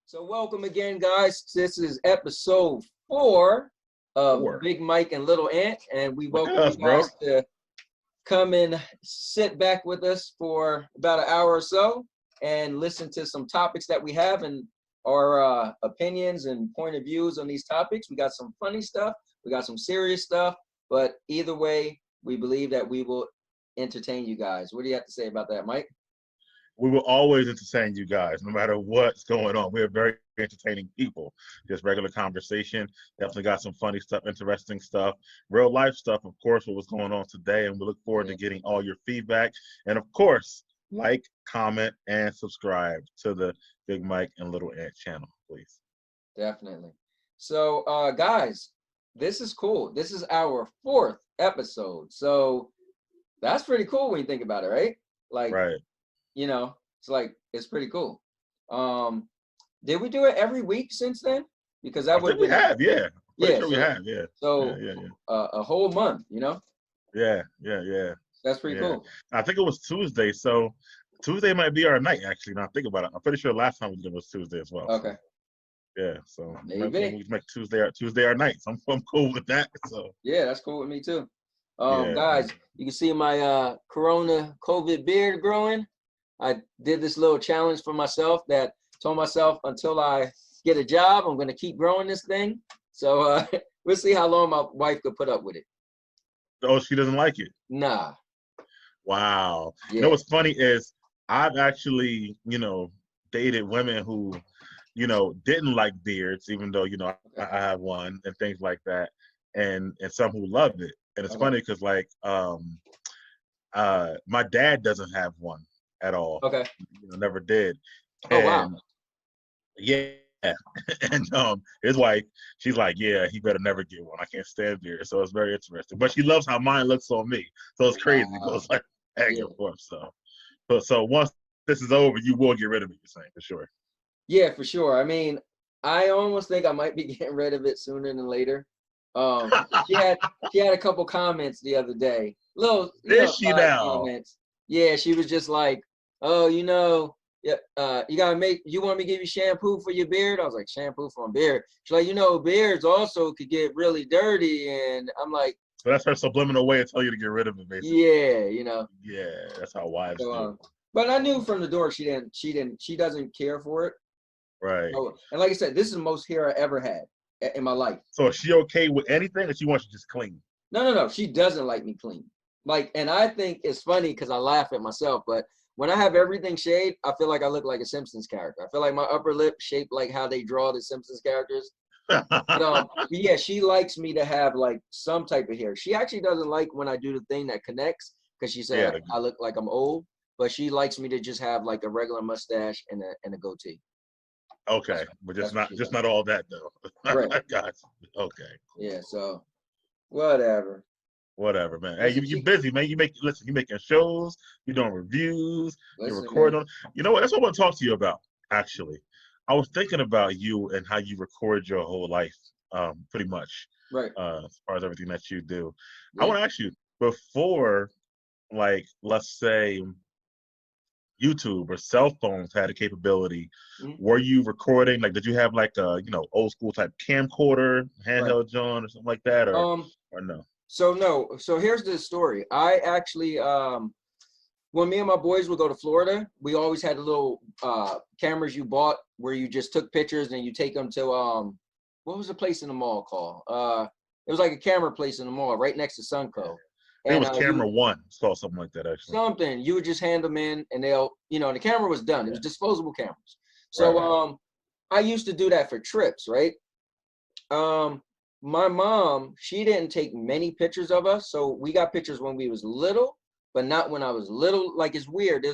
So welcome again, guys. This is episode 4 of Big Mike and Little Ant, and we welcome you guys to come and sit back with us for about an hour or so and listen to some topics that we have and our opinions and point of views on these topics. We got some funny stuff, we got some serious stuff, but either way, we believe that we will entertain you guys. What do you have to say about that, Mike? We will always entertain you guys, no matter what's going on. We're very entertaining people. Just regular conversation. Definitely got some funny stuff, interesting stuff, real life stuff, of course, what was going on today. And we look forward to getting all your feedback. And of course, like, comment, and subscribe to the Big Mike and Little Ant channel, please. Definitely. So, guys, this is cool. This is our 4th episode. So that's pretty cool when you think about it, right? Like, right. You know, it's pretty cool. Did we do it every week since then? Because that would we have, yeah. Yeah, sure we have, yeah. So a whole month, you know? Yeah. That's pretty cool. I think it was Tuesday, so Tuesday might be our night, actually. Now think about it. I'm pretty sure last time we did it was Tuesday as well. Okay. So, yeah, so maybe we make Tuesday our night. So I'm cool with that. So yeah, that's cool with me too. Guys, you can see my Corona COVID beard growing. I did this little challenge for myself that told myself until I get a job, I'm going to keep growing this thing. So we'll see how long my wife could put up with it. Oh, she doesn't like it? Nah. Wow. Yeah. You know what's funny is I've actually, dated women who, didn't like beards, even though, I have one and things like that. And some who loved it. And it's funny because my dad doesn't have one at all. Okay. Never did. Oh, wow. Yeah. And his wife, she's like, yeah, he better never get one. I can't stand beard. So it's very interesting. But she loves how mine looks on me. So it's crazy. It goes like back and forth. So once this is over, you will get rid of it, you're saying, for sure. Yeah, for sure. I mean, I almost think I might be getting rid of it sooner than later. She had a couple comments the other day. Is she now? Comments. Yeah, she was just like, oh, you want me to give you shampoo for your beard? I was like, shampoo for my beard? She's like, beards also could get really dirty. And I'm like, so that's her subliminal way to tell you to get rid of it, basically. Yeah, Yeah, that's how wives do. But I knew from the door she doesn't care for it. Right. So, and like I said, this is the most hair I ever had in my life. So is she okay with anything, or she wants you just clean? No. She doesn't like me clean. And I think it's funny because I laugh at myself, but when I have everything shaved, I feel like I look like a Simpsons character. I feel like my upper lip shaped like how they draw the Simpsons characters. But yeah, she likes me to have like some type of hair. She actually doesn't like when I do the thing that connects because she said I look like I'm old, but she likes me to just have like a regular mustache and a goatee. Okay, but just not all that though. Right. Gotcha. Okay. Cool. Yeah. So whatever, man. Hey, you busy, man. You making shows, you're doing reviews, you're recording. You know what? That's what I want to talk to you about, actually. I was thinking about you and how you record your whole life, pretty much. Right. As far as everything that you do. Yeah. I want to ask you, before, let's say, YouTube or cell phones had a capability, were you recording, did you have old school type camcorder, handheld John or something like that, or no? So here's the story. I actually when me and my boys would go to Florida, we always had the little cameras you bought where you just took pictures and you take them to what was the place in the mall called? It was like a camera place in the mall right next to Sunco. It was Camera One. It's called something like that, actually. Something. You would just hand them in and they'll, the camera was done. It was disposable cameras. So I used to do that for trips, right? My mom, she didn't take many pictures of us. So we got pictures when we was little, but not when I was little. It's weird.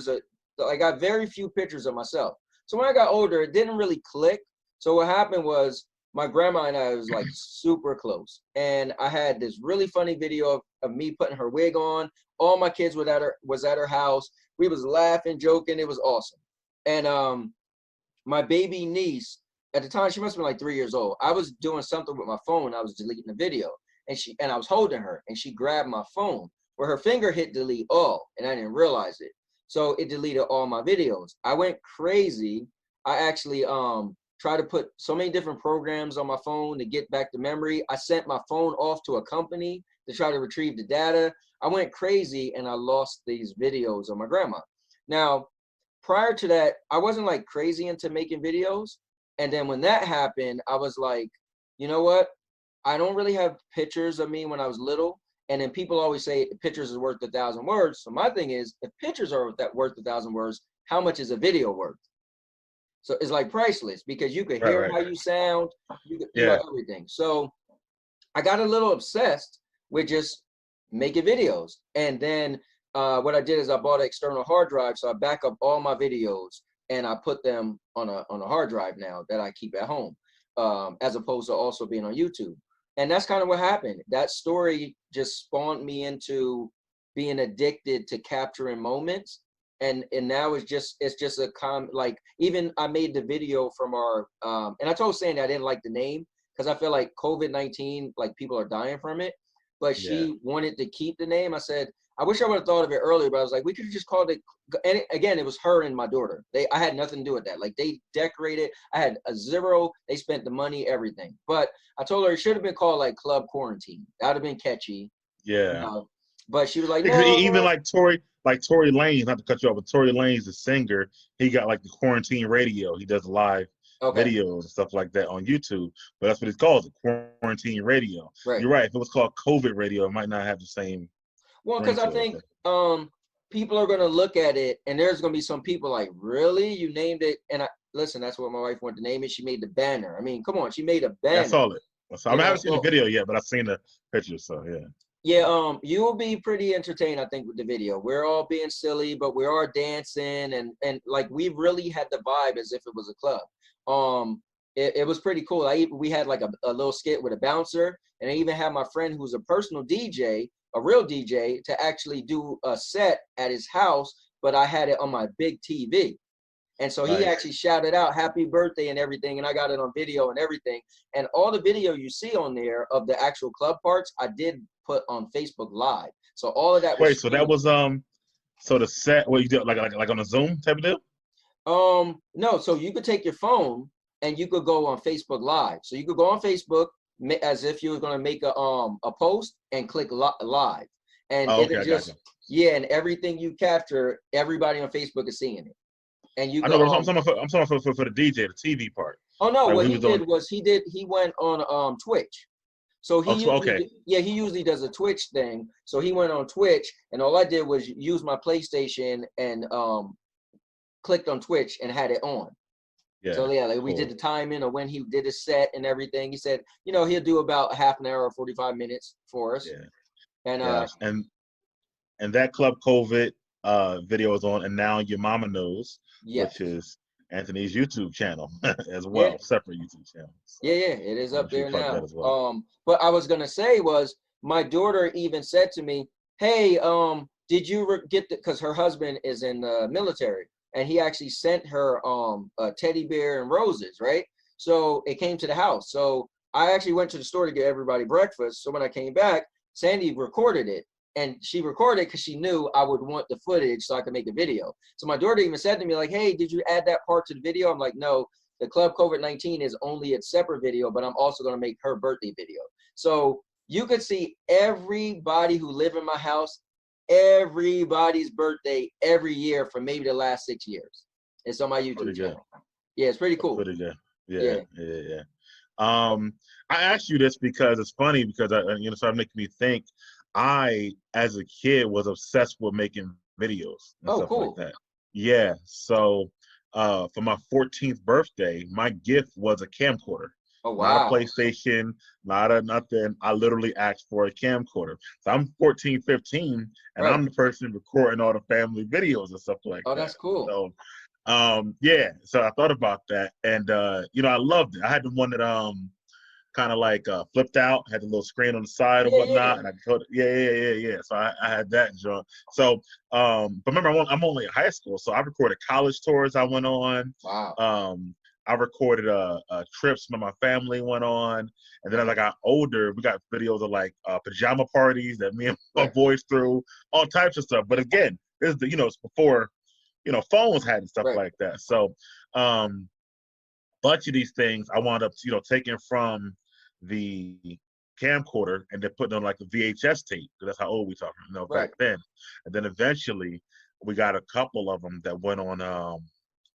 I got very few pictures of myself. So when I got older, it didn't really click. So what happened was my grandma and I was super close. And I had this really funny video of me putting her wig on. All my kids was at her house. We was laughing, joking. It was awesome. And my baby niece, at the time, she must have been 3 years old. I was doing something with my phone. I was deleting the video. And I was holding her. And she grabbed my phone where her finger hit delete all. And I didn't realize it. So it deleted all my videos. I went crazy. I actually try to put so many different programs on my phone to get back the memory. I sent my phone off to a company to try to retrieve the data. I went crazy and I lost these videos of my grandma. Now, prior to that, I wasn't like crazy into making videos. And then when that happened, I was like, you know what? I don't really have pictures of me when I was little. And then people always say pictures is worth 1,000 words. So my thing is, if pictures are worth 1,000 words, how much is a video worth? So it's like priceless because you could hear Right. how you sound, you know, Yeah. everything. So I got a little obsessed with just making videos. And then what I did is I bought an external hard drive. So I back up all my videos and I put them on a hard drive now that I keep at home, as opposed to also being on YouTube. And that's kind of what happened. That story just spawned me into being addicted to capturing moments. And now it's just like, even I made the video from our and I told Sandy I didn't like the name because I feel like COVID-19, like people are dying from it. But Yeah. she wanted to keep the name. I said, I wish I would have thought of it earlier, but I was like, we could have just called it. And again, it was her and my daughter. I had nothing to do with that. Like they decorated. I had a zero. They spent the money, everything. But I told her it should have been called like Club Quarantine. That would have been catchy. Yeah. But she was like, Because no. even like Tory Lanez, not to cut you off, but Tory Lanez, the singer, he got like the quarantine radio. He does live Okay, videos and stuff like that on YouTube. But that's what he calls it, quarantine radio. right. You're right. If it was called COVID radio, it might not have the same Well, ring because I to it. think people are gonna look at it, and there's gonna be some people like, really, you named it? And I listen, that's what my wife wanted to name it. She made the banner. I mean, come on, she made a Yeah, I banner. saw it. So I You know, haven't seen the so video yet, but I've seen the pictures. So yeah. yeah, you will be pretty entertained, I think, with the video. We're all being silly, but we are dancing, and like we really had the vibe as if it was a club. It was pretty cool. We had like a little skit with a bouncer, and I even had my friend who's a personal DJ, a real DJ, to actually do a set at his house, but I had it on my big TV. And so he Nice. actually shouted out happy birthday and everything, and I got it on video and everything. And all the video you see on there of the actual club parts, I did put on Facebook Live. So all of that was Wait, so that streamed. was so the set what you did like on a Zoom type of deal? No, so you could take your phone and you could go on Facebook Live. So you could go on Facebook as if you were going to make a post and click live, and Oh, okay, it'll I got you. just, yeah, and everything you capture, everybody on Facebook is seeing it. And you I could know, but I'm talking for the DJ, the TV part. oh no, Like what we he was doing. did was he went on Twitch. So he Oh, usually okay. yeah, he usually does a Twitch thing. So he went on Twitch, and all I did was use my PlayStation and clicked on Twitch and had it on. Yeah, So yeah, like we did cool. the timing of when he did his set and everything. He said, you know, he'll do about half an hour or 45 minutes for us. Yeah. And Yes. And that Club COVID video is on, and now your mama knows, which yes. is Anthony's YouTube channel as Yeah, well, separate YouTube channel. So yeah, it is make up sure you there plug that now. as well. But I was gonna say was my daughter even said to me, "Hey, did you get the?" Because her husband is in the military, and he actually sent her a teddy bear and roses, right? So it came to the house. So I actually went to the store to get everybody breakfast. So when I came back, Sandy recorded it, and she recorded because she knew I would want the footage so I could make a video. So my daughter even said to me like, "Hey, did you add that part to the video?" I'm like, "No." The Club COVID-19 is only a separate video, but I'm also going to make her birthday video. So you could see everybody who live in my house, everybody's birthday every year for maybe the last 6 years. It's on my Pretty YouTube good. channel. Yeah, it's pretty That's cool. pretty good. Yeah, Yeah. yeah, yeah. I asked you this because it's funny because started making me think. I, as a kid, was obsessed with making videos and Oh, stuff like cool. that. Yeah. So, for my 14th birthday, my gift was a camcorder, Oh, not a wow. PlayStation, not a nothing. I literally asked for a camcorder. So I'm 14, 15, and Right. I'm the person recording all the family videos and stuff like Oh, that. that's cool. So, yeah. So I thought about that, and I loved it. I had the one that kind of like flipped out, had the little screen on the side or Yeah, yeah. whatnot, and I told, yeah. So I had that joint. So, but remember, I'm only in high school, so I recorded college tours I went on. Wow. I recorded trips that my family went on, and then as I Nice. got older, we got videos of like pajama parties that me and my Right. boys threw, all types of stuff. But again, this is it's before phones had and stuff Right. like that. So, um, bunch of these things I wound up, taking from the camcorder and then putting on like a VHS tape. That's how old we talking, Right. back then. And then eventually we got a couple of them that went on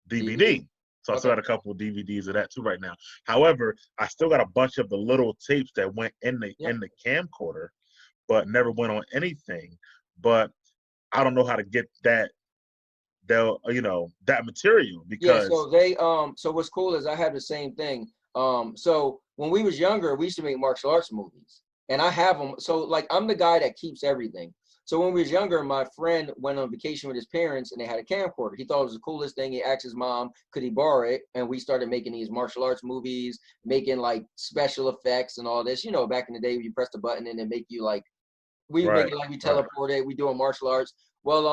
DVD. So I still got a couple of DVDs of that too right now. However, I still got a bunch of the little tapes that went in the camcorder, but never went on anything. But I don't know how to get that material because So so what's cool is I have the same thing. So when we was younger, we used to make martial arts movies, and I have them. So like I'm the guy that keeps everything. So when we was younger, my friend went on vacation with his parents, and they had a camcorder. He thought it was the coolest thing. He asked his mom, could he borrow it? And we started making these martial arts movies, making like special effects and all this. Back in the day, when you press the button and it make you like, we make it like we teleported. We doing martial arts. Well,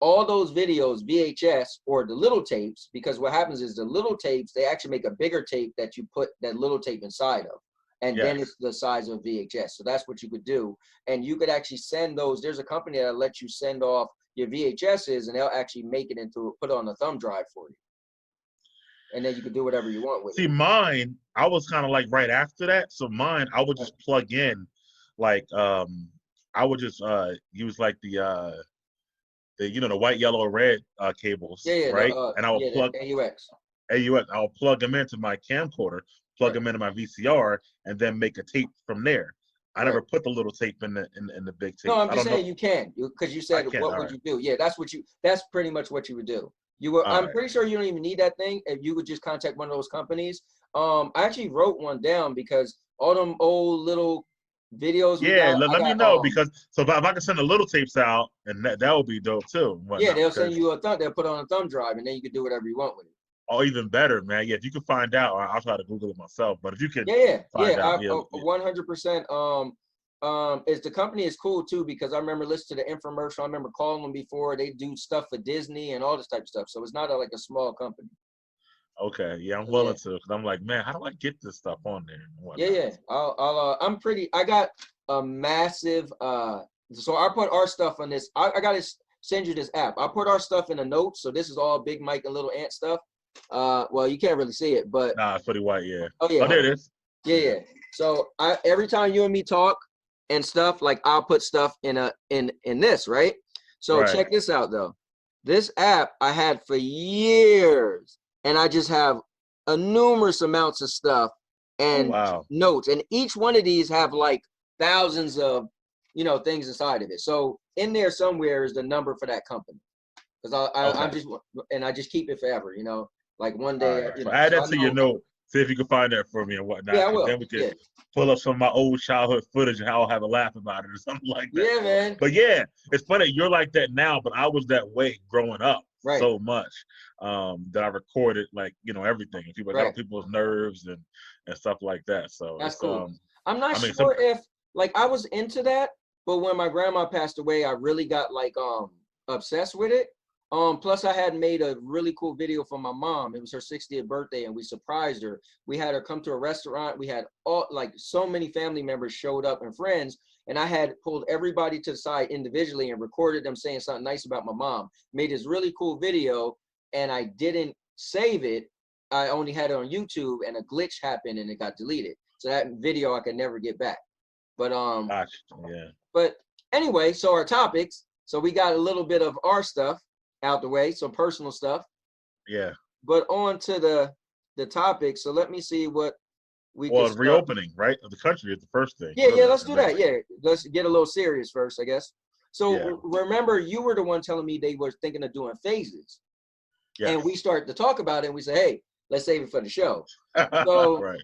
all those videos, VHS or the little tapes, because what happens is the little tapes, they actually make a bigger tape that you put that little tape inside of. And then it's the size of VHS. So that's what you could do. And you could actually send those. There's a company that lets you send off your VHSs and they'll actually make it put it on a thumb drive for you. And then you can do whatever you want with it. See, mine, I was kind of like right after that. So mine, I would just plug in, like, I would just use like the white, yellow, or red cables, right? And I will plug AUX. I'll plug them into my camcorder, plug them into my VCR, and then make a tape from there. I never put the little tape in the big tape. No, I'm just saying you can, because you said what would you do? Yeah, that's pretty much what you would do. I'm pretty sure you don't even need that thing. If you would just contact one of those companies. I actually wrote one down because all them old little videos. Let me know because if I can send the little tapes out, and that would be dope too. They'll send you they'll put it on a thumb drive, and then you can do whatever you want with it. Oh, even better, man. Yeah, if you can find out, I'll try to Google it myself. But if you can, find out, 100%. The company is cool too because I remember listening to the infomercial. I remember calling them before. They do stuff for Disney and all this type of stuff. So it's not like a small company. Okay, yeah, I'm willing to because I'm like, man, how do I get this stuff on there? I got a massive. So I put our stuff on this. I got to send you this app. I put our stuff in the notes. So this is all Big Mike and Little Ant stuff. Well, you can't really see it, but it's pretty white, yeah. Oh yeah. Oh, there it is. Yeah. So every time you and me talk and stuff, like I'll put stuff in this, right? So check this out though. This app I had for years, and I just have a numerous amounts of stuff and notes, and each one of these have like thousands of things inside of it. So in there somewhere is the number for that company, because I just keep it forever. Like one day. So add that to your note. See if you can find that for me and whatnot. Yeah, I will. Then we can pull up some of my old childhood footage and I'll have a laugh about it or something like that. Yeah, man. But yeah, it's funny. You're like that now, but I was that way growing up so much that I recorded everything. And people got on people's nerves and stuff like that. So that's cool. I'm not sure if I was into that, but when my grandma passed away, I really got obsessed with it. Plus I had made a really cool video for my mom. It was her 60th birthday and we surprised her. We had her come to a restaurant. We had so many family members showed up and friends, and I had pulled everybody to the side individually and recorded them saying something nice about my mom. Made this really cool video, and I didn't save it. I only had it on YouTube, and a glitch happened and it got deleted. So that video I could never get back. But But anyway, so our topics. So we got a little bit of our stuff out the way, some personal stuff. Yeah. But on to the topic. So let me see what we reopening, right, of the country is the first thing. Yeah, let's do that. Yeah, let's get a little serious first, I guess. So remember, you were the one telling me they were thinking of doing phases. Yes. And we started to talk about it and we said, hey, let's save it for the show. So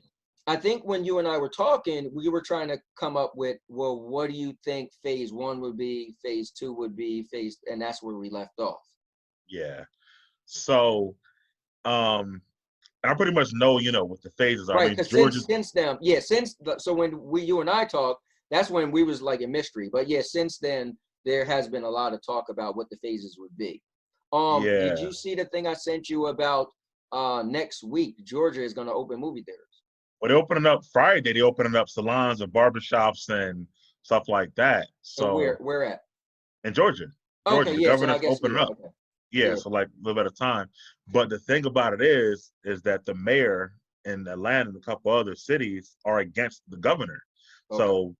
I think when you and I were talking, we were trying to come up with, well, what do you think phase 1 would be, phase 2 would be, and that's where we left off. Yeah. So, I pretty much know, what the phases are. Right, because so when you and I talked, that's when we was like a mystery. But yeah, since then, there has been a lot of talk about what the phases would be. Did you see the thing I sent you about next week? Georgia is going to open movie theaters. Well, they're opening up Friday. They're opening up salons and barbershops and stuff like that. So where at? In Georgia. Okay, the governor's opening up. Okay. Yeah, Yeah. so like a little bit of time. But the thing about it is that the mayor in Atlanta and a couple other cities are against the governor. Okay. So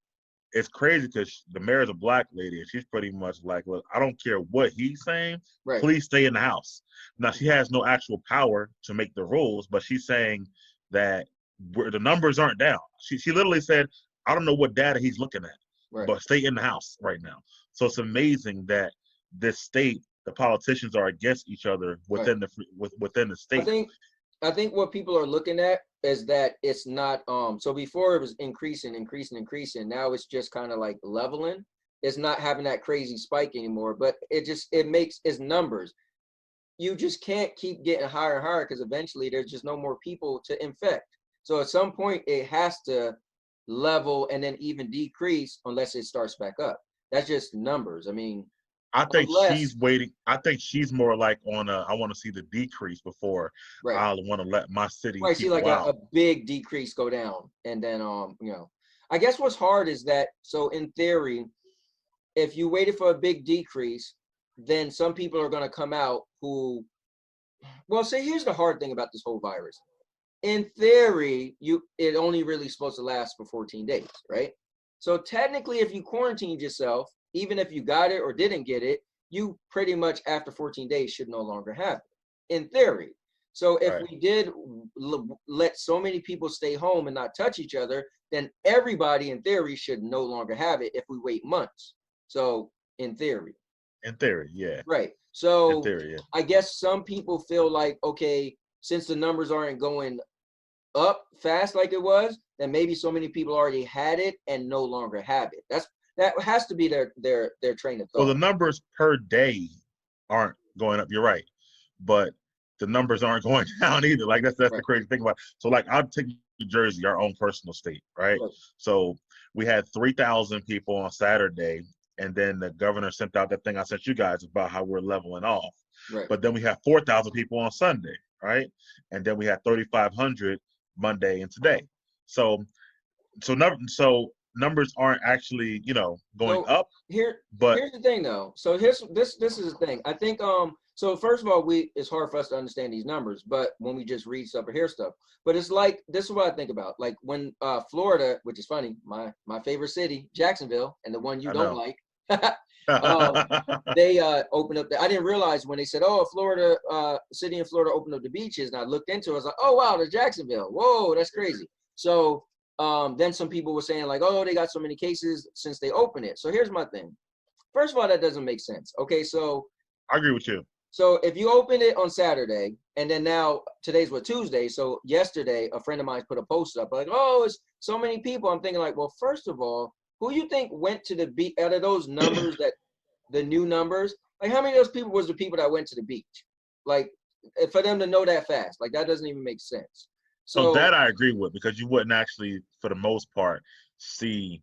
it's crazy because the mayor's a black lady and she's pretty much like, look, I don't care what he's saying, Right. please stay in the house. Now she has no actual power to make the rules, but she's saying that the numbers aren't down. She literally said, I don't know what data he's looking at, Right. but stay in the house right now. So it's amazing that this state, the politicians are against each other Right. within the I state. think I think what people are looking at is that it's not so before it was increasing. Now it's just kind of like leveling. It's not having that crazy spike anymore, but it makes its numbers. You just can't keep getting higher and higher because eventually there's just no more people to infect. So at some point it has to level and then even decrease unless it starts back up. That's just numbers. I mean, I think unless she's waiting. I think she's more like on a, I want to see the decrease before right. I want to let my city Right, see like people a out. big decrease go down and then I guess what's hard is that so in theory, if you waited for a big decrease, then some people are going to come out who well, see, here's the hard thing about this whole virus. In theory, it only really supposed to last for 14 days, right? So technically, if you quarantined yourself, even if you got it or didn't get it, you pretty much after 14 days should no longer have it, in theory. So if Right. we did let so many people stay home and not touch each other, then everybody in theory should no longer have it if we wait months. So in theory. In theory, yeah. Right. In So theory, yeah. I guess some people feel like, okay, since the numbers aren't going up fast like it was, then maybe so many people already had it and no longer have it. That has to be their train of Well, the thought. numbers per day aren't going up. You're right, but the numbers aren't going down either. Like that's the Right. crazy thing about it. So like I'll take New Jersey, our own personal state, right? Right. So we had 3,000 people on Saturday, and then the governor sent out that thing I sent you guys about how we're leveling off. Right. But then we had 4,000 people on Sunday, right? And then we had 3,500 Monday and today. So so numbers aren't actually going So up, but here's the thing though. So this is the thing. I think so first of all, it's hard for us to understand these numbers, but when we just read stuff or hear stuff. But it's like this is what I think about. Like when Florida, which is funny, my favorite city, Jacksonville, and the one you I don't know. like, um, they opened up I didn't realize when they said, oh, Florida, city in Florida opened up the beaches, and I looked into it, I was like, oh wow, there's Jacksonville. Whoa, that's crazy. So then some people were saying like, oh, they got so many cases since they opened it. So here's my thing. First of all, that doesn't make sense. Okay, I agree with you. so if you open it on Saturday and then now today's what Tuesday, so yesterday a friend of mine put a post up like, oh, it's so many people. I'm thinking like, well, first of all, who you think went to the beach out of those numbers that the new numbers? Like how many of those people was the people that went to the beach? Like for them to know that fast, like that doesn't even make sense. So So that I agree with because you wouldn't actually, for the most part, see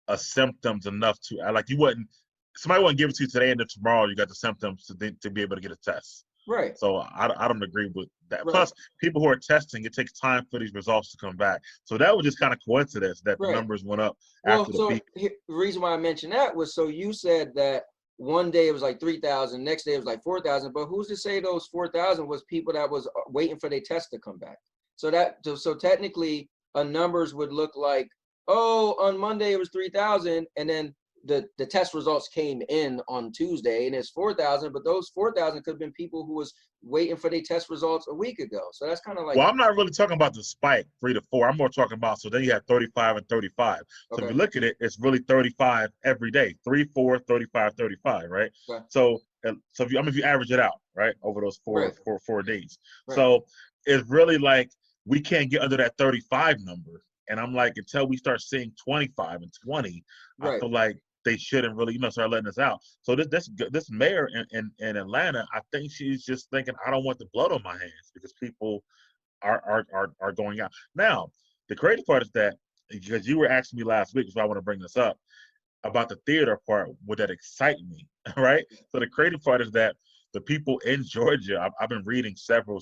a symptoms enough to like you wouldn't. Somebody wouldn't give it to you today, and then tomorrow you got the symptoms to be able to get a test. right, So I don't agree with that. right, Plus, people who are testing, it takes time for these results to come back. So that was just kind of coincidence that the right. numbers went up Well, after the so peak. the reason why I mentioned that was so you said that one day it was like 3,000, next day it was like 4,000, but who's to say those 4,000 was people that was waiting for their test to come back? So technically, numbers would look like, oh, on Monday it was 3,000, and then the test results came in on Tuesday and it's 4,000, but those 4,000 could have been people who was waiting for their test results a week ago. So that's kind of like Well, I'm not really talking about the spike 3 to 4. I'm more talking about so then you have 35 and 35. So if okay, you look at it, it's really 35 every day. 3, 4, 35, 35, right? okay, So if you average it out, right, over those right, 4 days. right, So it's really like we can't get under that 35 number. And I'm like, until we start seeing 25 and 20, I right. feel like they shouldn't really, start letting us out. So this mayor in Atlanta, I think she's just thinking, I don't want the blood on my hands because people are going out. Now, the crazy part is that because you were asking me last week, so I want to bring this up about the theater part, would that excite me, right? So the crazy part is that the people in Georgia, I've been reading several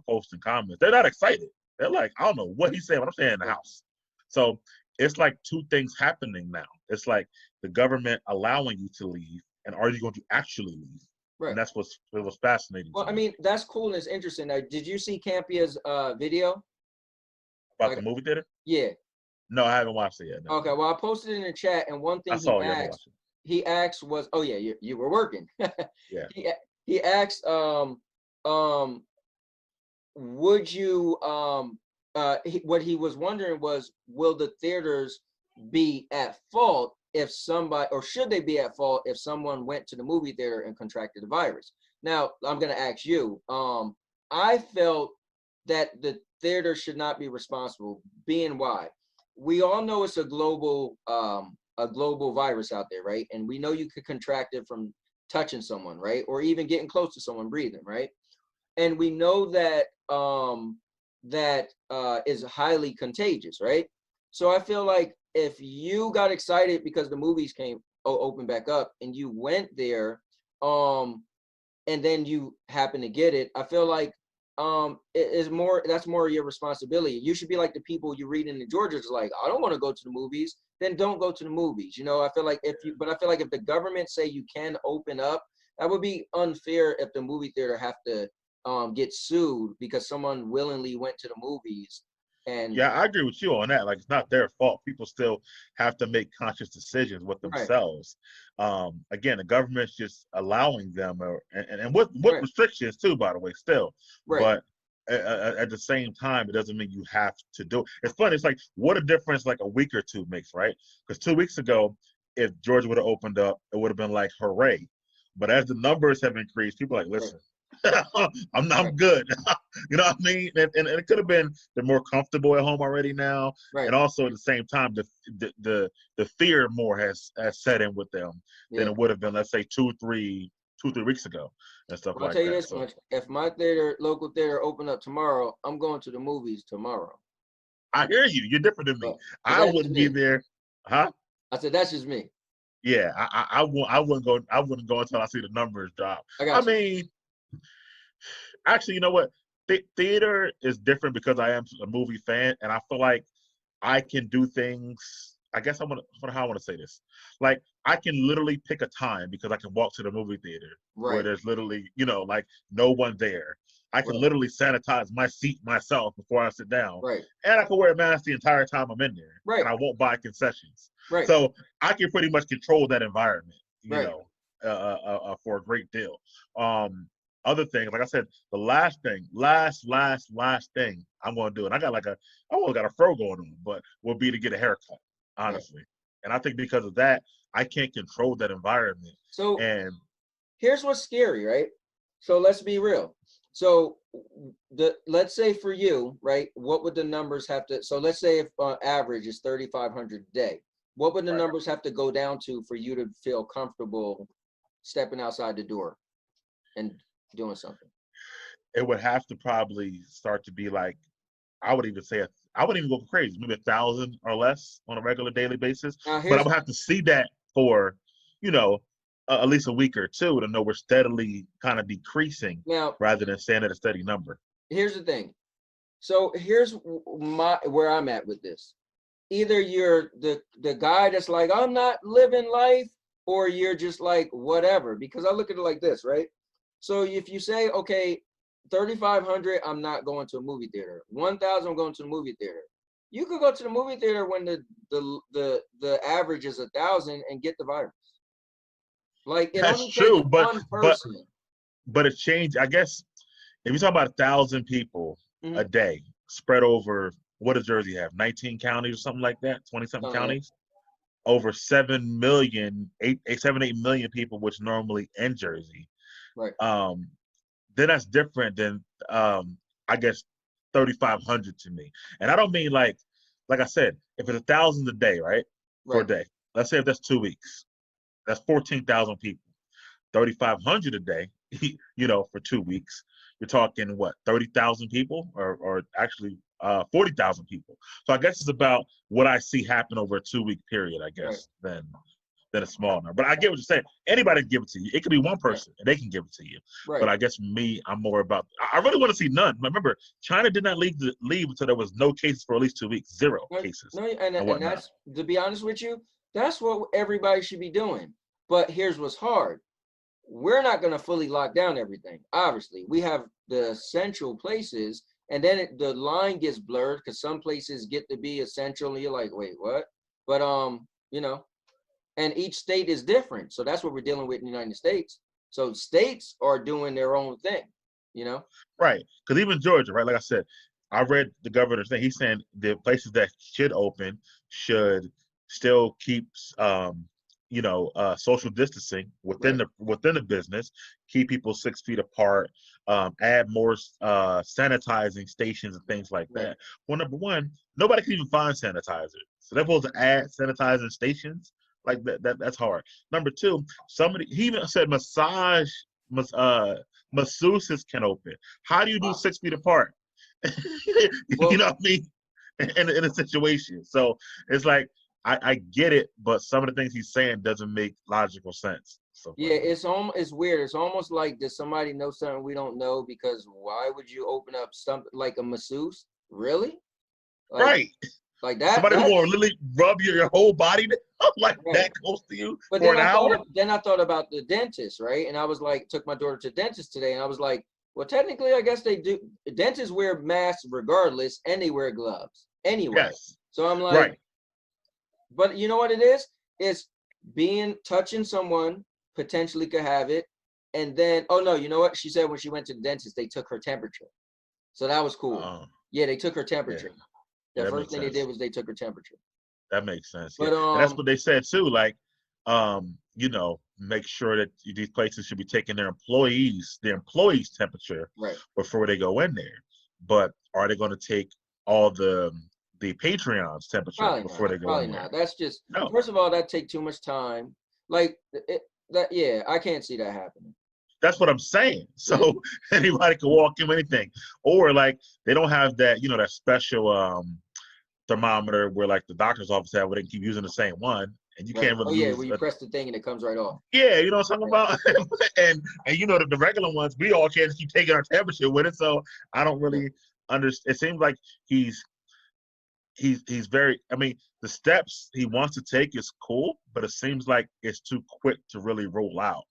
posts and comments. They're not excited. They're like, I don't know what he's saying, but I'm staying in the house. So it's like two things happening now. It's like the government allowing you to leave, and are you going to actually leave? And Right. that's what was fascinating Well, to I me mean, that's cool and it's interesting. Now, did you see Campia's video? about the Like, movie theater. yeah. No, I haven't watched it yet. No, Okay. Well, I posted it in the chat, and one I thing saw it. Yeah, I haven't watched it. he asked was, oh yeah, you were working. Yeah. He asked, um, would you, what he was wondering was, will the theaters be at fault if somebody, or should they be at fault if someone went to the movie theater and contracted the virus? Now, I'm going to ask you, I felt that the theater should not be responsible, being why? We all know it's a global virus out there, right? And we know you could contract it from touching someone, right? Or even getting close to someone breathing, right? And we know that is highly contagious, right? So I feel like if you got excited because the movies came open back up and you went there, and then you happen to get it, I feel like it is more, that's more your responsibility. You should be like the people you read in the Georgia's like, I don't want to go to the movies, then don't go to the movies. You know, I feel like I feel like if the government say you can open up, that would be unfair if the movie theater have to get sued because someone willingly went to the movies. And Yeah, I agree with you on that. Like, it's not their fault. People still have to make conscious decisions with right, themselves. Again, the government's just allowing them, and with right, restrictions too, by the way, still. right, But at the same time, it doesn't mean you have to do it. It's funny. It's like what a difference like a week or two makes, right? Because 2 weeks ago, if Georgia would have opened up, it would have been like hooray. But as the numbers have increased, people are like, right, listen, I'm right, good. You know what I mean? And it could have been they're more comfortable at home already now, right, and also at the same time, the fear more has set in with them than yeah. it would have been, let's say, 2 3 weeks ago and stuff Well, I'll like tell you that. this So much: if my local theater, open up tomorrow, I'm going to the movies tomorrow. I hear you. You're different than me. But I that's just wouldn't be me. there, huh? I said that's just me. Yeah, I wouldn't go. I wouldn't go until I see the numbers drop. I I got you. mean, actually, you know what? Theater is different because I am a movie fan, and I feel like I can do things. I guess how I want to say this. Like I can literally pick a time because I can walk to the movie theater where Right, there's literally, like no one there. I can right, literally sanitize my seat myself before I sit down, right, and I can wear a mask the entire time I'm in there, and right, I won't buy concessions. right, So I can pretty much control that environment, right. for a great deal. Other things, like I said, the last thing, last thing I'm going to do, and I almost got a fro going on, but will be to get a haircut, Right. honestly. And I think because of that, I can't control that environment. So And here's what's scary, right? So let's be real. So let's say for you, right? What would the numbers have to? So let's say if average is 3,500 a day, what would the right, numbers have to go down to for you to feel comfortable stepping outside the door and doing something? it would have to probably start to be like, I would even say, I wouldn't even go crazy, maybe 1,000 or less on a regular daily basis. Now But I here's would have to see that for, you know, at least a week or two to know we're steadily kind of decreasing now rather than staying at a steady number. here's the thing. So here's my where I'm at with this. Either you're the guy that's like, I'm not living life, or you're just like whatever. Because I look at it like this, right? So if you say, okay, 3,500, I'm not going to a movie theater. 1,000, I'm going to the movie theater. You could go to the movie theater when the average is 1,000 and get the virus. Like it That's only takes true, but one but person. but it's changed. I guess if you talk about 1,000 people a Mhm. day spread over, what does Jersey have? 19 counties or something like that, 20 something Something like counties, over 7 million, 8 million people, which normally in Jersey. that. Right, Um, then that's different than, I guess, 3,500 to me. And I don't mean like I said, if it's 1,000 a day, right, for a right, day. Let's say if that's 2 weeks, that's 14,000 people. 3,500 a day, for 2 weeks, you're talking what, 30,000 people, or actually 40,000 people. So I guess it's about what I see happen over a 2 week period, I right, guess, than a small number. But I get what you're saying. Anybody can give it to you. It could be one right, person and they can give it to you. But right. I guess for me, I'm more about. I really want to see none. Remember, China did not leave until there was no cases for at least 2 weeks, zero No, cases no, and and and whatnot. that's, to be honest with you, that's what everybody should be doing. But here's what's hard. we're not going to fully lock down everything. Obviously, we have the essential places, and then the line gets blurred because some places get to be essential, and you're like, wait, what? But you know, and each state is different, so that's what we're dealing with in the United States. So states are doing their own thing, you know. Right. Because even Georgia, right? Like I said, I read the governor's thing. He's saying the places that should open should still keep, social distancing Right. within the business, keep people 6 feet apart, add more sanitizing stations and things like Right. that. Well, number one, nobody can even find sanitizer, so they're supposed to add sanitizing stations like that's hard. Number two, he even said mas- uh, masseuses can open. How do you do Wow. 6 feet apart? You Well, know what I mean? In a situation. So it's like I get it, but some of the things he's saying doesn't make logical sense. Stuff yeah, like that. it's weird. It's almost like, does somebody know something we don't know? Because why would you open up something like a masseuse? Really? Like Right. like that? Somebody who will That's literally rub your whole body like right. that close to you But for then an hour. I thought about the dentist, right? And I was like, took my daughter to the dentist today, and I was like, well, technically, I guess they do. Dentists wear masks regardless, and they wear gloves anyway. Yes. So I'm like, Right. but you know what it is? It's being touching someone potentially could have it, and then oh no, you know what? She said when she went to the dentist, they took her temperature, so that was cool. Um, Yeah, they took her yeah. temperature. Yeah, The that first makes thing they did sense. was they took her temperature. That makes sense. Yeah. But And that's what they said too. Like, make sure that these places should be taking their employees' temperature right. before they go in there. But are they going to take all the Patreon's temperature Probably before not. they go Probably in there? not. That's just No. first of all, that take too much time. Like that, yeah, I can't see that happening. That's what I'm saying. Yeah, So anybody can walk in with anything. Or like they don't have that special thermometer where like the doctor's office have where they can keep using the same one and you right. can't really Oh yeah, use where you press the thing and it comes right off. yeah, you know what I'm talking Right. about? And the regular ones, we all can't keep taking our temperature with it. So I don't Right. really understand. It seems like he's very I mean, the steps he wants to take is cool, but it seems like it's too quick to really roll out.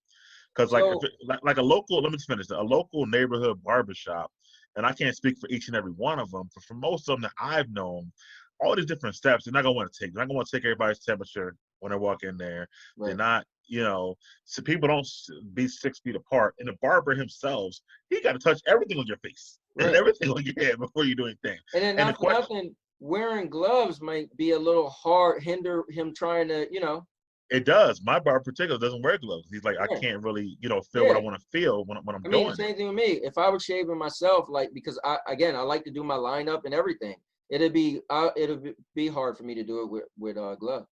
Because like if So it, like a local, let me just finish that. A local neighborhood barbershop, and I can't speak for each and every one of them, but for most of them that I've known, all these different steps, they're not gonna want to take. They're not gonna want to take everybody's temperature when they walk in there. They're right. not, so people don't be 6 feet apart. And the barber himself, he got to touch everything on your face and Right. everything on your head before you do anything. And then And the not for question, nothing, wearing gloves might be a little hard, hinder him trying to, it does. My barber, in particular, doesn't wear gloves. He's like, I yeah, can't really, feel what I yeah. want to feel when I'm I mean, doing it. same thing with me. If I was shaving myself, like because I like to do my lineup and everything, it'd be hard for me to do it with gloves.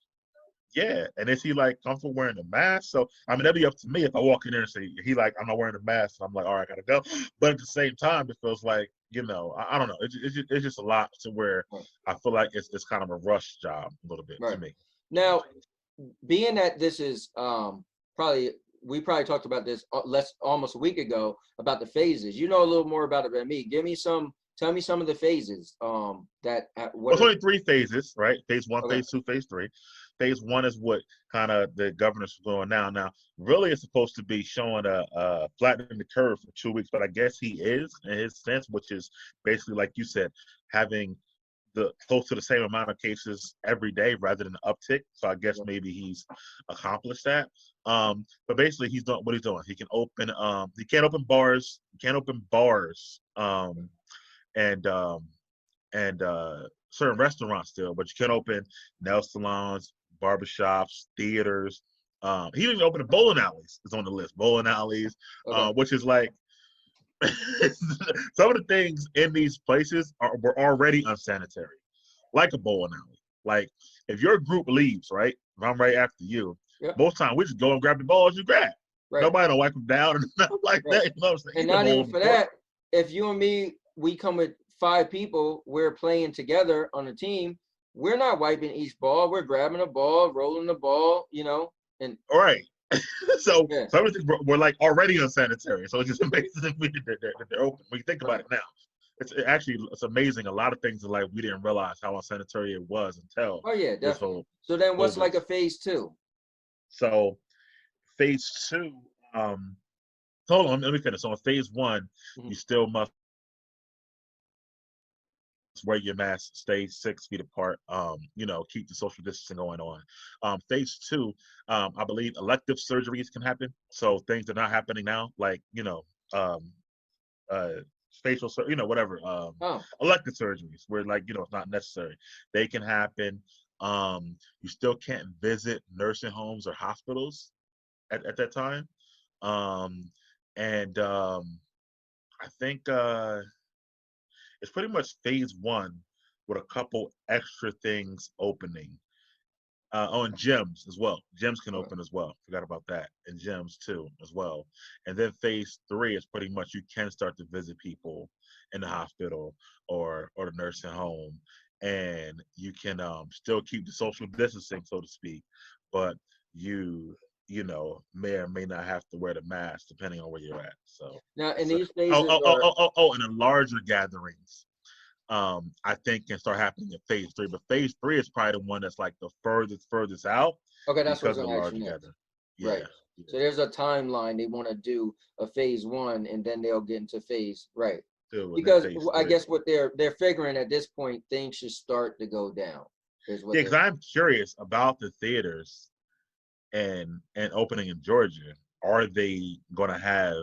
Yeah, and is he like comfortable wearing the mask? So I mean, that'd be up to me if I walk in there and say he like I'm not wearing the mask. And I'm like, all right, I gotta go. But at the same time, it feels like I don't know. It's just a lot to where Right. I feel like it's kind of a rush job a little bit to Right. me. Now, being that this is probably we probably talked about this less almost a week ago about the phases. You know a little more about it than me. Tell me some of the phases that Well, what it's are only three phases, right? Phase one, okay. phase two, phase three. Phase one is what kind of the governor's going now. Now, really, it's supposed to be showing a flattening the curve for 2 weeks, but I guess he is in his sense, which is basically like you said, having the close to the same amount of cases every day rather than an uptick. So I guess maybe he's accomplished that. But basically, he's doing what he's doing. He can open. He can't open bars. He can't open bars. And certain restaurants still, but you can open nail salons, barbershops, theaters. He didn't open the bowling alleys. It's on the list. Bowling alleys, Okay. which is like some of the things in these places were already unsanitary, like a bowling alley. Like if your group leaves, right? If I'm right after you, Yep. most time we just go and grab the balls you grab. Right. Nobody don't wipe them down and nothing like Right. that. You know what I'm saying? And You've been not even bowling for before. that, if you and me, we come with 5 people, we're playing together on a team. We're not wiping each ball. We're grabbing a ball, rolling the ball, and All right. So yeah, some of the things were like already unsanitary. So it's just amazing that they're open. When you think about right. it now, it's amazing. A lot of things in life we didn't realize how unsanitary it was until Oh yeah, this definitely. whole So then what's COVID. like a phase two? So phase two. Um, hold on, let me finish. So on phase one, Mhm. you still must wear your mask, stay 6 feet apart, keep the social distancing going on. Phase two, I believe elective surgeries can happen. So things that are not happening now, like, um, uh, facial, whatever, Oh, elective surgeries where, like, it's not necessary. They can happen. You still can't visit nursing homes or hospitals at that time. Um, and I think it's pretty much phase one with a couple extra things opening. And gyms as well. Gyms can okay. open as well. Forgot about that. And gyms too as well. And then phase three is pretty much you can start to visit people in the hospital or the nursing home, and you can still keep the social distancing, so to speak, but may or may not have to wear the mask depending on where you're at. So Now, in it's a, these phases are and the larger gatherings I think can start happening in phase three. But phase three is probably the one that's like the furthest out okay. That's what I was because of the gonna ask large you next. together. Yeah, Right. yeah. So there's a timeline they want to do a phase one, and then they'll get into phase right. Two and then Because phase I three. guess what they're figuring at this point, things should start to go down. Is what Yeah, they're because I'm curious about the theaters and opening in Georgia. Are they going to have?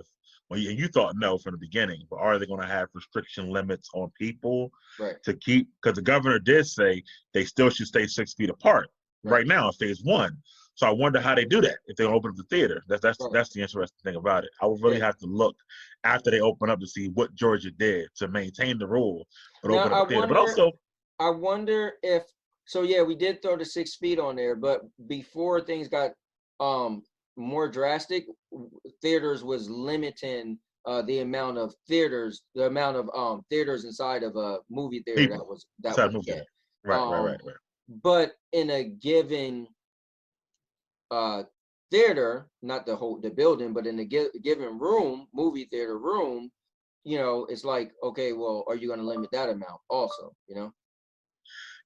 Well, you thought no from the beginning, but are they going to have restriction limits on people right. to keep? Because the governor did say they still should stay 6 feet apart Right. right now in phase one. So I wonder how they do that if they open up the theater. Right. That's the interesting thing about it. I would really Yeah. have to look after they open up to see what Georgia did to maintain the rule but Now open up I a theater. But wonder. also, I wonder if so. Yeah, we did throw the 6 feet on there, but before things got um more drastic, theaters was limiting the amount of theaters inside of a movie theater people that inside would the movie get. theater. Right, right, Um, right, right. but in a given uh theater, not the building, but in a given room, movie theater room, it's like, okay, well, are you going to limit that amount also?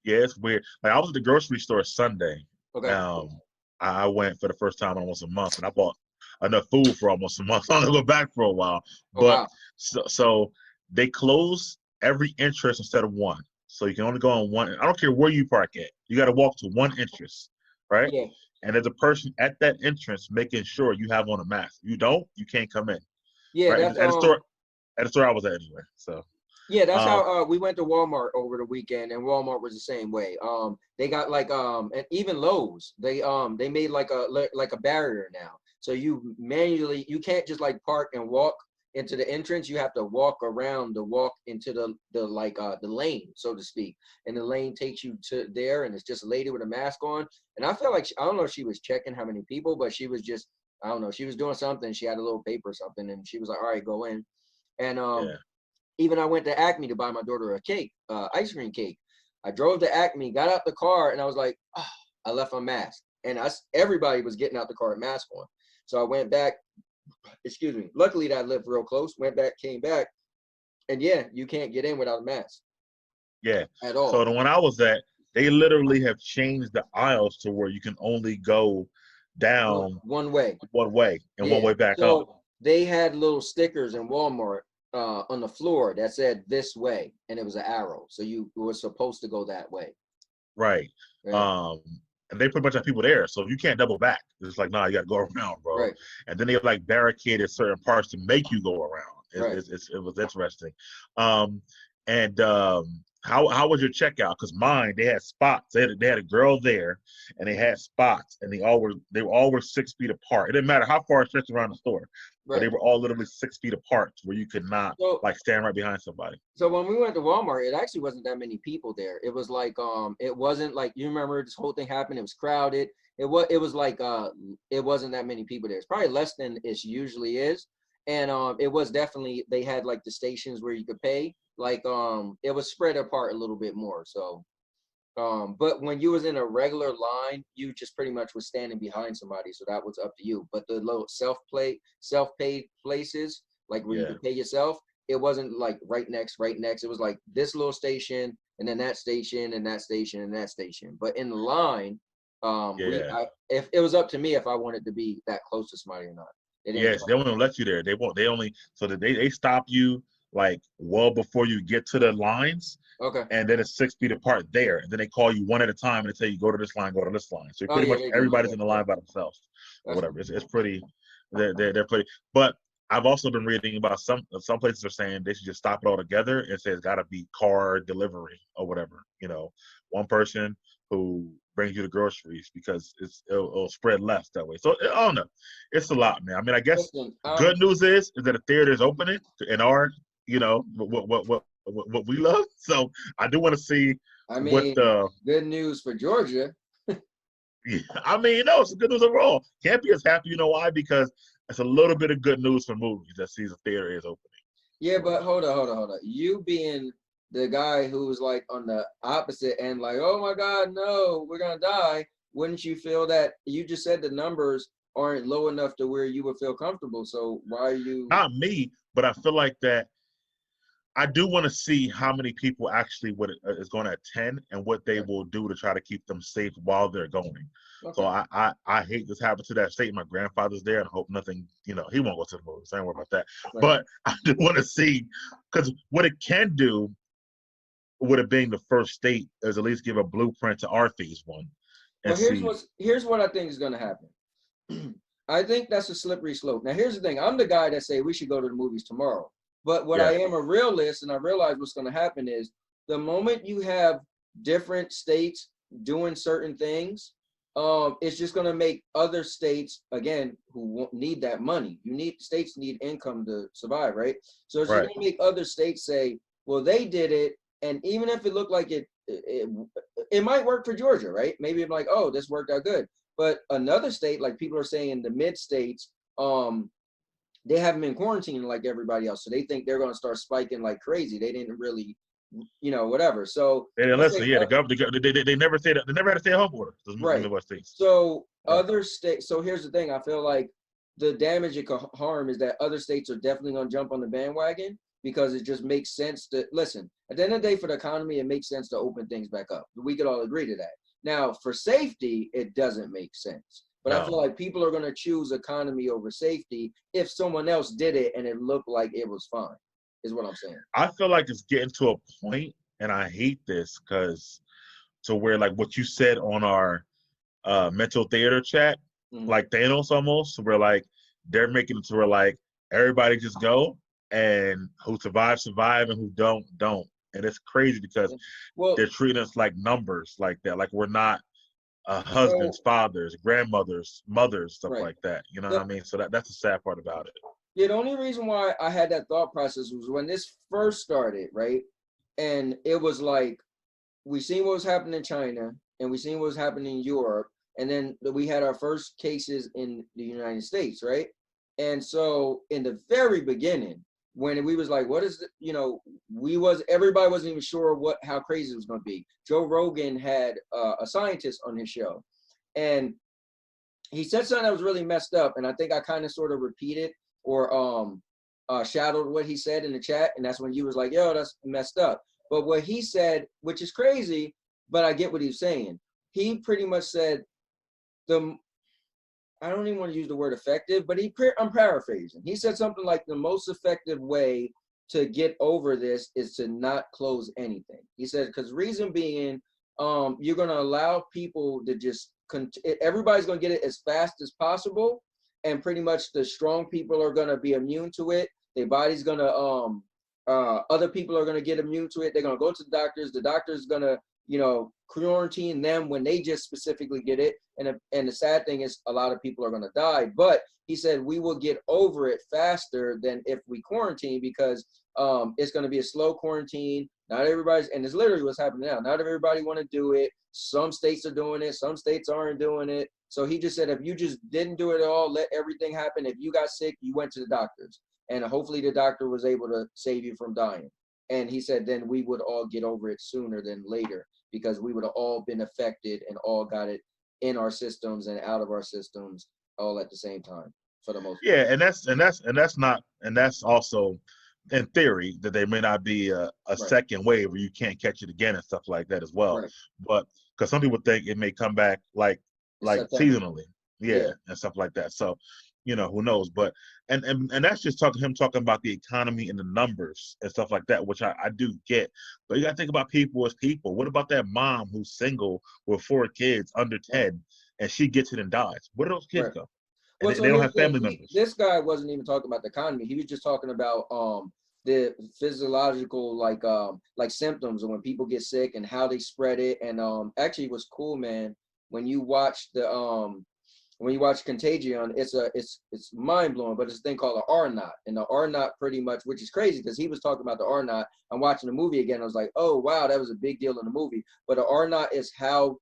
Yeah, it's weird. Like I was at the grocery store Sunday. Okay. I went for the first time in almost a month, and I bought enough food for almost a month. I'm gonna go back for a while, Oh but wow. so they close every entrance instead of one, so you can only go on one. I don't care where you park at. You got to walk to one entrance, right? Yeah. And there's a person at that entrance making sure you have on a mask. If you don't, you can't come in, Yeah, right? that's At the store I was at anyway. So, yeah, that's um, how we went to Walmart over the weekend, and Walmart was the same way. They got like and even Lowe's, they made like a barrier now. So you can't just like park and walk into the entrance. You have to walk around to walk into the lane, so to speak. And the lane takes you to there, and it's just a lady with a mask on. And I felt like I don't know if she was checking how many people, but she was just I don't know, she was doing something. She had a little paper or something, and she was like, "All right, go in." And yeah, even I went to Acme to buy my daughter a cake, ice cream cake. I drove to Acme, got out the car, and I was like, oh, I left my mask. And everybody was getting out the car with mask on. So I went back, excuse me. Luckily that I lived real close, went back, came back. And yeah, you can't get in without a mask yeah. at So all. the one I was at, they literally have changed the aisles to where you can only go down One way. one way and one Yeah. way back up. So they had little stickers in Walmart on the floor that said this way, and it was an arrow. So you were supposed to go that way. Right. Yeah. Um, and they put a bunch of people there, so you can't double back. It's like, nah, you got to go around, bro. Right. And then they like barricaded certain parts to make you go around. Right. It was interesting. Um, and how was your checkout? Because mine, they had spots. They had a girl there, and they had spots, and they were all were 6 feet apart. It didn't matter how far it stretched around the store, but Right. they were all literally 6 feet apart, where you could not So like stand right behind somebody. so when we went to Walmart, it actually wasn't that many people there. It was like it wasn't like you remember this whole thing happened. It was crowded. It was like it wasn't that many people there. It's probably less than it usually is. And it was definitely they had like the stations where you could pay. Like it was spread apart a little bit more. So but when you was in a regular line, you just pretty much was standing behind somebody, so that was up to you. But the little self-paid places, like where you Yeah, could pay yourself, it wasn't like right next. It was like this little station, and then that station, and that station, and that station. But in the line, yeah. if it was up to me if I wanted to be that close to somebody or not. They didn't Yes, talk. they won't let you there. They won't. They only so that they stop you like well before you get to the lines, Okay. and then it's 6 feet apart there, and then they call you one at a time and they tell you go to this line, go to this line. So Oh pretty yeah, much they do. everybody's Yeah, in the yeah. line by themselves or That's whatever. It's pretty. They're pretty. But I've also been reading about some places are saying they should just stop it altogether and say it's got to be car delivery or whatever. One person who brings you the groceries because it'll spread less that way. So I don't know. It's a lot, man. I mean, I guess listen. good news is that the theater's opening in our what we love. So I do want to see I what mean, the. good news for Georgia. Yeah, I mean, no, it's good news overall. Can't be as happy, you know why? Because it's a little bit of good news for movies that sees the theater is opening. Yeah, but hold on. You being the guy who was like on the opposite end, like, oh my God, no, we're gonna die. Wouldn't you feel that you just said the numbers aren't low enough to where you would feel comfortable? So why are you? Not me, but I feel like that I do want to see how many people actually is going to attend and what they Okay. will do to try to keep them safe while they're going. So Okay. I hate this happened to that state. My grandfather's there, and I hope nothing. He won't go to the movies. I ain't worried about that. Right. But I do want to see because what it can do would have been the first state is at least give a blueprint to our phase one and Well, see. here's what I think is gonna happen. I think that's a slippery slope. Now, here's the thing. I'm the guy that say we should go to the movies tomorrow. But what I Yes, am a realist, and I realize what's going to happen is the moment you have different states doing certain things, it's just going to make other states again who won't need that money. States need income to survive, right? So it's just right. going to make other states say, well, they did it, and even if it looked like it might work for Georgia, right? Maybe I'm like, oh, this worked out good. But another state, like people are saying in the mid states, they haven't been quarantining like everybody else. So they think they're going to start spiking like crazy. They didn't really, whatever. So They didn't let's listen. say, Yeah, the government. They never said they never had to stay home order. In right. the West states. So Yeah. other states, so here's the thing. I feel like the damage it could harm is that other states are definitely going to jump on the bandwagon because it just makes sense to listen. At the end of the day, for the economy, it makes sense to open things back up. We could all agree to that. Now, for safety, it doesn't make sense. But I No. feel like people are going to choose economy over safety if someone else did it and it looked like it was fine, is what I'm saying. I feel like it's getting to a point, and I hate this because to where like what you said on our mental theater chat, Mm-hmm. like Thanos almost, where like they're making it to where like everybody just go and who survive and who don't. And it's crazy because Well, they're treating us like numbers like that. Like we're not so, husbands, fathers, grandmothers, mothers, stuff right. like that. You know what The, I mean? So that's the sad part about it. Yeah, the only reason why I had that thought process was when this first started, right? And it was like we seen what was happening in China and we seen what was happening in Europe, and then we had our first cases in the United States, right? And so in the very beginning, when we was like, what is everybody wasn't even sure how crazy it was going to be. Joe Rogan had a scientist on his show, and he said something that was really messed up, and I think I kind of sort of repeated or shadowed what he said in the chat, and that's when you was like, "Yo, that's messed up." But what he said, which is crazy, but I get what he was saying. He pretty much said the I don't even want to use the word effective, but I'm paraphrasing. He said something like the most effective way to get over this is to not close anything. He said because reason being, you're going to allow people to just everybody's going to get it as fast as possible, and pretty much the strong people are going to be immune to it. Their body's going to other people are going to get immune to it. They're going to go to the doctors. The doctor's going to quarantine them when they just specifically get it. And the sad thing is a lot of people are going to die. But he said we will get over it faster than if we quarantine because it's going to be a slow quarantine. Not everybody's, and it's literally what's happening now. Not everybody want to do it. Some states are doing it. Some states aren't doing it. So he just said, if you just didn't do it at all, let everything happen. If you got sick, you went to the doctors. And hopefully the doctor was able to save you from dying. And he said, then we would all get over it sooner than later because we would have all been affected and all got it in our systems and out of our systems all at the same time for the most part. Yeah, and that's also in theory that there may not be a Right. second wave where you can't catch it again and stuff like that as well. Right. But because some people think it may come back like It's September. seasonally, Yeah. yeah, and stuff like that. So who knows? But and that's just him talking about the economy and the numbers and stuff like that, which I do get. But you got to think about people as people. What about that mom who's single with 4 kids under 10, and she gets it and dies? Where do those kids Right. go? And Well, they so don't here's have the thing. family members. This guy wasn't even talking about the economy. He was just talking about the physiological like symptoms and when people get sick and how they spread it. And actually it was cool, man. When you watch Contagion, it's mind blowing, but it's a thing called the R naught. And the R naught pretty much, which is crazy because he was talking about the R naught. I'm watching the movie again. I was like, oh wow, that was a big deal in the movie. But the R naught is how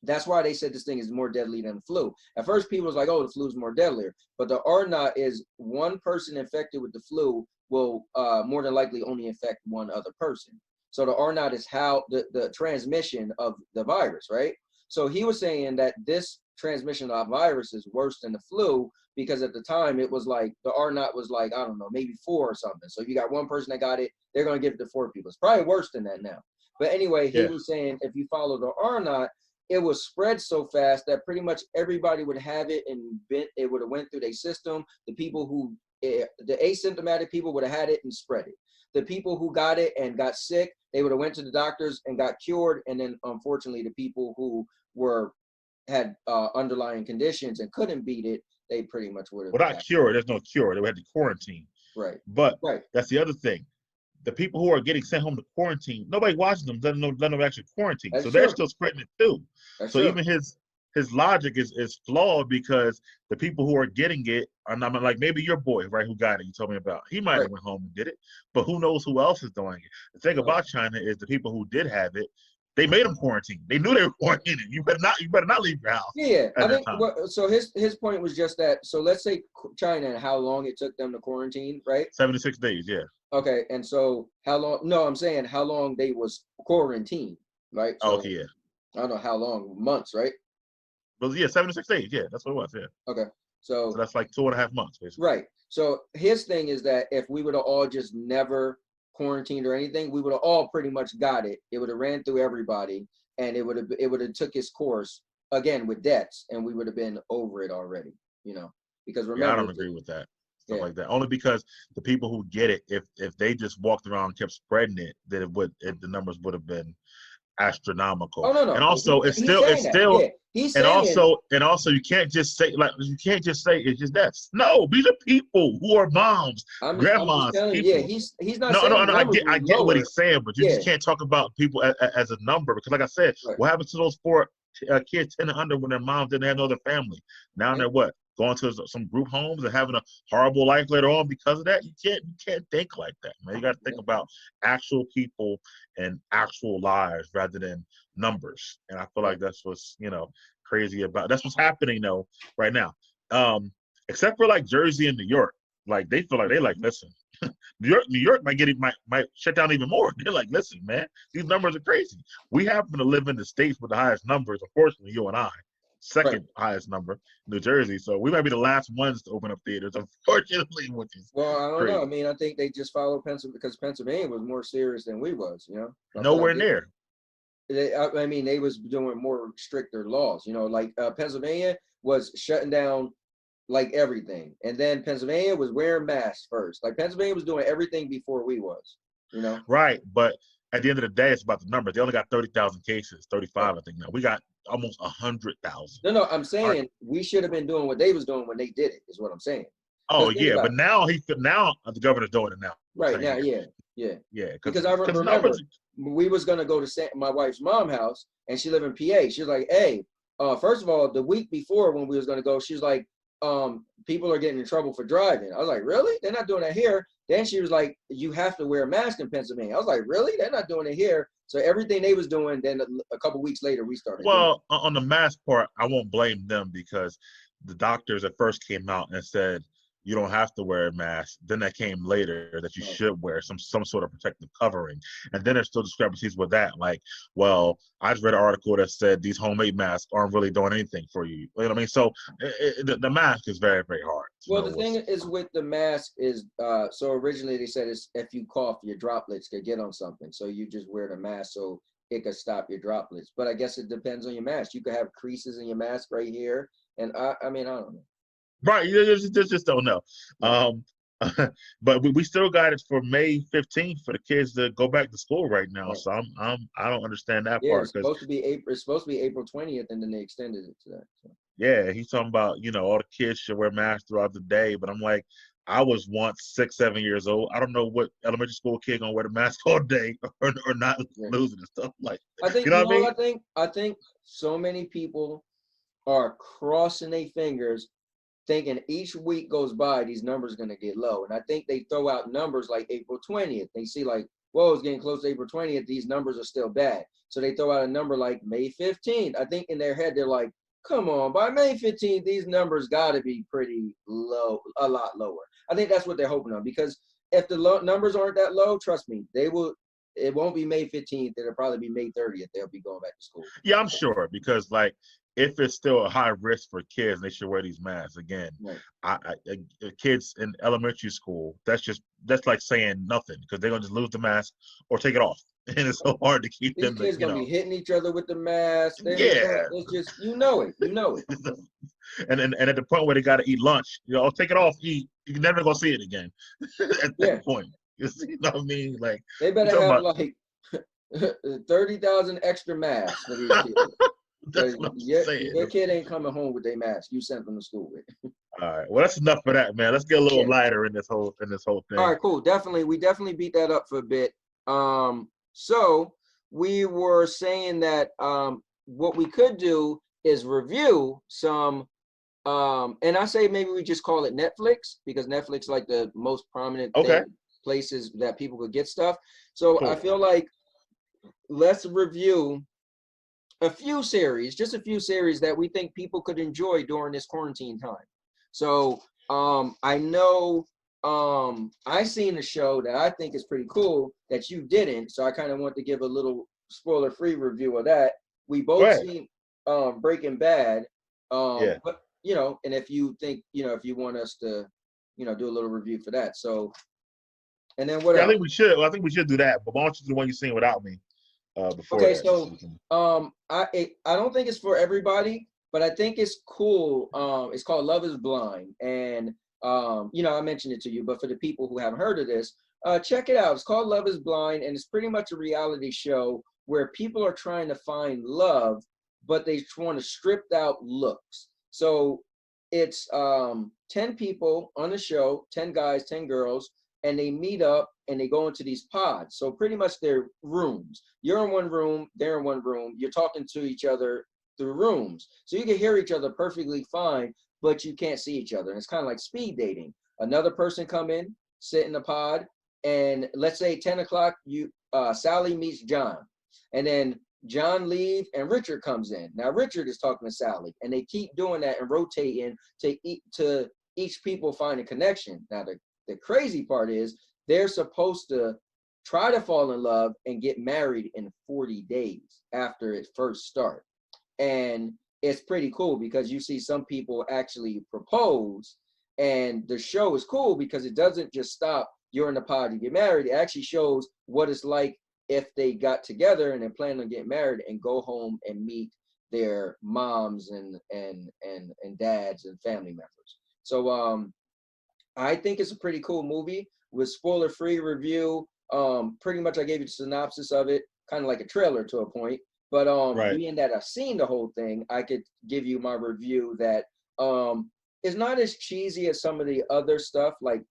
that's why they said this thing is more deadly than the flu. At first, people was like, "Oh, the flu is more deadlier," but the R naught is one person infected with the flu will more than likely only infect one other person. So the R naught is how the transmission of the virus, right? So he was saying that this transmission of virus is worse than the flu because at the time it was like the R naught was like, I don't know, maybe 4 or something. So if you got one person that got it, they're gonna give it to 4 people. It's probably worse than that now. But anyway, he Yeah. was saying if you follow the R naught, it was spread so fast that pretty much everybody would have it and it would have went through their system. The people who, the asymptomatic people would have had it and spread it. The people who got it and got sick, they would have went to the doctors and got cured. And then unfortunately, the people who had underlying conditions and couldn't beat it, they pretty much would have. Well, not cure. There's no cure. They had to quarantine. Right. But Right. that's the other thing. The people who are getting sent home to quarantine, nobody watching them, doesn't know actually quarantine. That's So true. they're still spreading it too. That's So true. even his logic is flawed because the people who are getting it are not like maybe your boy, right, who got it, you told me about. He might have went home and did it, but who knows who else is doing it. The thing about China is the people who did have it, they made them quarantine. They knew they were quarantining. You better not leave your house. Yeah, I think time. so. His point was just that. So let's say China and how long it took them to quarantine, right? 76 days, yeah. Okay, and so how long? No, I'm saying how long they was quarantined, right? So okay, yeah. I don't know how long, months, right? But yeah, 76 days, yeah, that's what it was, yeah. Okay, so that's like 2.5 months, basically. Right. So his thing is that if we would have all just never quarantined or anything, we would have all pretty much got it. It would have ran through everybody, and it would have took its course again with deaths, and we would have been over it already. Because remember, yeah, I don't agree with that. Stuff like that. Only because the people who get it, if they just walked around and kept spreading it, then the numbers would have been astronomical. Oh no. And also He's and also you can't just say it's just that. No, these are people who are moms, grandmas, I'm people. Yeah, he's not no, saying no, I get what he's saying, but you just can't talk about people as a number because, like I said, what happens to those 4 kids 10 and under when their moms didn't have no other family? Now they're what? Going to some group homes and having a horrible life later on because of that. You can't think like that, man. You got to think about actual people and actual lives rather than numbers. And I feel like that's what's crazy about. That's what's happening though right now. Except for like Jersey and New York, like they feel like they like listen. New York might shut down even more. They're like, listen, man, these numbers are crazy. We happen to live in the states with the highest numbers. Unfortunately, you and I. Second highest number, New Jersey. So we might be the last ones to open up theaters, unfortunately, which is I don't crazy. know. I mean, I think they just followed Pennsylvania because Pennsylvania was more serious than we was, Nowhere near. I mean, they was doing more stricter laws, like Pennsylvania was shutting down like everything. And then Pennsylvania was wearing masks first. Like Pennsylvania was doing everything before we was, Right. But at the end of the day, it's about the numbers. They only got 30,000 cases, 35, I think now. We got almost 100,000. No, I'm saying we should have been doing what they was doing when they did it, is what I'm saying. Oh yeah, but now the governor's doing it now. Right now, yeah. Because I remember we was gonna go to my wife's mom's house, and she lived in PA. She was like, "Hey, first of all, the week before when we was gonna go, she was like, people are getting in trouble for driving." I was like, "Really? They're not doing that here." Then she was like, "You have to wear a mask in Pennsylvania." I was like, "Really? They're not doing it here." So everything they was doing, then a couple weeks later we started. Well, on the mask part, I won't blame them because the doctors at first came out and said you don't have to wear a mask. Then that came later that you should wear some sort of protective covering. And then there's still discrepancies with that. Like, well, I just read an article that said these homemade masks aren't really doing anything for you. You know what I mean? So the mask is very, very hard. Well, the thing is with the mask is, so originally they said it's if you cough, your droplets could get on something. So you just wear the mask so it could stop your droplets. But I guess it depends on your mask. You could have creases in your mask right here. And I mean, I don't know. Right, you just don't know. Right. Um, but we still got it for May 15th for the kids to go back to school right now. Right. So I don't understand that Yeah, part it's because supposed to be April. It's supposed to be April 20th, and then they extended it to that. So. yeah, he's talking about all the kids should wear masks throughout the day. But I'm like, I was once 6, 7 years old. I don't know what elementary school kid gonna wear the mask all day or not Yeah. losing and stuff like, I think you know you what I know mean? what I think. I think so many people are crossing their fingers thinking each week goes by, these numbers going to get low. And I think they throw out numbers like April 20th. They see like, whoa, it's getting close to April 20th. These numbers are still bad. So they throw out a number like May 15th. I think in their head, they're like, come on, by May 15th, these numbers got to be pretty low, a lot lower. I think that's what they're hoping on, because if the numbers aren't that low, trust me, it won't be May 15th. It'll probably be May 30th. They'll be going back to school. Yeah, I'm sure because like if it's still a high risk for kids, they should wear these masks. Again, Right. kids in elementary school, that's like saying nothing because they're gonna just lose the mask or take it off, and it's so hard to keep These them to kids gonna be hitting each other with the mask. They're just gonna. yeah. It's just you know it. You know it. And at the point where they got to eat lunch, take it off, eat. You're never gonna see it again. At Yeah, that point, you know what I mean? Like they you better talking have about. like 30,000 extra masks for these kids. That's Because what I'm saying. your kid ain't coming home with their mask. You sent them to school with. All right. Well, that's enough for that, man. Let's get a little Yeah. lighter in this whole All thing. right, cool. Definitely, we definitely beat that up for a bit. So we were saying that what we could do is review some and I say maybe we just call it Netflix because Netflix like the most prominent Okay. thing places that people could get stuff. So I Cool. feel like let's review just a few series that we think people could enjoy during this quarantine time. So I know I seen a show that I think is pretty cool that you didn't. So I kind of want to give a little spoiler-free review of that. We Go both ahead. seen Breaking Bad. Yeah. But and if you think, if you want us to, do a little review for that. So and then what Yeah, I else? think we should. I think we should do that. But why don't you do the one you seen without me before Okay, that? Just so so we can... I don't think it's for everybody, but I think it's cool. It's called Love Is Blind, and I mentioned it to you, but for the people who haven't heard of this, check it out. It's called Love Is Blind, and it's pretty much a reality show where people are trying to find love, but they want to stripped out looks. So it's 10 people on the show, 10 guys, 10 girls, and they meet up and they go into these pods. So pretty much they're rooms. You're in one room, they're in one room. You're talking to each other through rooms. So you can hear each other perfectly fine, but you can't see each other. And it's kind of like speed dating. Another person come in, sit in the pod, and let's say 10 o'clock, Sally meets John. And then John leave and Richard comes in. Now Richard is talking to Sally, and they keep doing that and rotating to each people find a connection. Now the crazy part is they're supposed to try to fall in love and get married in 40 days after it first starts. And it's pretty cool because you see some people actually propose, and the show is cool because it doesn't just stop you're in the pod to get married. It actually shows what it's like if they got together and they plan on getting married and go home and meet their moms and dads and family members. So I think it's a pretty cool movie with spoiler-free review. Pretty much I gave you the synopsis of it, kind of like a trailer to a point. But Right. being that I've seen the whole thing, I could give you my review that is not as cheesy as some of the other stuff, like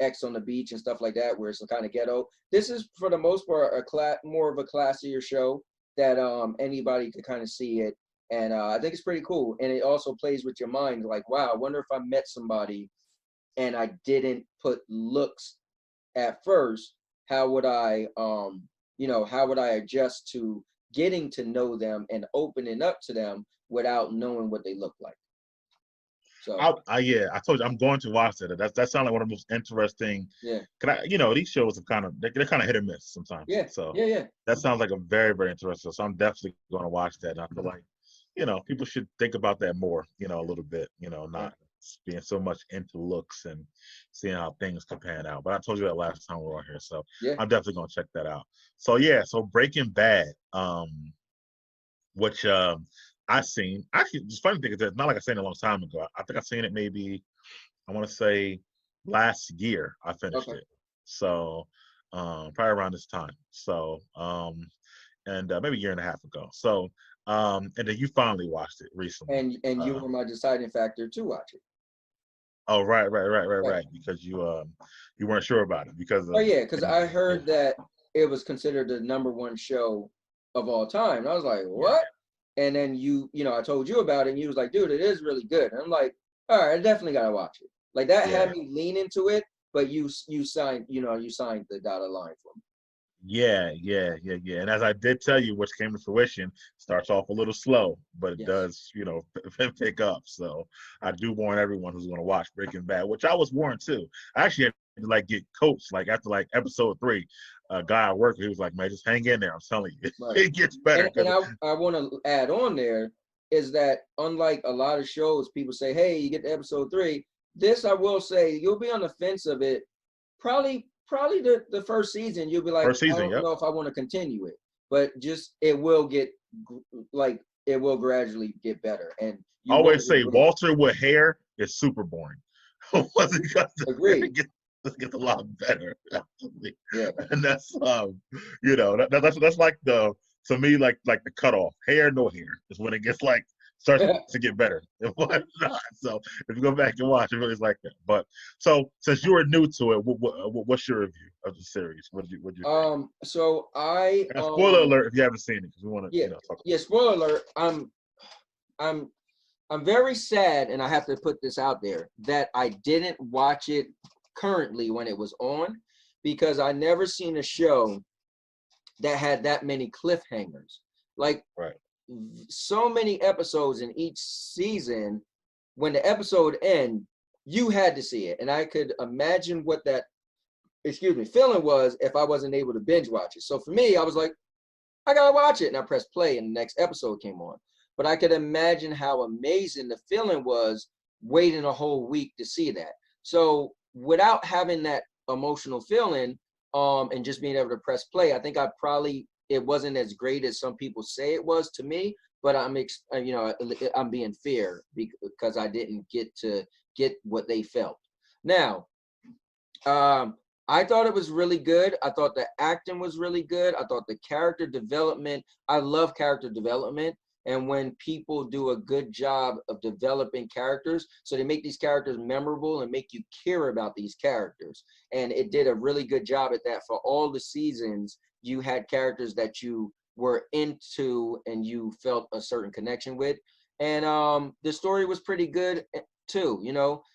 X on the Beach and stuff like that, where it's kind of ghetto. This is for the most part more of a classier show that anybody could kind of see it, and I think it's pretty cool. And it also plays with your mind, like, wow, I wonder if I met somebody and I didn't put looks at first, how would I adjust to getting to know them and opening up to them without knowing what they look like? So Yeah, I told you I'm going to watch that. That sounds like one of the most interesting. yeah, These shows are they're kind of hit or miss sometimes. yeah, So yeah, yeah. that sounds like a very, very interesting. So I'm definitely going to watch that. And I feel like, people should think about that more, a little bit, Right. not being so much into looks and seeing how things can pan out. But I told you that last time we were on here. So Yeah. I'm definitely going to check that out. So yeah, so Breaking Bad, which I seen. Actually, the funny thing is that it's not like I seen it a long time ago. I think I seen it maybe, I want to say last year I finished Okay. it. So probably around this time. So and maybe a year and a half ago. So and then you finally watched it recently. And you were my deciding factor to watch it. Oh, right, right, right, right, Right. right. Because you weren't sure about it because Oh of yeah, because I yeah, heard that it was considered the #1 show of all time. And I was like, yeah, what? And then you know, I told you about it, and you was like, dude, it is really good. And I'm like, all right, I definitely gotta watch it. Like that had yeah. me lean into it, but you signed, you signed the dotted line for me. Yeah, yeah, yeah, yeah. And as I did tell you, which came to fruition, starts off a little slow, but it Yes. does, pick up. So I do warn everyone who's going to watch Breaking Bad, which I was warned too. I actually had to like get coached, like after like episode 3, a guy I work with, he was like, "Man, just hang in there. I'm telling you, Right. it gets better." And Because I want to add on there is that unlike a lot of shows, people say, hey, you get to episode 3. This I will say, you'll be on the fence of it. Probably the first season, you'll be like, first I season, don't yep. know if I want to continue it. But just it will get like it will gradually get better, and I you always won't say regret it. Walter with hair is super boring. Once it gets to hair, Agreed. it gets a lot better. Yeah. And that's that's like the to me like the cutoff. Hair, no hair is when it gets like starts to get better. And what not? So if you go back and watch, it really is like that. But so since you were new to it, what's your review of the series? What do you think? So I And spoiler alert if you haven't seen it, because we want to yeah, talk yeah, about spoiler alert. I'm I'm very sad, and I have to put this out there, that I didn't watch it currently when it was on, because I never seen a show that had that many cliffhangers. Like it. Right. so many episodes in each season, when the episode end, you had to see it. And I could imagine what that, feeling was if I wasn't able to binge watch it. So for me, I was like, I gotta watch it. And I pressed play and the next episode came on. But I could imagine how amazing the feeling was waiting a whole week to see that. So without having that emotional feeling, and just being able to press play, I think it wasn't as great as some people say it was to me, but I'm being fair because I didn't get to get what they felt. Now, um, I thought it was really good. I thought the acting was really good. I thought the character development, I love character development. And when people do a good job of developing characters, so they make these characters memorable and make you care about these characters. And it did a really good job at that. For all the seasons, you had characters that you were into and you felt a certain connection with. And the story was pretty good too.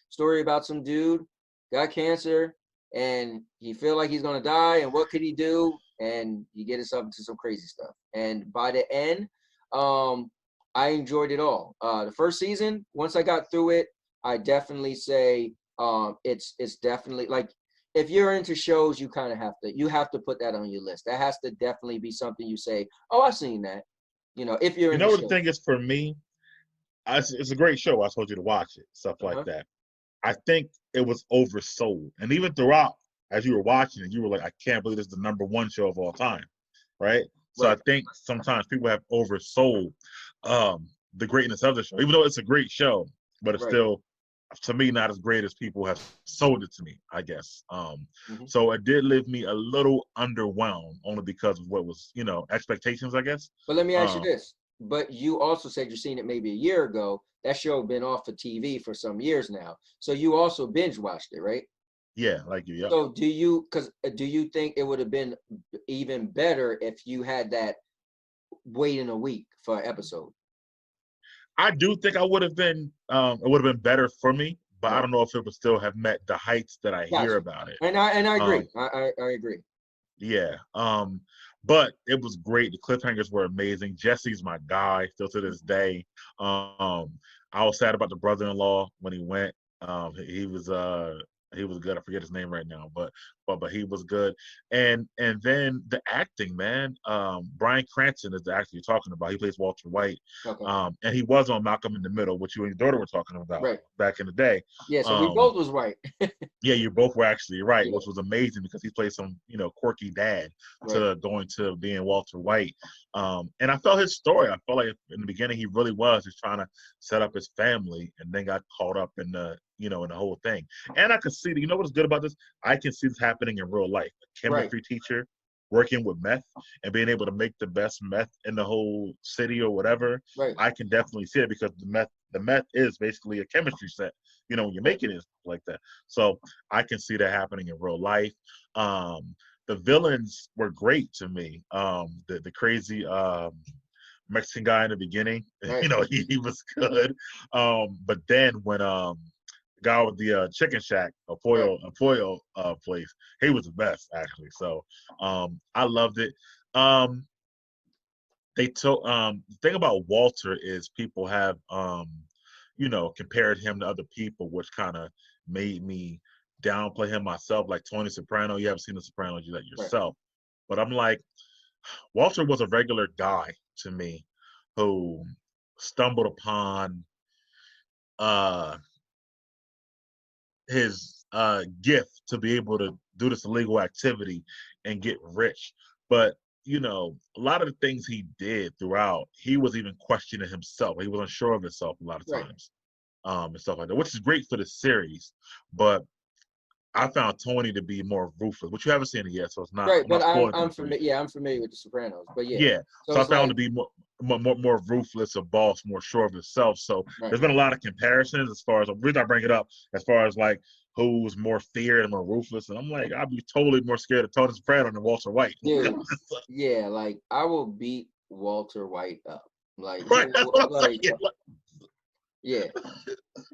Story about some dude got cancer and he feel like he's gonna die, and what could he do? And he get himself into some crazy stuff. And by the end, I enjoyed it all. The first season, once I got through it, I definitely say it's definitely like, if you're into shows, you have to put that on your list. That has to definitely be something you say, oh, I've seen that. If you're You into know what the shows. thing is for me? It's a great show. I told you to watch it, stuff like Uh-huh. that. I think it was oversold. And even throughout, as you were watching it, you were like, I can't believe this is the #1 show of all time. Right. So I Right. think sometimes people have oversold the greatness of the show, even though it's a great show, but it's Right. still, to me, not as great as people have sold it to me, I guess. Hmm. So it did leave me a little underwhelmed only because of what was, expectations, I guess. But let me ask you Um, this. But you also said you've seen it maybe a year ago. That show been off of TV for some years now. So you also binge watched it, right? yeah, like you, yeah. So do you think it would have been even better if you had that waiting a week for an episode? I do think it would have been better for me, but I Right. don't know if it would still have met the heights that I hear Gotcha. about it. And I agree. Um, I agree. yeah. But it was great. The cliffhangers were amazing. Jesse's my guy still to this day. I was sad about the brother-in-law when he went. He was good. I forget his name right now, but but he was good. And then the acting, man. Bryan Cranston is the actor you're talking about. He plays Walter White. Okay. And he was on Malcolm in the Middle, which you and your daughter were talking about Right. back in the day. Yeah. So we both was right. Yeah, you both were actually right, Yeah. which was amazing because he played some, quirky dad Right. to going to being Walter White. And I felt his story. I felt like in the beginning he really was just trying to set up his family, and then got caught up in the, in the whole thing. And I could see that. You know what's good about this? I can see this happening in real life. A Right. chemistry teacher working with meth and being able to make the best meth in the whole city or whatever. Right. I can definitely see it because the meth is basically a chemistry set. When you're making it like that. So I can see that happening in real life. The villains were great to me. The crazy Mexican guy in the beginning, Right. he was good. But then when the guy with the chicken shack, a pollo place, he was the best actually. So I loved it. They told the thing about Walter is people have compared him to other people, which kind of made me downplay him myself. Like Tony Soprano, you haven't seen The Sopranos yet Right. yourself, but I'm like, Walter was a regular guy to me who stumbled upon uh his gift to be able to do this illegal activity and get rich. But a lot of the things he did throughout, he was even questioning himself. He was unsure of himself a lot of Right. times, and stuff like that, which is great for the series. But I found Tony to be more ruthless, which you haven't seen it yet, so it's not. Right. I'm But not spoiling I'm anything for you. familiar. Yeah, I'm familiar with The Sopranos. But yeah. Yeah, So so I it's found like to be more ruthless, a boss, more sure of himself. So right. there's been a lot of comparisons as far as the reason I bring it up, as far as like who's more feared and more ruthless. And I'm like, I'd be totally more scared of Tony Soprano than Walter White. Dude. Yeah. Like I will beat Walter White up. Like Right? That's what I'm like saying. yeah.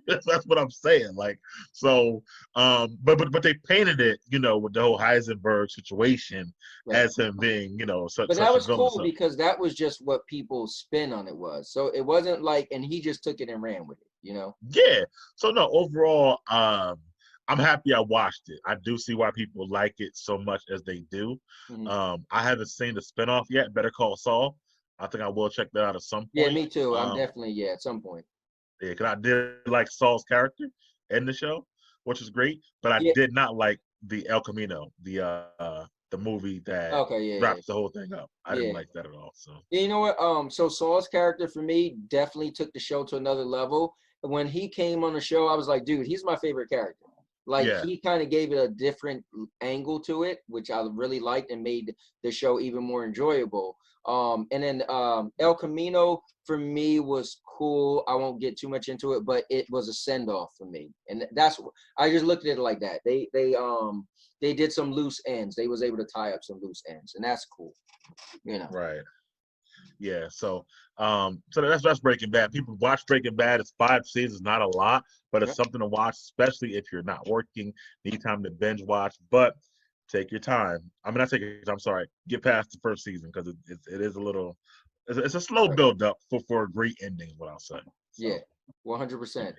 That's what I'm saying. Like, so, but they painted it, with the whole Heisenberg situation Right. as him being, But that such a was villain. cool So because that was just what people's spin on it was. So it wasn't like, and he just took it and ran with it. yeah. So no, overall, I'm happy I watched it. I do see why people like it so much as they do. Mhm. I haven't seen the spinoff yet. Better Call Saul. I think I will check that out at some Yeah, point. me too. I'm definitely, yeah, at some point. Yeah, because I did like Saul's character in the show, which is great. But I Yeah. did not like the El Camino, the movie that Okay, yeah, yeah. wraps the whole thing up. I didn't Yeah. like that at all. So Yeah, you know what? So Saul's character for me definitely took the show to another level. When he came on the show, I was like, dude, he's my favorite character. Like yeah, he kind of gave it a different angle to it, which I really liked and made the show even more enjoyable. And then El Camino for me was cool. I won't get too much into it, but it was a send off for me, and that's I just looked at it like that. They did some loose ends. They was able to tie up some loose ends, and that's cool. You know. right. Yeah, so that's Breaking Bad. People watch Breaking Bad. It's 5 seasons, not a lot, but it's Yep. something to watch, especially if you're not working, need time to binge watch. But take your time. I mean, not take your time. I'm sorry. Get past the first season because it is a little. It's a slow Right. build up for a great ending. Is what I'll say. Yeah, So 100%.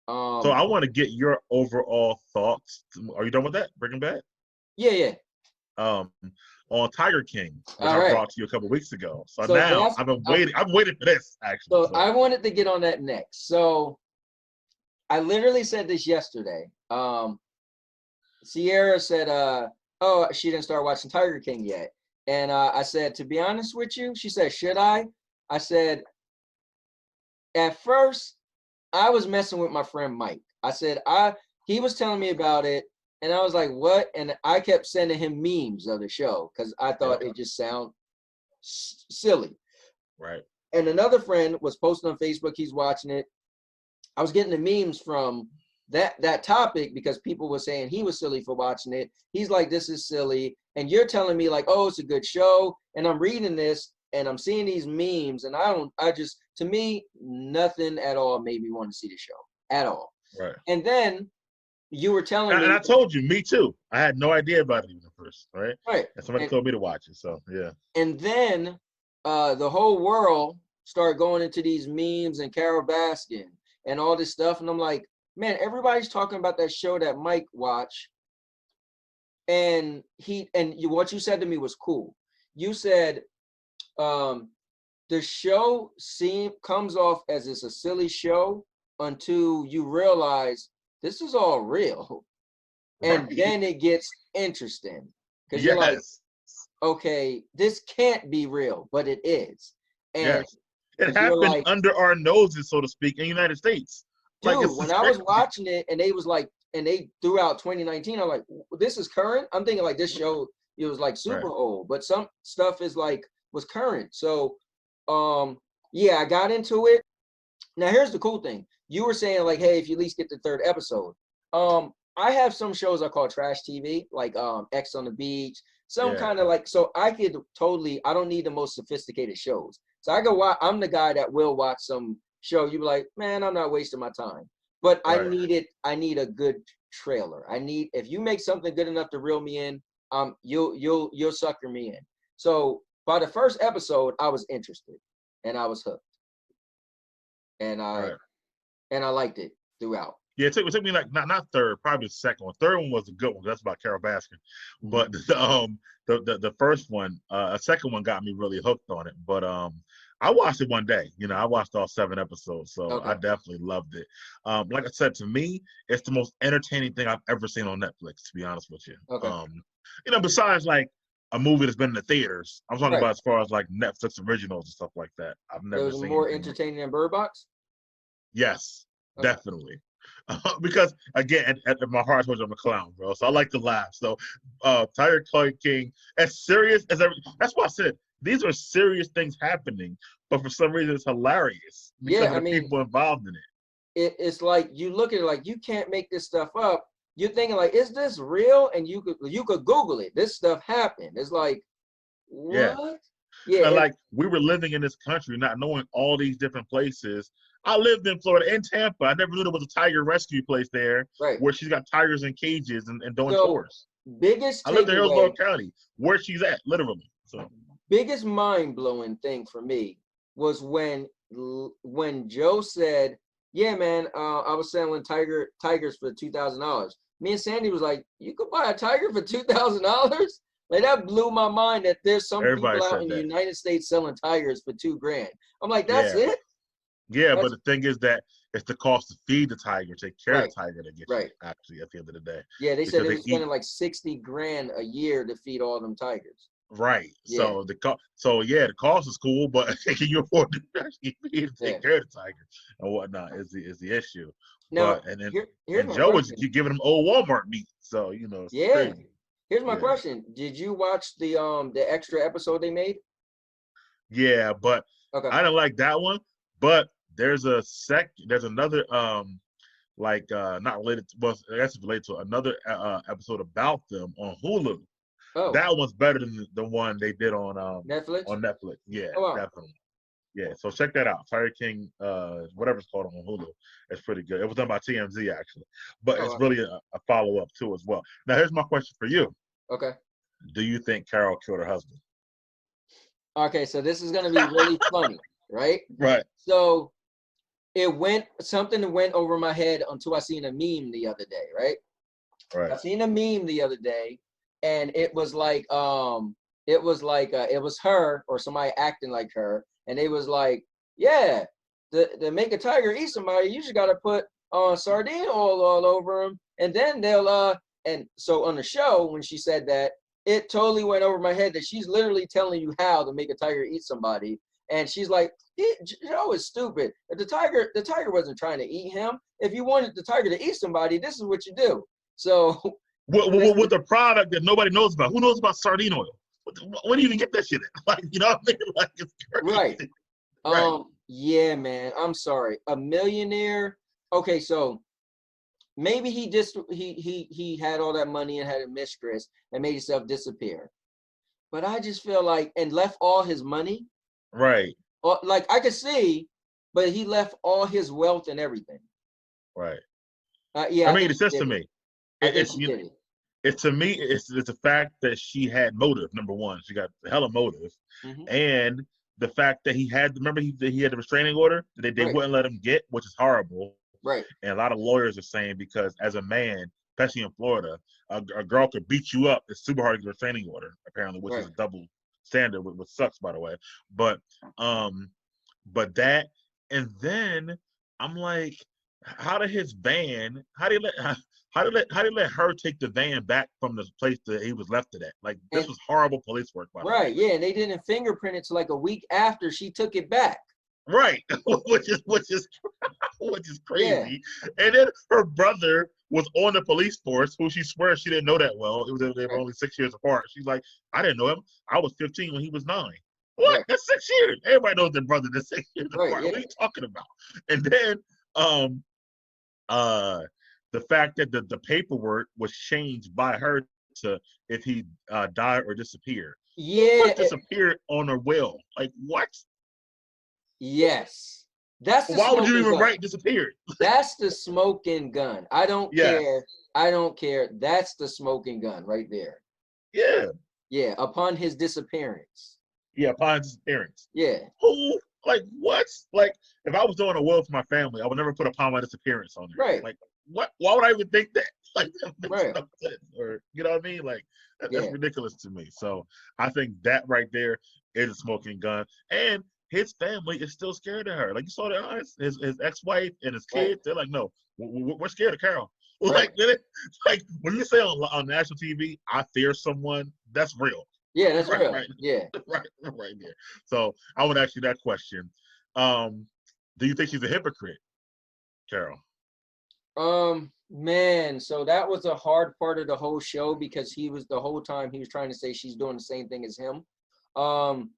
so I want to get your overall thoughts. Are you done with that Breaking Bad? Yeah, yeah. Um, on Tiger King, which All I right. brought to you a couple weeks ago. So So now that's I've been waiting. I've waited for this actually. so So I wanted to get on that next. So I literally said this yesterday. Sierra said, oh, she didn't start watching Tiger King yet. And I said, to be honest with you, she said, should I? I said, at first, I was messing with my friend Mike. I said, he was telling me about it, and I was like, what? And I kept sending him memes of the show because I thought yep, it just sounded silly. right. And another friend was posting on Facebook, he's watching it. I was getting the memes from that topic because people were saying he was silly for watching it. He's like, this is silly. And you're telling me like, oh, it's a good show. And I'm reading this and I'm seeing these memes and to me, nothing at all made me want to see the show at all. Right. And then you were telling And me, I told you, me too. I had no idea about it even at first, right? right. And somebody told me to watch it. So yeah. And then the whole world started going into these memes and Carol Baskin and all this stuff. And I'm like, man, everybody's talking about that show that Mike watched. And what you said to me was cool. You said the show comes off as it's a silly show until you realize this is all real. And Right. then it gets interesting because you're like, Yes. okay, this can't be real, but it is. And Yes. It you're happened like, under our noses, so to speak, in the United States. Like, dude, it's when just I was crazy. watching it and they threw out 2019, I'm like, this is current. I'm thinking like this show, it was like Right. super old, but some stuff is like was current. So yeah, I got into it. Now here's the cool thing. You were saying like, hey, if you at least get the third episode. I have some shows I call trash TV, like X on the Beach, some Yeah. kind of like, so I could totally, I don't need the most sophisticated shows. So I go watch, I'm the guy that will watch some show. You be like, man, I'm not wasting my time. But Right. I need a good trailer. If you make something good enough to reel me in, you'll sucker me in. So by the first episode, I was interested and I was hooked. And I Right. liked it throughout. Yeah, it took me like not third, probably the second one. Third one was a good one. That's about Carol Baskin. Mhm. But the first one, a second one got me really hooked on it. But I watched it one day. You know, I watched all 7 episodes, so I Okay. definitely loved it. Like I said, to me, it's the most entertaining thing I've ever seen on Netflix. To be honest with you, Okay. you know, besides like a movie that's been in the theaters, I'm talking Right. about as far as like Netflix originals and stuff like that. I've It never was seen more anything like. entertaining than Bird Box. Yes, Okay. definitely. Because again, at my heart, I'm a clown, bro. So I like to laugh. So, Tiger King, as serious as that's why I said these are serious things happening, but for some reason it's hilarious because Yeah, of I the mean, people involved in it. it's like you look at it like you can't make this stuff up. You're thinking like, is this real? And you could Google it. This stuff happened. It's like, Yeah, what? Yeah, and like we were living in this country, not knowing all these different places. I lived in Florida, in Tampa. I never knew there was a tiger rescue place there right. where she's got tigers in cages and doing So tours. biggest I lived in Hillsborough takeaway, County, where she's at, literally. So. biggest mind blowing thing for me was when Joe said, "Yeah, man, I was selling tigers for $2,000." Me and Sandy was like, "You could buy a tiger for $2,000?" Like that blew my mind that there's some Everybody people out said in the that. United States selling tigers for $2,000. I'm like, that's Yeah. it? Yeah, but That's the thing is that it's the cost to feed the tiger, take care of the right, tiger that gets you, right. actually, at the end of the day. Yeah, they said Because they they were eat spending like 60 grand a year to feed all them tigers. right. Yeah, So yeah, the cost is cool, but can you afford to actually feed and yeah. take care of the tiger and whatnot is the issue. Now, But and then here's and my Joe was question. giving him old Walmart meat. So, you know, it's Yeah, crazy. here's my Yeah. question. Did you watch the extra episode they made? Yeah, but Okay. I didn't like that one. But there's another like not related to, well, I guess it's related to another episode about them on Hulu. Oh, That one's better than the one they did Netflix? on Netflix. Yeah, Oh wow. definitely. Yeah, so check that out. Tiger King, whatever it's called on Hulu. It's pretty good. It was done by TMZ actually, but Oh it's wow. really a follow up too as well. Now here's my question for you: Okay. do you think Carol killed her husband? Okay, so this is gonna be really funny, right? Right, So something that went over my head until I seen a meme the other day, right? right, I seen a meme the other day, and it was her or somebody acting like her, and it was like, yeah, to make a tiger eat somebody, you just gotta put sardine oil all over them, and then they'll and so on the show when she said that, it totally went over my head that she's literally telling you how to make a tiger eat somebody, and she's like, Joe is stupid. If the tiger wasn't trying to eat him. If you wanted the tiger to eat somebody, this is what you do. So with a product that nobody knows about. Who knows about sardine oil? Where do you even get that shit at? Like, you know what I mean? Like, it's right. crazy. Right. Yeah, man. I'm sorry. A millionaire. Okay, so maybe he just he had all that money and had a mistress and made himself disappear. But I just feel like and left all his money. Right. Like I could see, but he left all his wealth and everything. Right. Yeah, I I mean, think it's she just to did it. me. I It, think it's she you know, did it. it's to me. It's the fact that she had motive. Number one, she got hella motive, Hmm. and the fact that he had the restraining order that they Right, wouldn't let him get, which is horrible. right. And a lot of lawyers are saying because as a man, especially in Florida, a girl could beat you up. It's super hard to get a restraining order, apparently, which is Right. a double standard, which sucks, by the way. But um, but that, and then I'm like, how did his van? How did he let her take the van back from the place that he was left it at? Like, this And was horrible police work, by the way. right, yeah, and they didn't fingerprint it till like a week after she took it back. Right, which is Yeah, crazy. And then her brother was on the police force, who she swears she didn't know that well. They were right, only 6 years apart. She's like, I didn't know him. I was 15 when he was 9. What? right, That's 6 years. Everybody knows their brother. That's 6 years right, apart. yeah, What are you talking about? And then um uh the fact that the paperwork was changed by her to if he died or disappeared. Who yeah, put disappeared on her will? Like, what? yes. That's the Why would you smoking even gun. write disappeared? That's the smoking gun. I don't care. Yes. I don't care. That's the smoking gun right there. Yeah. Yeah, upon his disappearance. Yeah, upon disappearance. Yeah, Who? Like, what? Like, if I was doing a will for my family, I would never put upon my disappearance on there. right, Like, what? Why would I even think that? Like, that makes right. no sense. Or, you know what I mean? Like, that's Yeah, ridiculous to me. So I think that right there is a smoking gun. And his family is still scared of her. Like, you saw their eyes. His ex-wife and his right, kids, they're like, no, we're scared of Carol. right. Like when you say on national TV, I fear someone, that's real. Yeah, that's Right, real. right, Yeah. right there. So I would ask you that question. Um, do you think she's a hypocrite, Carol? Man, so that was a hard part of the whole show because he was the whole time he was trying to say she's doing the same thing as him. Um,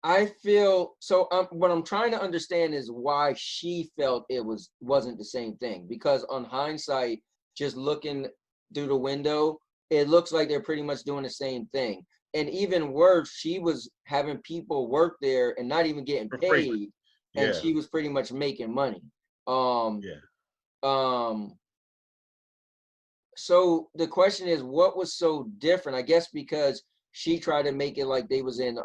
I feel so. What I'm trying to understand is why she felt it wasn't the same thing. Because on hindsight, just looking through the window, it looks like they're pretty much doing the same thing. And even worse, she was having people work there and not even getting For free. paid, and Yeah, she was pretty much making money. Um, yeah. um, so the question is, what was so different? I guess because she tried to make it like they was in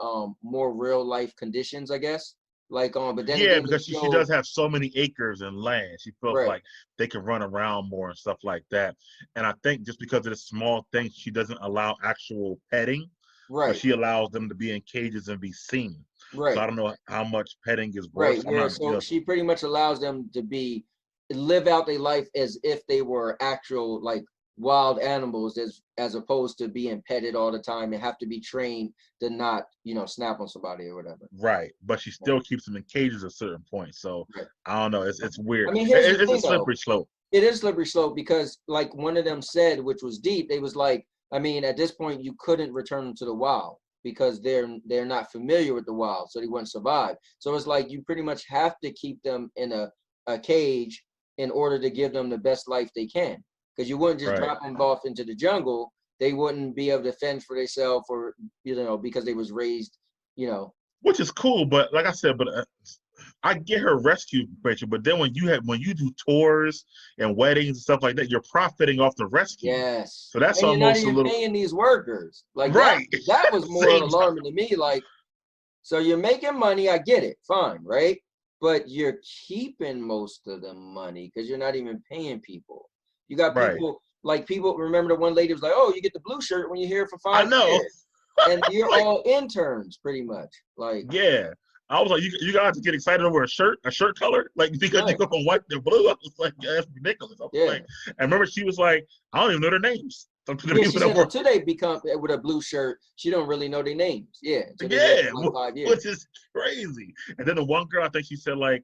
more real life conditions, I guess. Like but then Yeah, again they because she showed does have so many acres and land. She feels right, like they can run around more and stuff like that. And I think just because of the small things, she doesn't allow actual petting, but right, she allows them to be in cages and be seen. So I right, don't know how much petting is worth. right. I'm Yeah, not, so she pretty much allows them to be live out their life as if they were actual like wild animals as opposed to being petted all the time and have to be trained to not, snap on somebody or whatever. right, but she Right. still keeps them in cages at a certain point. So Right. I don't know. It's I weird. mean, here's the It's a thing though. slippery slope. It is slippery slope because like one of them said, which was deep, they was like, I mean, at this point you couldn't return them to the wild because they're not familiar with the wild, so they wouldn't survive. So it's like you pretty much have to keep them in a cage in order to give them the best life they can. Because you wouldn't just Right. drop them off into the jungle. They wouldn't be able to fend for themselves or because they was raised, you know. Which is cool, but like I said, but I get her rescue picture. But then when you do tours and weddings and stuff like that, you're profiting off the rescue. Yes. So that's And you're not almost a even little paying these workers. Like that right. that was more Same time. alarming to me. Like, so you're making money, I get it, fine, right? But you're keeping most of the money because you're not even paying people. You got Right. people remember the one lady was like, oh, you get the blue shirt when you're here for I 5 years. know. And you're Like, all interns pretty much. Like, yeah. I was like, you guys get excited over a shirt color, like because you right. go from white to blue. I was like, yeah, that's ridiculous. I was Yeah. like, I remember she was like, I don't even know their names. Some of the Yeah, she people that said work. until they become with a blue shirt, she don't really know their names. Yeah, until they work Yeah, for like 5 years. which is crazy. And then the one girl, I think she said like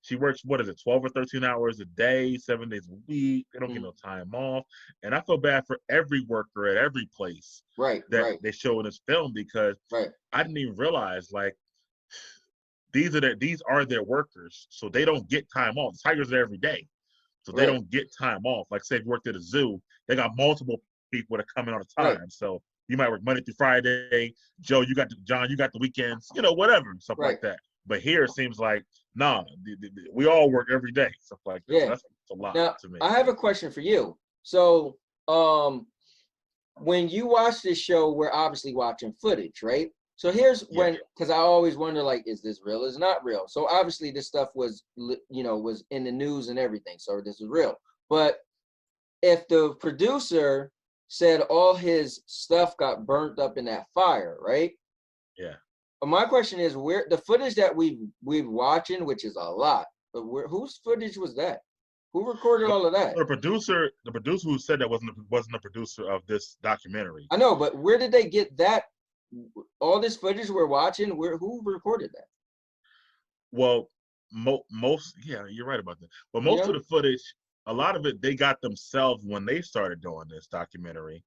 she works, what is it, 12 or 13 hours a day, 7 days a week. They don't get no time off. And I feel bad for every worker at every place Right, that right, they show in this film because right, I didn't even realize like these are their workers, so they don't get time off. The tigers are there every day, so they right, don't get time off. Like say if you worked at a zoo, they got multiple people that come in all the right, time. So you might work Monday through Friday. Joe, John, you got the weekends, whatever, stuff like right. that. But here it seems like, nah, we all work every day, stuff like that. So Yeah. that's a lot Now, to me. I have a question for you. So, when you watch this show, we're obviously watching footage, right? So here's Yeah. because I always wonder, like, is this real? Is it not real? So obviously this stuff was in the news and everything. So this is real. But if the producer said all his stuff got burnt up in that fire, right? Yeah. But my question is, where the footage that we've watching, which is a lot, but whose footage was that? Who recorded all of that? The producer who said that wasn't the producer of this documentary. I know, but where did they get that? All this footage we're watching, who recorded that? Well, most, yeah, you're right about that. But most of the footage, a lot of it, they got themselves when they started doing this documentary,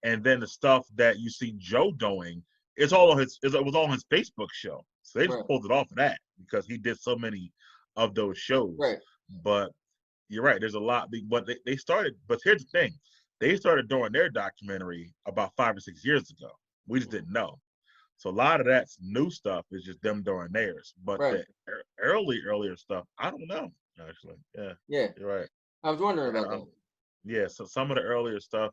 and then the stuff that you see Joe doing, it was all on his Facebook show. So they just pulled it off of that because he did so many of those shows. Right. But you're right. There's a lot. But they started. But here's the thing: they started doing their documentary about 5 or 6 years ago. We just didn't know. So a lot of that's new stuff is just them doing theirs. But the earlier stuff, I don't know. Actually, yeah, you're right. I was wondering about that. Yeah. So some of the earlier stuff,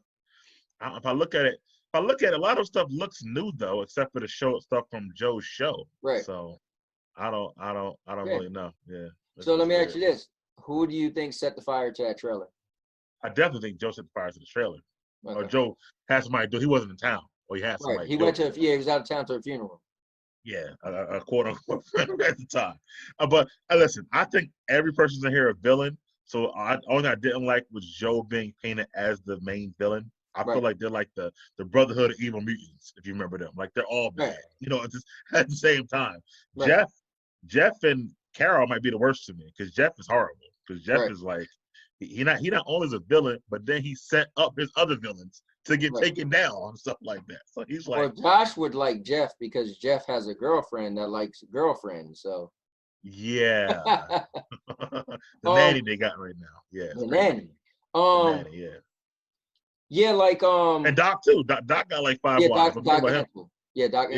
if I look at it, a lot of stuff looks new though, except for the stuff from Joe's show. Right. So I don't really know. Yeah. So let me ask you this: who do you think set the fire to that trailer? I definitely think Joe set the fire to the trailer. Okay. Or Joe had somebody do. He wasn't in town, or he had somebody. He went to he was out of town to a funeral. Yeah, a quote unquote friend at the time. But listen, I think every person's in here a villain. So only I didn't like was Joe being painted as the main villain. I feel like they're like the Brotherhood of Evil Mutants, if you remember them. Like they're all bad, just at the same time. Jeff and Carol might be the worst to me because Jeff is horrible. Because Jeff is like he not only is a villain, but then he set up his other villains to get taken down and stuff like that. So he's like, well, Josh would like Jeff because Jeff has a girlfriend that likes girlfriends. So yeah, the nanny they got right now. Yeah, the nanny. The nanny, yeah. Yeah, like and Doc too. Doc got like 5 wives. Doc yeah, Doc.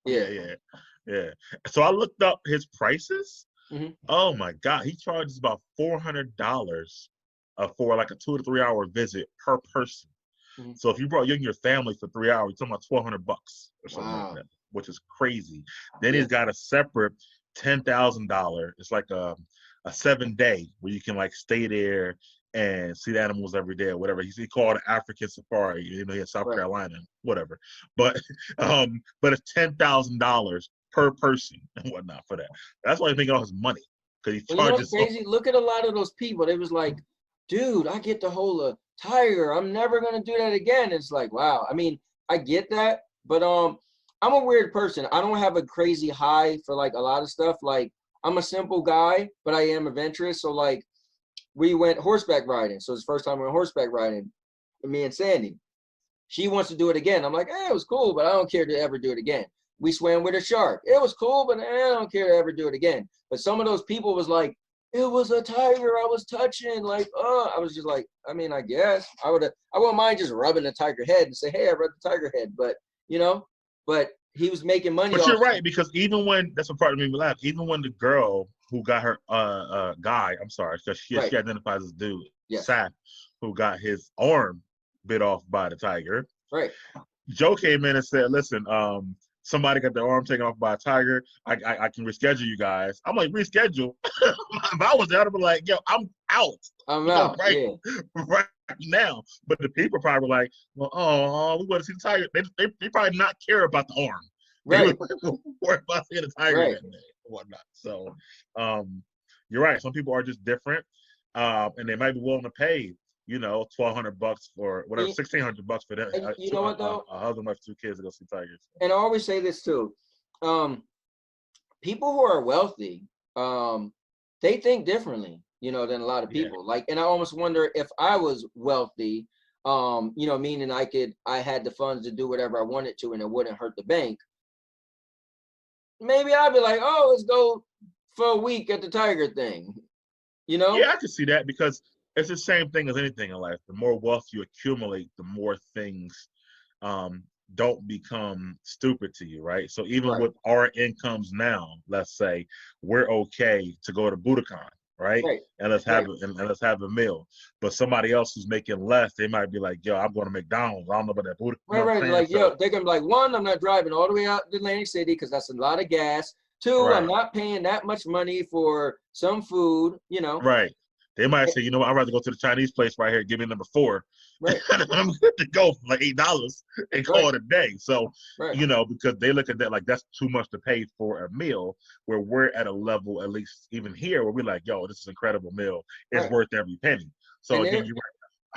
Yeah. So I looked up his prices. Mm-hmm. Oh my God, he charges about $400 for like a 2 to 3 hour visit per person. Mm-hmm. So if you brought you and your family for 3 hours, you're talking about $1,200 or something like that, which is crazy. Then he's got a separate $10,000. It's like a 7-day where you can like stay there and see the animals every day or whatever. He called it African Safari. He in South Carolina, whatever. But it's $10,000 per person and whatnot for that. That's why he's making all his money because he charges. Crazy. Look at a lot of those people. They was like, dude, I get to hold a tiger. I'm never gonna do that again. It's like, wow. I mean, I get that, but I'm a weird person. I don't have a crazy high for like a lot of stuff. Like I'm a simple guy, but I am adventurous. So like we went horseback riding. So it's the first time we went horseback riding with me and Sandy. She wants to do it again. I'm like, it was cool, but I don't care to ever do it again. We swam with a shark. It was cool, but I don't care to ever do it again. But some of those people was like, it was a tiger I was touching. Like, I was just like, I mean, I guess I wouldn't mind just rubbing the tiger head and say, hey, I rubbed the tiger head. But, but he was making money. But you're right, because even when, that's what part of me laugh, even when the girl who got her guy, I'm sorry, because she identifies as dude, Seth, who got his arm bit off by the tiger. Right. Joe came in and said, listen, somebody got their arm taken off by a tiger. I can reschedule you guys. I'm like, reschedule? If I was there, I'd be like, yo, I'm out. I'm out. Right now. But the people probably were like, well, we want to see the tiger. They probably not care about the arm. Right. They worry about seeing the tiger that day and whatnot. So you're right. Some people are just different. And they might be willing to pay, $1,200 for whatever, $1,600 for them. You know what though? A husband with 2 kids to go see tigers. And I always say this too. People who are wealthy, they think differently, than a lot of people. Like, and I almost wonder if I was wealthy, meaning I had the funds to do whatever I wanted to and it wouldn't hurt the bank. Maybe I'd be like, oh, let's go for a week at the tiger thing. Yeah, I can see that because it's the same thing as anything in life. The more wealth you accumulate, the more things don't become stupid to you, right? So even with our incomes now, let's say we're okay to go to Budokan, right? And let's have a meal. But somebody else who's making less, they might be like, yo, I'm going to McDonald's. I don't know about that Budokan. Right. Like, yo, they're gonna be like, 1, I'm not driving all the way out to Atlantic City because that's a lot of gas. 2, I'm not paying that much money for some food, Right. They might say, you know what, I'd rather go to the Chinese place right here, give me number 4. Right. I'm good to go for like $8 and call it a day. So, Right. because they look at that like that's too much to pay for a meal, where we're at a level, at least even here, where we're like, yo, this is an incredible meal. It's Right. worth every penny. So And again, there, you're right.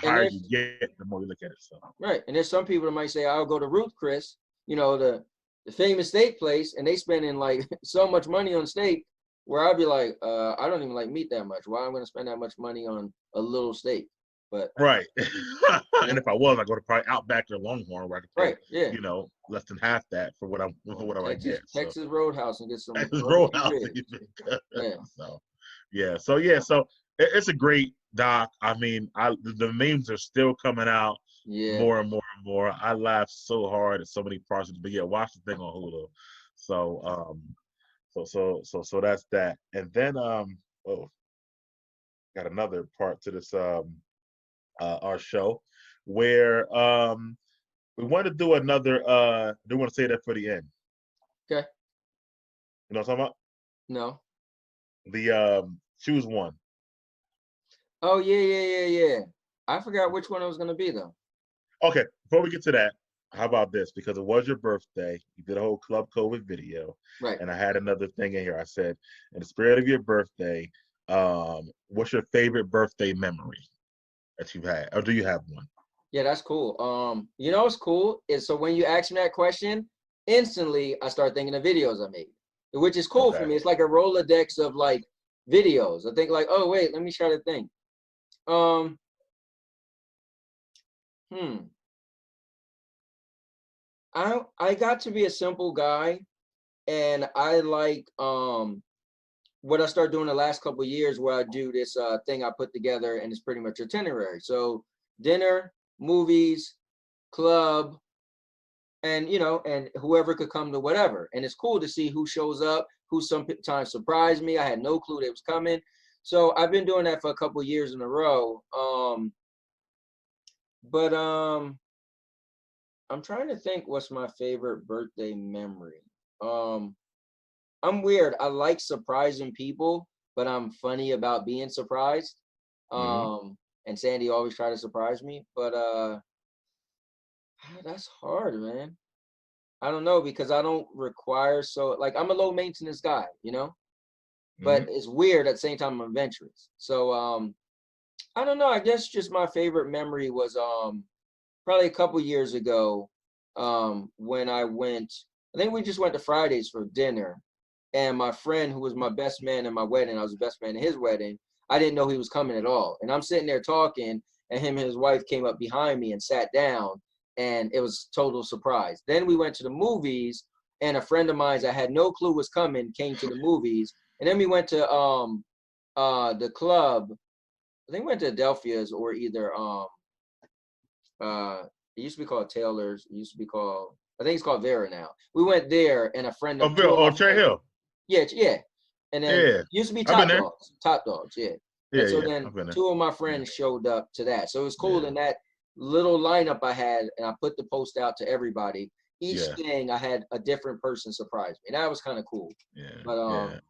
The and higher there's you get, the more you look at it. So right. And there's some people that might say, I'll go to Ruth Chris, the famous steak place, and they spending like so much money on steak, where I'd be like, I don't even like meat that much. Why am I gonna spend that much money on a little steak? But right. And yeah, if I was, I go to probably Outback or Longhorn, where I could pay, right, yeah. less than half that for what I Texas get. So Texas Roadhouse and get some Texas barbecue Roadhouse ribs. even good. Yeah, So so it's a great doc. I mean, the memes are still coming out yeah. more and more and more. I laugh so hard at so many parts of it. But yeah, watch the thing on Hulu. So so that's that. And then oh, got another part to this our show where we want to do another do want to say that for the end. Okay. You know what I'm talking about? No. The choose one. Oh yeah. I forgot which one it was gonna be though. Okay, before we get to that, how about this? Because it was your birthday, you did a whole Club COVID video, Right. and I had another thing in here. I said, in the spirit of your birthday, what's your favorite birthday memory that you've had, or do you have one? Yeah, that's cool. What's cool is so when you ask me that question, instantly I start thinking of videos I made, which is cool for Okay. me. It's like a Rolodex of like videos. I think like, oh wait, let me try to think. Um, hmm. I got to be a simple guy, and I like what I started doing the last couple of years, where I do this thing I put together, and it's pretty much itinerary. So dinner, movies, club, and whoever could come to whatever. And it's cool to see who shows up, who sometimes surprised me. I had no clue they was coming. So I've been doing that for a couple of years in a row. But I'm trying to think what's my favorite birthday memory. Um, I'm weird. I like surprising people, but I'm funny about being surprised. Hmm. And Sandy always try to surprise me, but that's hard, man. I don't know because I don't require like I'm a low maintenance guy, but Hmm. it's weird at the same time I'm adventurous. So I don't know. I guess just my favorite memory was probably a couple years ago when I think we just went to Fridays for dinner, and my friend who was my best man in my wedding, I was the best man in his wedding. I didn't know he was coming at all, and I'm sitting there talking, and him and his wife came up behind me and sat down, and it was total surprise. Then we went to the movies, and a friend of mine I had no clue was coming came to the movies, and then we went to the club. I think we went to Adelphia's or either it used to be called Taylor's. It used to be called, I think it's called Vera now. We went there, and a friend Oh, of two Bill, of my Cherry friends. Hill. Yeah. And then Yeah, used to be I've been Top there. Dogs. Top Dogs, yeah. And Yeah, so yeah, then I've been there. two of my Yeah, friends showed up to that. So it was cool yeah, in that little lineup I had, and I put the post out to everybody. Each yeah, thing I had a different person surprise me. That was kind of cool. yeah, But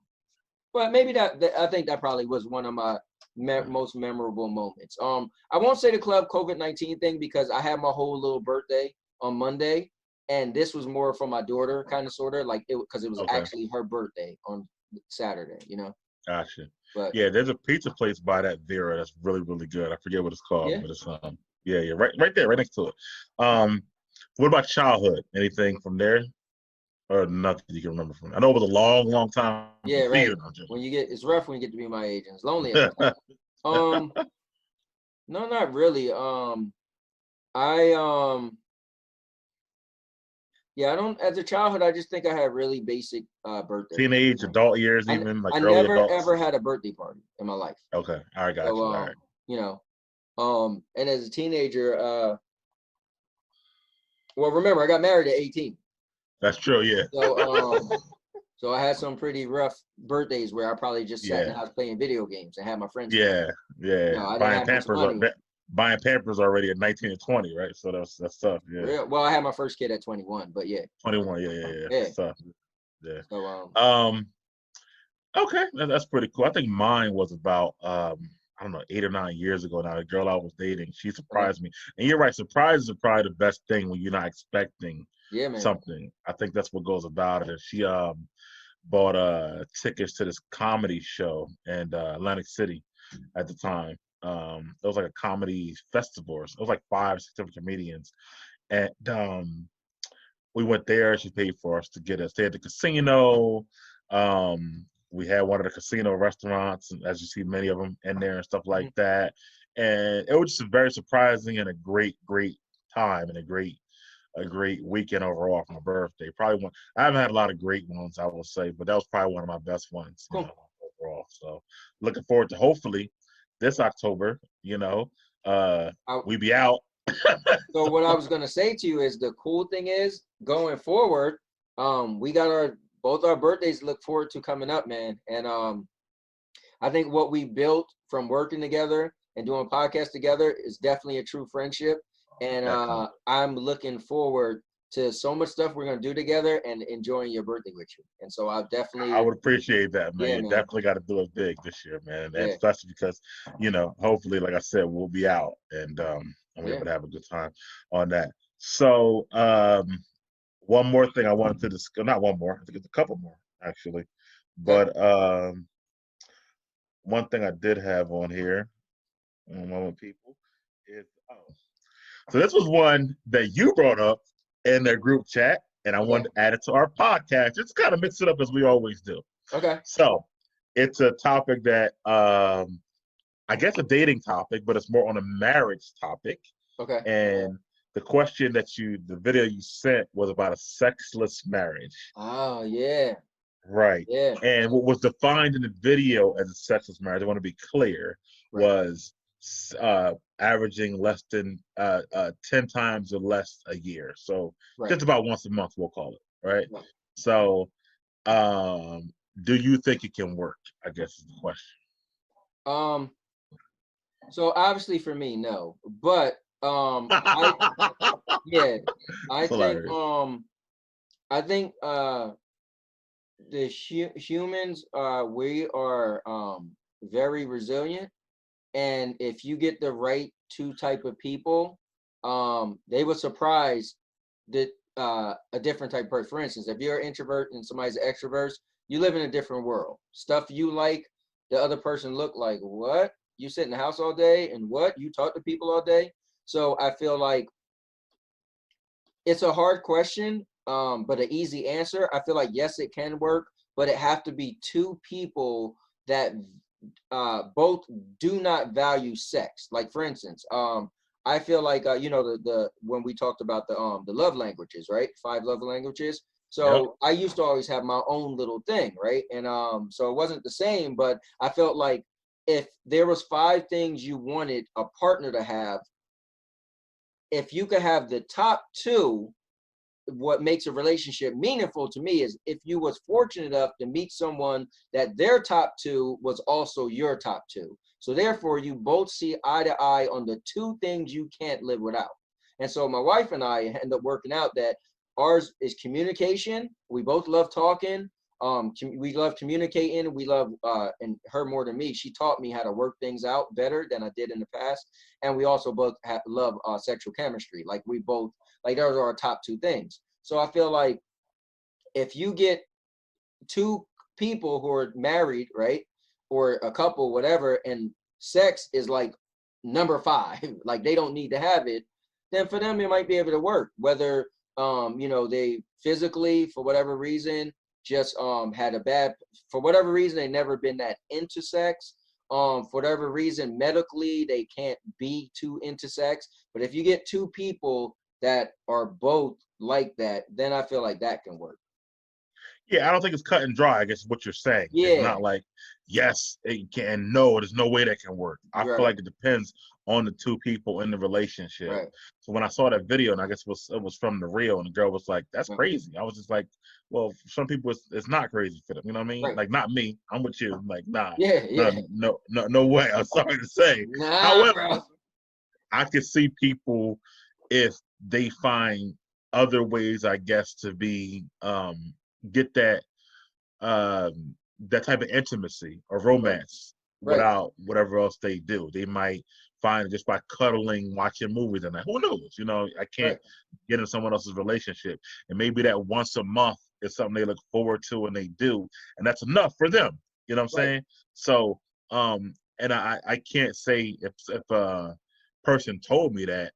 yeah. maybe that I think that probably was one of my most memorable moments. I won't say the club COVID-19 thing because I had my whole little birthday on Monday, and this was more for my daughter, kind of sorta like it because it was Okay, actually her birthday on Saturday. gotcha. But Yeah, there's a pizza place by that Vera that's really, really good. I forget what it's called, yeah, but it's yeah, right there, right next to it. Um, what about childhood? Anything from there, or nothing you can remember from? I know it was a long, long time yeah, for right. you. No, I'm When you get it's rough when you get to be my age and it's lonely at the joking. time. Um, no, not really. I Yeah, I don't. As a childhood, I just think I had really basic birthdays. Teenage, adult years, I even like I early never adults. ever had a birthday party in my life. Okay, I got So you. All right, you know, and as a teenager, well, remember I got married at 18. that's true. Yeah, So so I had some pretty rough birthdays where I probably just sat in the yeah, house playing video games and had my friends come. yeah, yeah. I didn't have much money. Buying Pampers already at 19 and 20, right? So that's tough. Yeah, Well, I had my first kid at 21, but yeah, 21. Yeah. yeah. It's tough. Yeah. So Um. Okay, that's pretty cool. I think mine was about. I don't know, 8 or 9 years ago now. The girl I was dating, she surprised me. And you're right, surprises are probably the best thing when you're not expecting Yeah, man. something. I think that's what goes about it. And she bought tickets to this comedy show in Atlantic City at the time. It was like a comedy festival. It was like 5, 6 different comedians. And we went there. She paid for us to get us stay at the casino. We had one of the casino restaurants, and as you see, many of them in there and stuff like that. And it was just very surprising and a great, great time and a great weekend overall for my birthday. Probably one. I haven't had a lot of great ones, I will say, but that was probably one of my best ones, Cool. overall. So looking forward to hopefully this October, we be out. So what I was gonna say to you is the cool thing is going forward, we got both our birthdays to look forward to coming up, man. And I think what we built from working together and doing podcasts together is definitely a true friendship. And I'm looking forward to so much stuff we're gonna do together and enjoying your birthday with you. And so I would appreciate that, man. Yeah, You man. definitely got to do it big this year, man. And Yeah. especially because, hopefully, like I said, we'll be out and we'll be able to have a good time on that. So one more thing I wanted to discuss, not one more, I think it's a couple more actually. But one thing I did have on here, one moment, people, is so this was one that you brought up in their group chat, and I wanted to add it to our podcast. Just kind of mix it up as we always do. Okay. So it's a topic that I guess a dating topic, but it's more on a marriage topic. Okay. And the question the video you sent was about a sexless marriage. Oh, yeah. Right. Yeah. And what was defined in the video as a sexless marriage, I want to be clear, was averaging less than 10 times or less a year. So just about once a month, we'll call it. Right. So do you think it can work, I guess is the question. So obviously for me, no. But I think the humans we are very resilient, and if you get the right two type of people, they will surprise that a different type of person. For instance, if you're an introvert and somebody's an extrovert, you live in a different world. Stuff you like, the other person look like, what? You sit in the house all day and what? You talk to people all day? So I feel like it's a hard question, but an easy answer. I feel like, yes, it can work, but it have to be two people that both do not value sex. Like, for instance, I feel like, the when we talked about the love languages, right? 5 love languages. So I used to always have my own little thing, right? And so it wasn't the same, but I felt like if there was 5 things you wanted a partner to have, if you could have the top 2, what makes a relationship meaningful to me is if you was fortunate enough to meet someone that their top 2 was also your top 2. So therefore you both see eye to eye on the 2 things you can't live without. And so my wife and I end up working out that ours is communication. We both love talking. We love communicating. We love, and her more than me, she taught me how to work things out better than I did in the past. And we also both love sexual chemistry. Like we both, like those are our top 2 things. So I feel like if you get 2 people who are married, right, or a couple, whatever, and sex is like number 5, like they don't need to have it, then for them it might be able to work. Whether they physically, for whatever reason, just had a bad, for whatever reason, they never been that into sex. For whatever reason, medically, they can't be too into sex. But if you get 2 people that are both like that, then I feel like that can work. Yeah, I don't think it's cut and dry, I guess is what you're saying. Yeah. It's not like, yes, it can, no, there's no way that can work. I feel like it depends on the 2 people in the relationship. Right. So when I saw that video, and I guess it was from the reel, and the girl was like, that's crazy. I was just like, well, for some people, it's not crazy for them. You know what I mean? Right. Like, not me. I'm with you. I'm like, nah. Yeah. No way. I'm sorry to say. However, I could see people, if they find other ways, I guess, to be get that type of intimacy or romance Right. without whatever else they do. They might find it just by cuddling, watching movies and that. Who knows? You know, I can't Right. get in someone else's relationship. And maybe that once a month is something they look forward to and they do. And that's enough for them. You know what I'm Right. saying? So, and I can't say if a person told me that,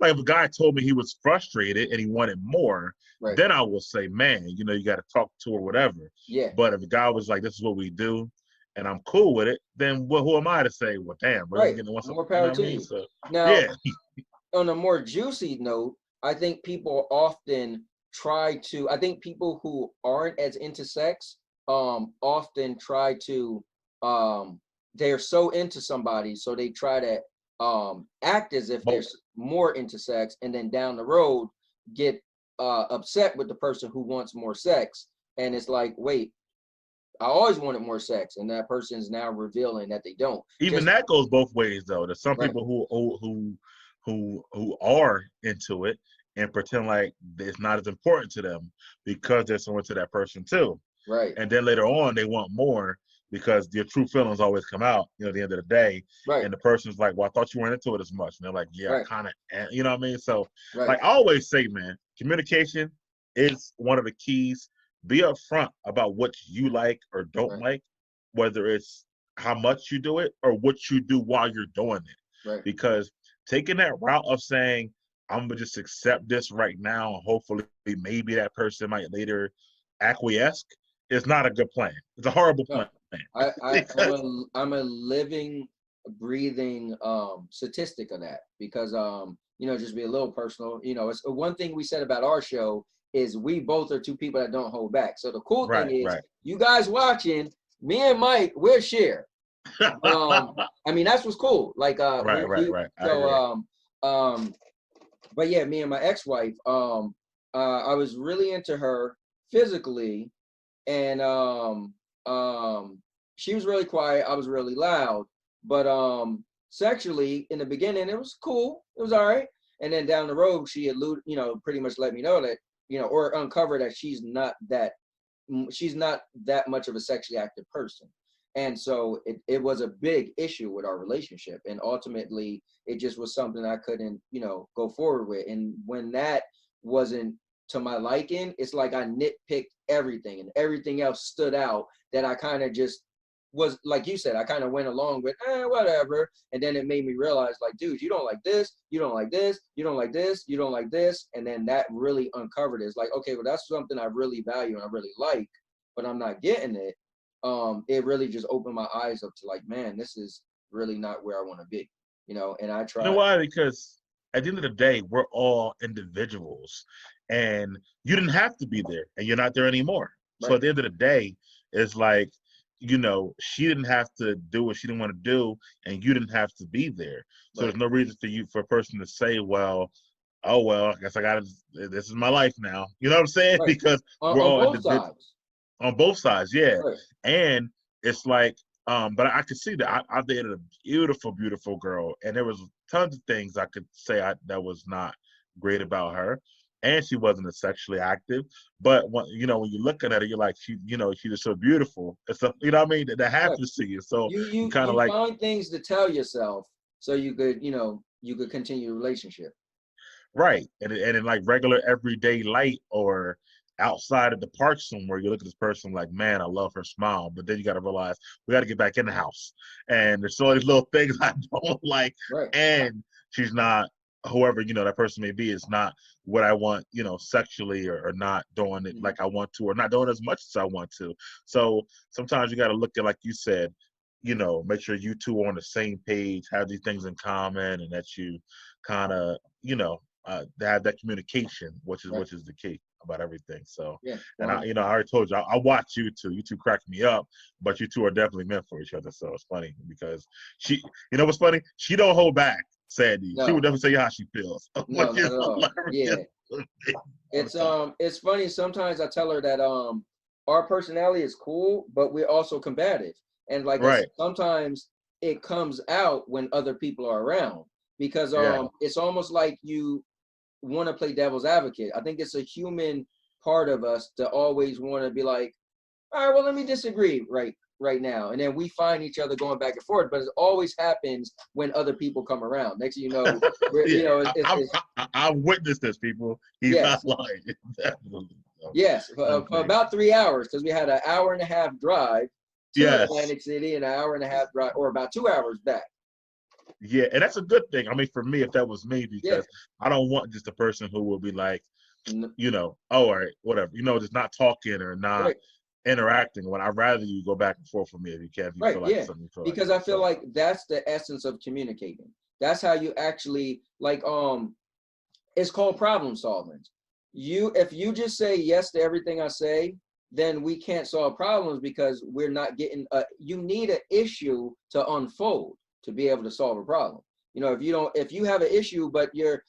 like if a guy told me he was frustrated and he wanted more, Right. then I will say, man, you know, you got to talk to her, whatever. Yeah. But if a guy was like, this is what we do, and I'm cool with it, then who am I to say, well, damn, bro, you Right. getting once, More you know power what I to mean? you. So, Now, yeah, on a more juicy note, I think people often I think people who aren't as into sex often try to they're so into somebody, so they try to act as if they're both. more into sex, and then down the road get upset with the person who wants more sex, and it's like, wait, I always wanted more sex, and that person is now revealing that they don't. Even Just that goes both ways, though. There's some right. people who are into it and pretend like it's not as important to them because they're so into that person too. Right. And then later on they want more because your true feelings always come out, you know, at the end of the day. Right. And the person's like, well, I thought you weren't into it as much. And they're like, yeah, Right. kind of, you know what I mean? So Right. like I always say, man, communication is one of the keys. Be upfront about what you like or don't Right. like, whether it's how much you do it or what you do while you're doing it. Right. Because taking that route of saying, I'm gonna just accept this right now, and hopefully maybe that person might later acquiesce, is not a good plan. It's a horrible No, plan. I'm Because a living, breathing statistic of that, because just be a little personal. It's one thing we said about our show is we both are two people that don't hold back. So the cool thing right, is, right. you guys watching, me and Mike, we'll share. I mean, that's what's cool. Like Right, right, right. I so agree. um but yeah, me and my ex-wife, I was really into her physically, and she was really quiet, I was really loud, but sexually in the beginning it was cool, it was all right, and then down the road she alluded, pretty much let me know that, or uncover that she's not that much of a sexually active person. And so it was a big issue with our relationship, and ultimately it just was something I couldn't go forward with. And when that wasn't to my liking, it's like I nitpicked everything, and everything else stood out, that I kind of just was, like you said, I kind of went along with whatever. And then it made me realize, like, dude, you don't like this, you don't like this, you don't like this, you don't like this. And then that really uncovered it. It's like, okay, well, that's something I really value and I really like, but I'm not getting it. It really just opened my eyes up to, like, man, this is really not where I want to be, and I You know tried. why? Because at the end of the day, we're all individuals, and you didn't have to be there, and you're not there anymore. So Right. at the end of the day, it's like, she didn't have to do what she didn't want to do, and you didn't have to be there. So Right. there's no reason for a person to say, well, oh well, I guess I got this is my life now. You know what I'm saying? Right. Because we're On all both individuals sides. on both sides, yeah. Right. And it's like, but I could see that I dated a beautiful, beautiful girl, and there was tons of things I could say that was not great about her, and she wasn't as sexually active. But when you look at her, you're like, she's just so beautiful. It's a, you know what I mean? That Right. happens to you, so You you you kind of you like, find things to tell yourself so you could continue the relationship. right. And in like regular everyday light or outside of the park somewhere, you look at this person like, man, I love her smile. But then you got to realize we got to get back in the house. And there's all these little things I don't like. Right. And she's not, whoever, that person may be, is not what I want, sexually, or not doing it Mhm. like I want to, or not doing as much as I want to. So sometimes you got to look at, like you said, make sure you two are on the same page, have these things in common, and that you kind of, to have that communication, which is Right. which is the key about everything. So, Yeah. and I, 100%. I already told you, I watch you two. You two crack me up, but you two are definitely meant for each other. So it's funny because what's funny? She don't hold back. Sandy, she would No. never say how she feels, No, which not is at all. hilarious Yeah. all the time. It's funny. Sometimes I tell her that our personality is cool, but we're also combative. And like I said, Right? sometimes it comes out when other people are around, because Yeah. it's almost like you want to play devil's advocate. I think it's a human part of us to always want to be like, all right, well, let me disagree, right? right now. And then we find each other going back and forth, but it always happens when other people come around. Next thing you know, Yeah, it's I've witnessed this, people. He's not yes, lying. Definitely. yes, for Okay. about 3 hours, because we had an hour and a half drive to Yes. Atlantic City and an hour and a half drive, or about 2 hours back. Yeah, and that's a good thing. I mean, for me, if that was me, Yeah. because I don't want just a person who will be like, N- oh, all right, whatever, just not talking or not Right. interacting. When I'd rather you go back and forth with me if you can, if you Right. feel like Yeah. it's something you feel like Because I that. feel So, like that's the essence of communicating. That's how you actually like it's called problem solving. If you just say yes to everything I say, then we can't solve problems because we're not getting you need an issue to unfold to be able to solve a problem. If you have an issue, but you're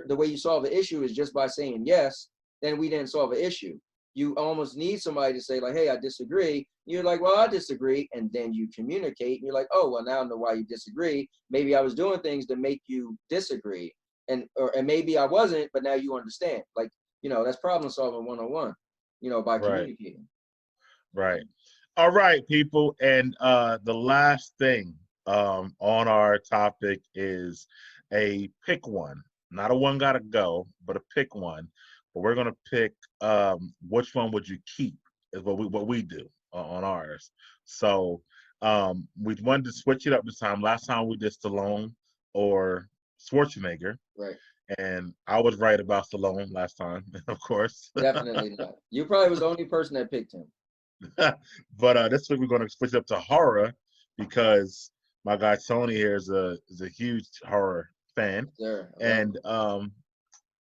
the way you solve an issue is just by saying yes, then we didn't solve an issue. You almost need somebody to say like, hey, I disagree. You're like, well, I disagree. And then you communicate and you're like, oh, well, now I know why you disagree. Maybe I was doing things to make you disagree. And maybe I wasn't, but now you understand. Like, that's problem solving 101, by right, communicating. right. All right, people. And the last thing on our topic is a pick one. Not a one gotta go, but a pick one. But we're gonna pick which one would you keep is what we do on ours. So we wanted to switch it up this time. Last time we did Stallone or Schwarzenegger, Right. and I was right about Stallone last time, of course. Definitely not. You probably was the only person that picked him. But this week we're going to switch it up to horror because my guy Tony here is a huge horror fan, Sure. I love him.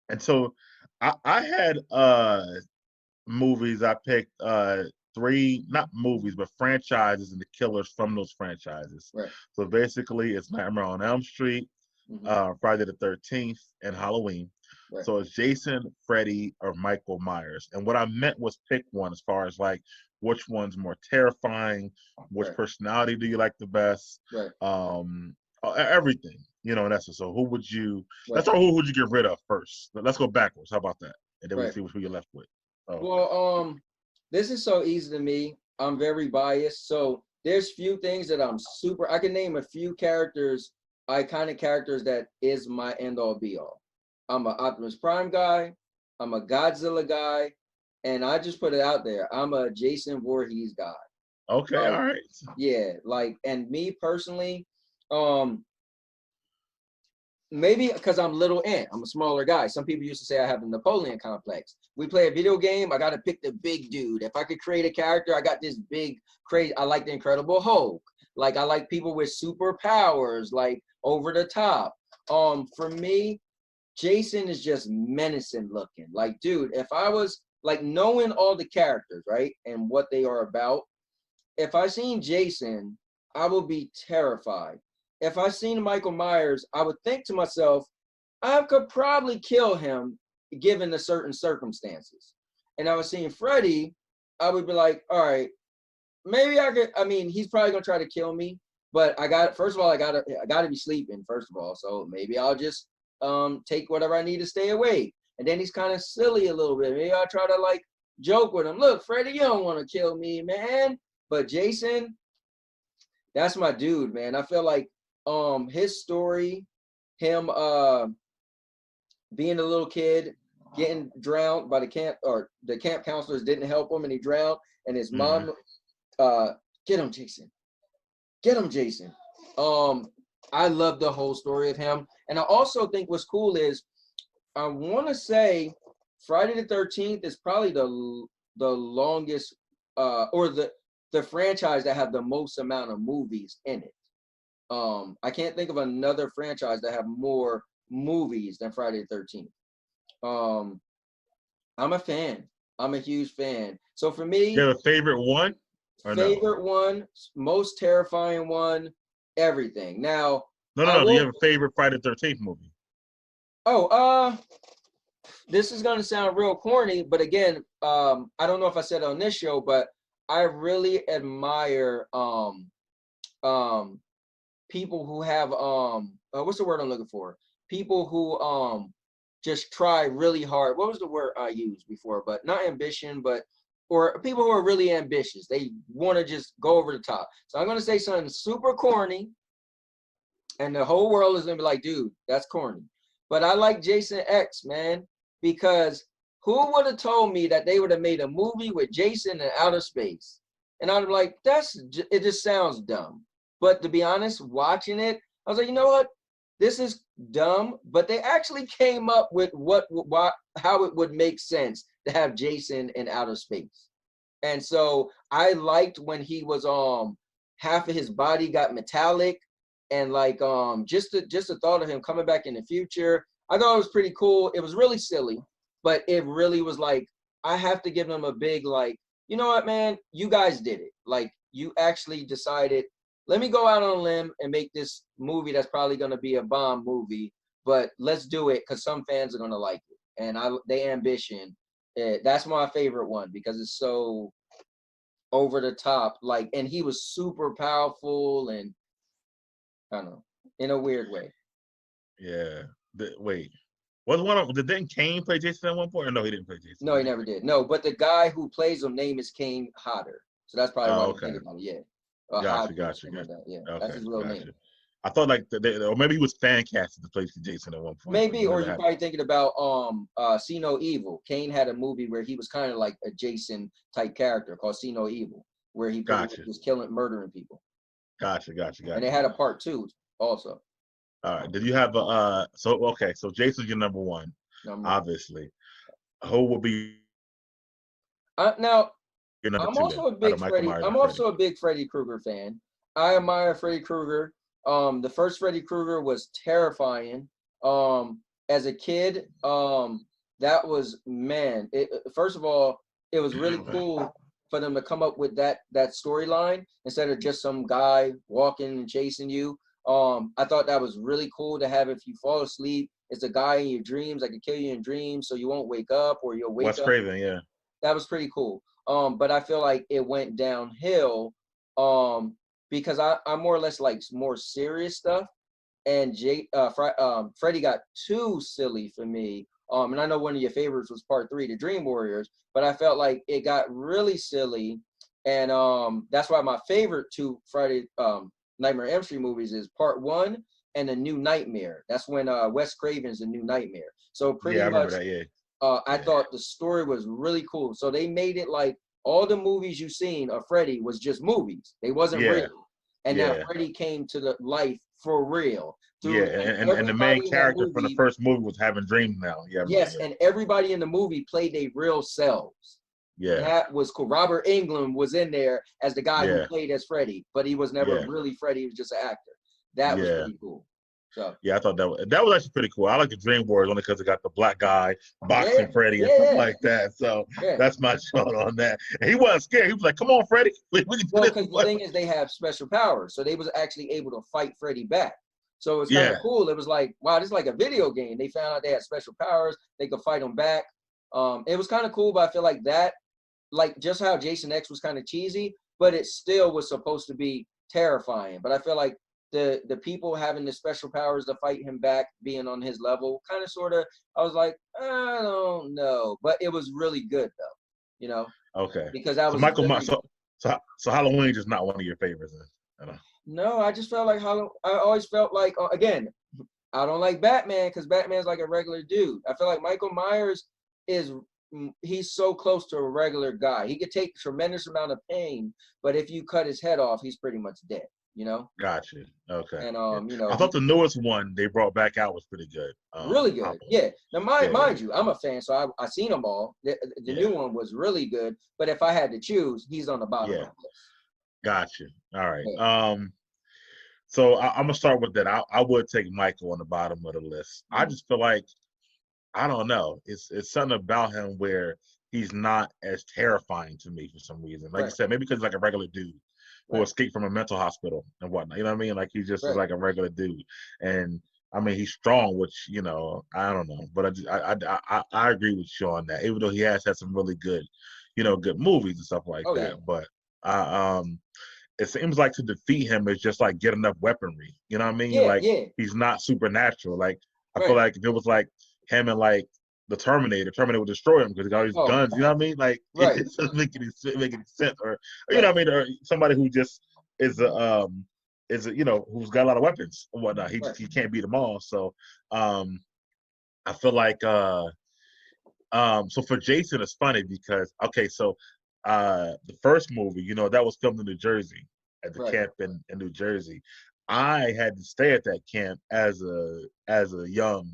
and so I had movies. I picked three, not movies, but franchises and the killers from those franchises. Right. So basically, it's Nightmare on Elm Street, Hmm. Friday the 13th, and Halloween. Right. So it's Jason, Freddy, or Michael Myers. And what I meant was pick one as far as like which one's more terrifying, which Right. personality do you like the best, Right. everything, in essence. So who would you, let's Right. start, who would you get rid of first? Let's go backwards. How about that? And then we Right. see who you're left with. So, Well, this is so easy to me. I'm very biased. So there's few things that I'm super, I can name a few characters, iconic characters that is my end all be all. I'm an Optimus Prime guy. I'm a Godzilla guy. And I just put it out there. I'm a Jason Voorhees guy. okay, Like, all right. yeah, like, and me personally, um, maybe because I'm little ant, I'm a smaller guy. Some people used to say I have a Napoleon complex. We play a video game, I got to pick the big dude. If I could create a character, I got this big, crazy. I like the Incredible Hulk. Like I like people with superpowers, like over the top. For me, Jason is just menacing looking. Like, dude, if I was like knowing all the characters, right, and what they are about, if I seen Jason, I would be terrified. If I seen Michael Myers, I would think to myself, I could probably kill him given the certain circumstances. And I was seeing Freddy, I would be like, all right, maybe I could. I mean, he's probably gonna try to kill me, but first of all, I gotta be sleeping, first of all. So maybe I'll just take whatever I need to stay awake. And then he's kind of silly a little bit. Maybe I'll try to like joke with him. Look, Freddy, you don't want to kill me, man. But Jason, that's my dude, man. I feel like his story, him being a little kid, getting drowned by the camp, or the camp counselors didn't help him and he drowned, and his Mm-hmm. mom get him, Jason. Get him, Jason. I love the whole story of him. And I also think what's cool is I want to say Friday the 13th is probably the longest or the franchise that have the most amount of movies in it. I can't think of another franchise that have more movies than Friday the 13th. Um, I'm a fan. I'm a huge fan. So for You me, have a favorite one or no? favorite one, most terrifying one, everything. Now, No, no, I no. Do you will. have a favorite Friday the 13th movie? Oh, this is gonna sound real corny, but again, I don't know if I said it on this show, but I really admire um people who have what's the word I'm looking for? People who just try really hard. What was the word I used before? But not ambition, but or people who are really ambitious. They want to just go over the top. So I'm going to say something super corny, and the whole world is going to be like, dude, that's corny. But I like Jason X, man, because who would have told me that they would have made a movie with Jason in outer space? And I'd be like, it just sounds dumb. But to be honest, watching it, I was like, you know what? This is dumb, but they actually came up with how it would make sense to have Jason in outer space. And so I liked when he was half of his body got metallic, and like just the thought of him coming back in the future, I thought it was pretty cool. It was really silly, but it really was like, I have to give them a big like, you know what, man, you guys did it. Like, you actually decided, let me go out on a limb and make this movie that's probably going to be a bomb movie, but let's do it because some fans are going to like it. And they ambition, that's my favorite one because it's so over the top. Like, and he was super powerful, and I don't know, in a weird way. Yeah. Wait. Was one of didn't Kane play Jason at one point? Or no, he didn't play Jason. No, he never did. No, but the guy who plays him name is Kane Hodder. So that's probably why you think about it. Yeah. Gotcha. Like that. Yeah, Okay, that's his real name. I thought like or maybe he was fan casted to play Jason at one point. Maybe, or you're probably thinking about See No Evil. Kane had a movie where he was kind of like a Jason type character called See No Evil, where he was murdering people. Gotcha. And they had a part 2 also. All right. Did you have so Jason's your number one, obviously. Who will be now? your number I'm two? Also a big Freddy. I'm also a big Freddy Krueger fan. I admire Freddy Krueger. The first Freddy Krueger was terrifying. As a kid, that was, man. First of all, it was really cool for them to come up with that storyline instead of just some guy walking and chasing you. I thought that was really cool to have. If you fall asleep, it's a guy in your dreams that can kill you in dreams, so you won't wake up, or you'll wake up. Wes Craven, yeah. That was pretty cool. But I feel like it went downhill because I more or less like more serious stuff, and Freddy got too silly for me. And I know one of your favorites was part 3, the Dream Warriors, but I felt like it got really silly, and that's why my favorite 2 Friday Nightmare on Elm Street movies is part 1 and The New Nightmare. That's when Wes Craven's The New Nightmare. So pretty much, I remember that, yeah. I thought the story was really cool. So they made it like all the movies you've seen of Freddy was just movies. They wasn't real. And now Freddy came to the life for real. And the main character from the first movie was having dreams now. Yeah. Yes, and everybody in the movie played their real selves. Yeah. That was cool. Robert Englund was in there as the guy who played as Freddy, but he was never really Freddy. He was just an actor. That was pretty cool. So yeah, I thought that was actually pretty cool. I like the Dream Warriors only because it got the black guy boxing Freddy and stuff like that. So that's my shot on that. And he wasn't scared. He was like, "Come on, Freddy." Because the thing is, they have special powers, so they was actually able to fight Freddy back. So it was kind of cool. It was like, wow, this is like a video game. They found out they had special powers. They could fight them back. It was kind of cool, but I feel like that, like just how Jason X was kind of cheesy, but it still was supposed to be terrifying. But I feel like the people having the special powers to fight him back, being on his level, kind of sort of, I was like, I don't know, but it was really good though, you know. Okay. Because that was Michael Myers. So Halloween is not one of your favorites. No, I just felt like I always felt like again, I don't like Batman because Batman's like a regular dude. I feel like Michael Myers he's so close to a regular guy. He could take a tremendous amount of pain, but if you cut his head off, he's pretty much dead. You know. Gotcha. Okay. And you know, I thought the newest one they brought back out was pretty good. Really good. Yeah. Now, mind you, I'm a fan, so I seen them all. The new one was really good, but if I had to choose, he's on the bottom of the list. Gotcha. All right. Yeah. So I'm gonna start with that. I would take Michael on the bottom of the list. I just feel like, I don't know. It's something about him where he's not as terrifying to me for some reason. Like you said, maybe because he's like a regular dude who escaped from a mental hospital and whatnot. You know what I mean? Like he just is like a regular dude. And I mean, he's strong, which, you know, I don't know. But I agree with you on that, even though he has had some really good, you know, good movies and stuff like that. Yeah. But it seems like to defeat him is just like get enough weaponry. You know what I mean? He's not supernatural. Like I feel like if it was like him and like the Terminator. Terminator would destroy him because he got all these Oh, guns. You know what I mean? Like it right, doesn't make any sense. Or you know right, what I mean? Or somebody who just is a you know, who's got a lot of weapons and whatnot. right, He can't beat them all. So um I feel like so for Jason it's funny because okay, so the first movie, you know, that was filmed in New Jersey at the right. camp in New Jersey. I had to stay at that camp as a young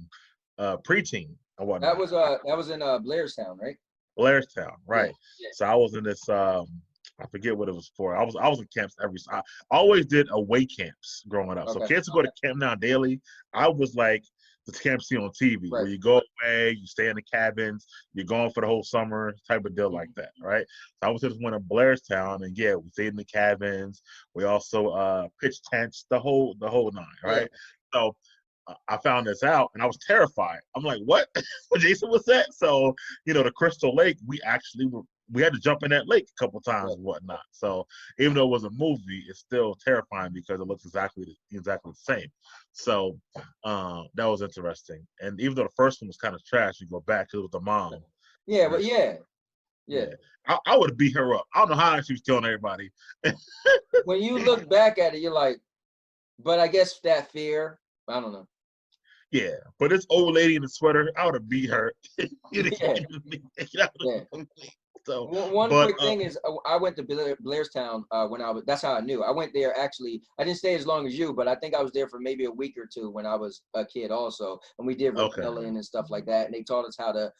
preteen and whatnot. That was in Blairstown, right? Blairstown, Yeah, right. So I was in this I forget what it was for. I was in camps I always did away camps growing up. So okay, kids would go to camp now daily. I was like the camp see on TV right. where you go away, you stay in the cabins, you're gone for the whole summer type of deal like that, right? So I was just one in Blairstown and yeah, we stayed in the cabins. We also pitched tents, the whole nine, Yeah, right? So I found this out and I was terrified. I'm like, what? What Jason was that? So, you know, the Crystal Lake, we had to jump in that lake a couple times right. and whatnot. So even though it was a movie, it's still terrifying because it looks exactly the same. So that was interesting. And even though the first one was kind of trash, you go back, it was the mom. Yeah, but Versus, yeah, yeah. yeah. I would have beat her up. I don't know how she was killing everybody. When you look back at it, you're like, but I guess that fear, I don't know. Yeah, but this old lady in the sweater, I would have beat her. Yeah, yeah. So, One but quick thing is, I went to Blairstown when I was. That's how I knew. I went there actually. I didn't stay as long as you, but I think I was there for maybe a week or two when I was a kid also, and we did okay, rappelling and stuff like that. And they taught us how to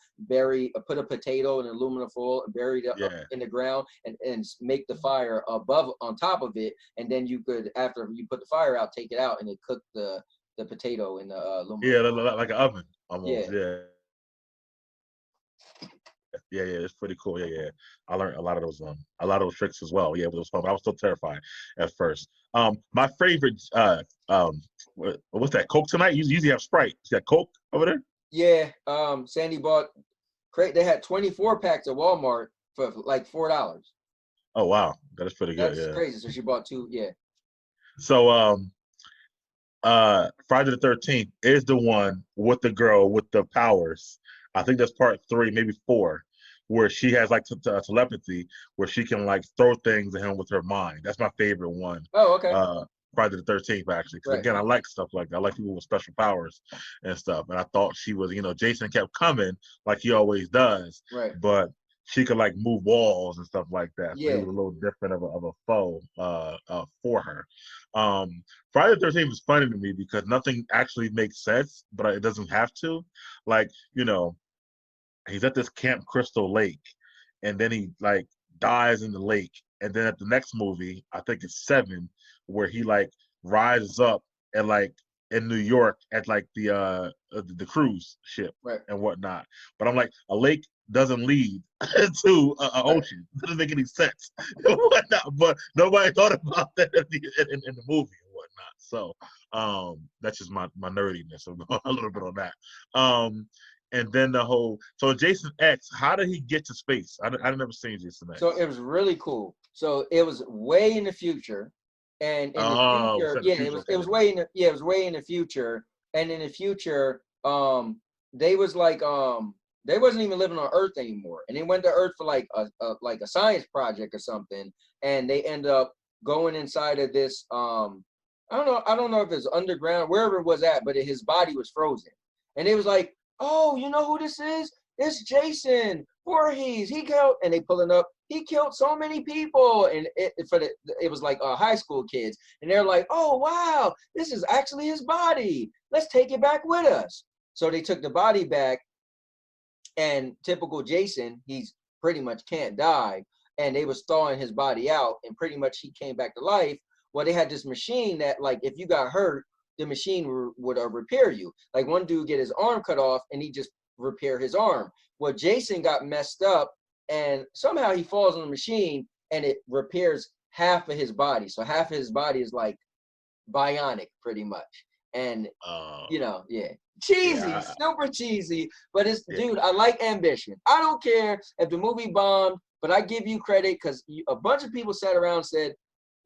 put a potato in aluminum foil and bury it up yeah, in the ground and make the fire on top of it, and then you could, after you put the fire out, take it out and it cooked the potato in the aluminum yeah, foil. like an oven Yeah, almost. Yeah, yeah, it's pretty cool. Yeah, yeah. I learned a lot of those tricks as well. Yeah, it was fun. But I was still terrified at first. My favorite what's that? Coke tonight? You usually have Sprite. Is that Coke over there? yeah. Sandy bought crate. They had 24 packs at Walmart for like $4. Oh wow, that is pretty good. That's Yeah. crazy. So she bought two. Yeah. So Friday the 13th is the one with the girl with the powers. I think that's part three, maybe four, where she has like telepathy, where she can like throw things at him with her mind. That's my favorite one. Oh, okay. Uh, Friday the 13th, actually, because Right. again, I like stuff like that. I like people with special powers and stuff. And I thought she was, you know, Jason kept coming like he always does, Right. but she could like move walls and stuff like that. So he Yeah. was a little different of a foe for her. Um, Friday the 13th is funny to me because nothing actually makes sense, but it doesn't have to. Like, you know, he's at this Camp Crystal Lake, and then he like dies in the lake. And then at the next movie, I think it's Seven, where he like rises up and like in New York at like the cruise ship Right. and whatnot. But I'm like, a lake doesn't lead to an Right. ocean. It doesn't make any sense and whatnot. But nobody thought about that in the movie and whatnot. So that's just my nerdiness. So a little bit on that. And then the whole Jason X, how did he get to space? I never seen Jason So X. it was really cool. So it was way in the future, and in the Oh, future, in the yeah, future. it Okay. was way in the yeah, it was way in the future. And in the future, they was like they wasn't even living on Earth anymore, and they went to Earth for like a science project or something, and they end up going inside of this I don't know if it's underground, wherever it was at, but his body was frozen, and it was like, oh, you know who this is? It's Jason Voorhees. He killed, and they pulling up. He killed so many people, and it was like high school kids, and they're like, oh wow, this is actually his body. Let's take it back with us. So they took the body back, and typical Jason, he's pretty much can't die, and they was thawing his body out, and pretty much he came back to life. Well, they had this machine that, like, if you got hurt, the machine would repair you. Like one dude get his arm cut off, and he just repair his arm. Well, Jason got messed up, and somehow he falls on the machine, and it repairs half of his body. So half of his body is like bionic, pretty much. And Uh, yeah, cheesy, yeah, super cheesy. But it's, yeah. dude, I like ambition. I don't care if the movie bombed, but I give you credit because a bunch of people sat around and said,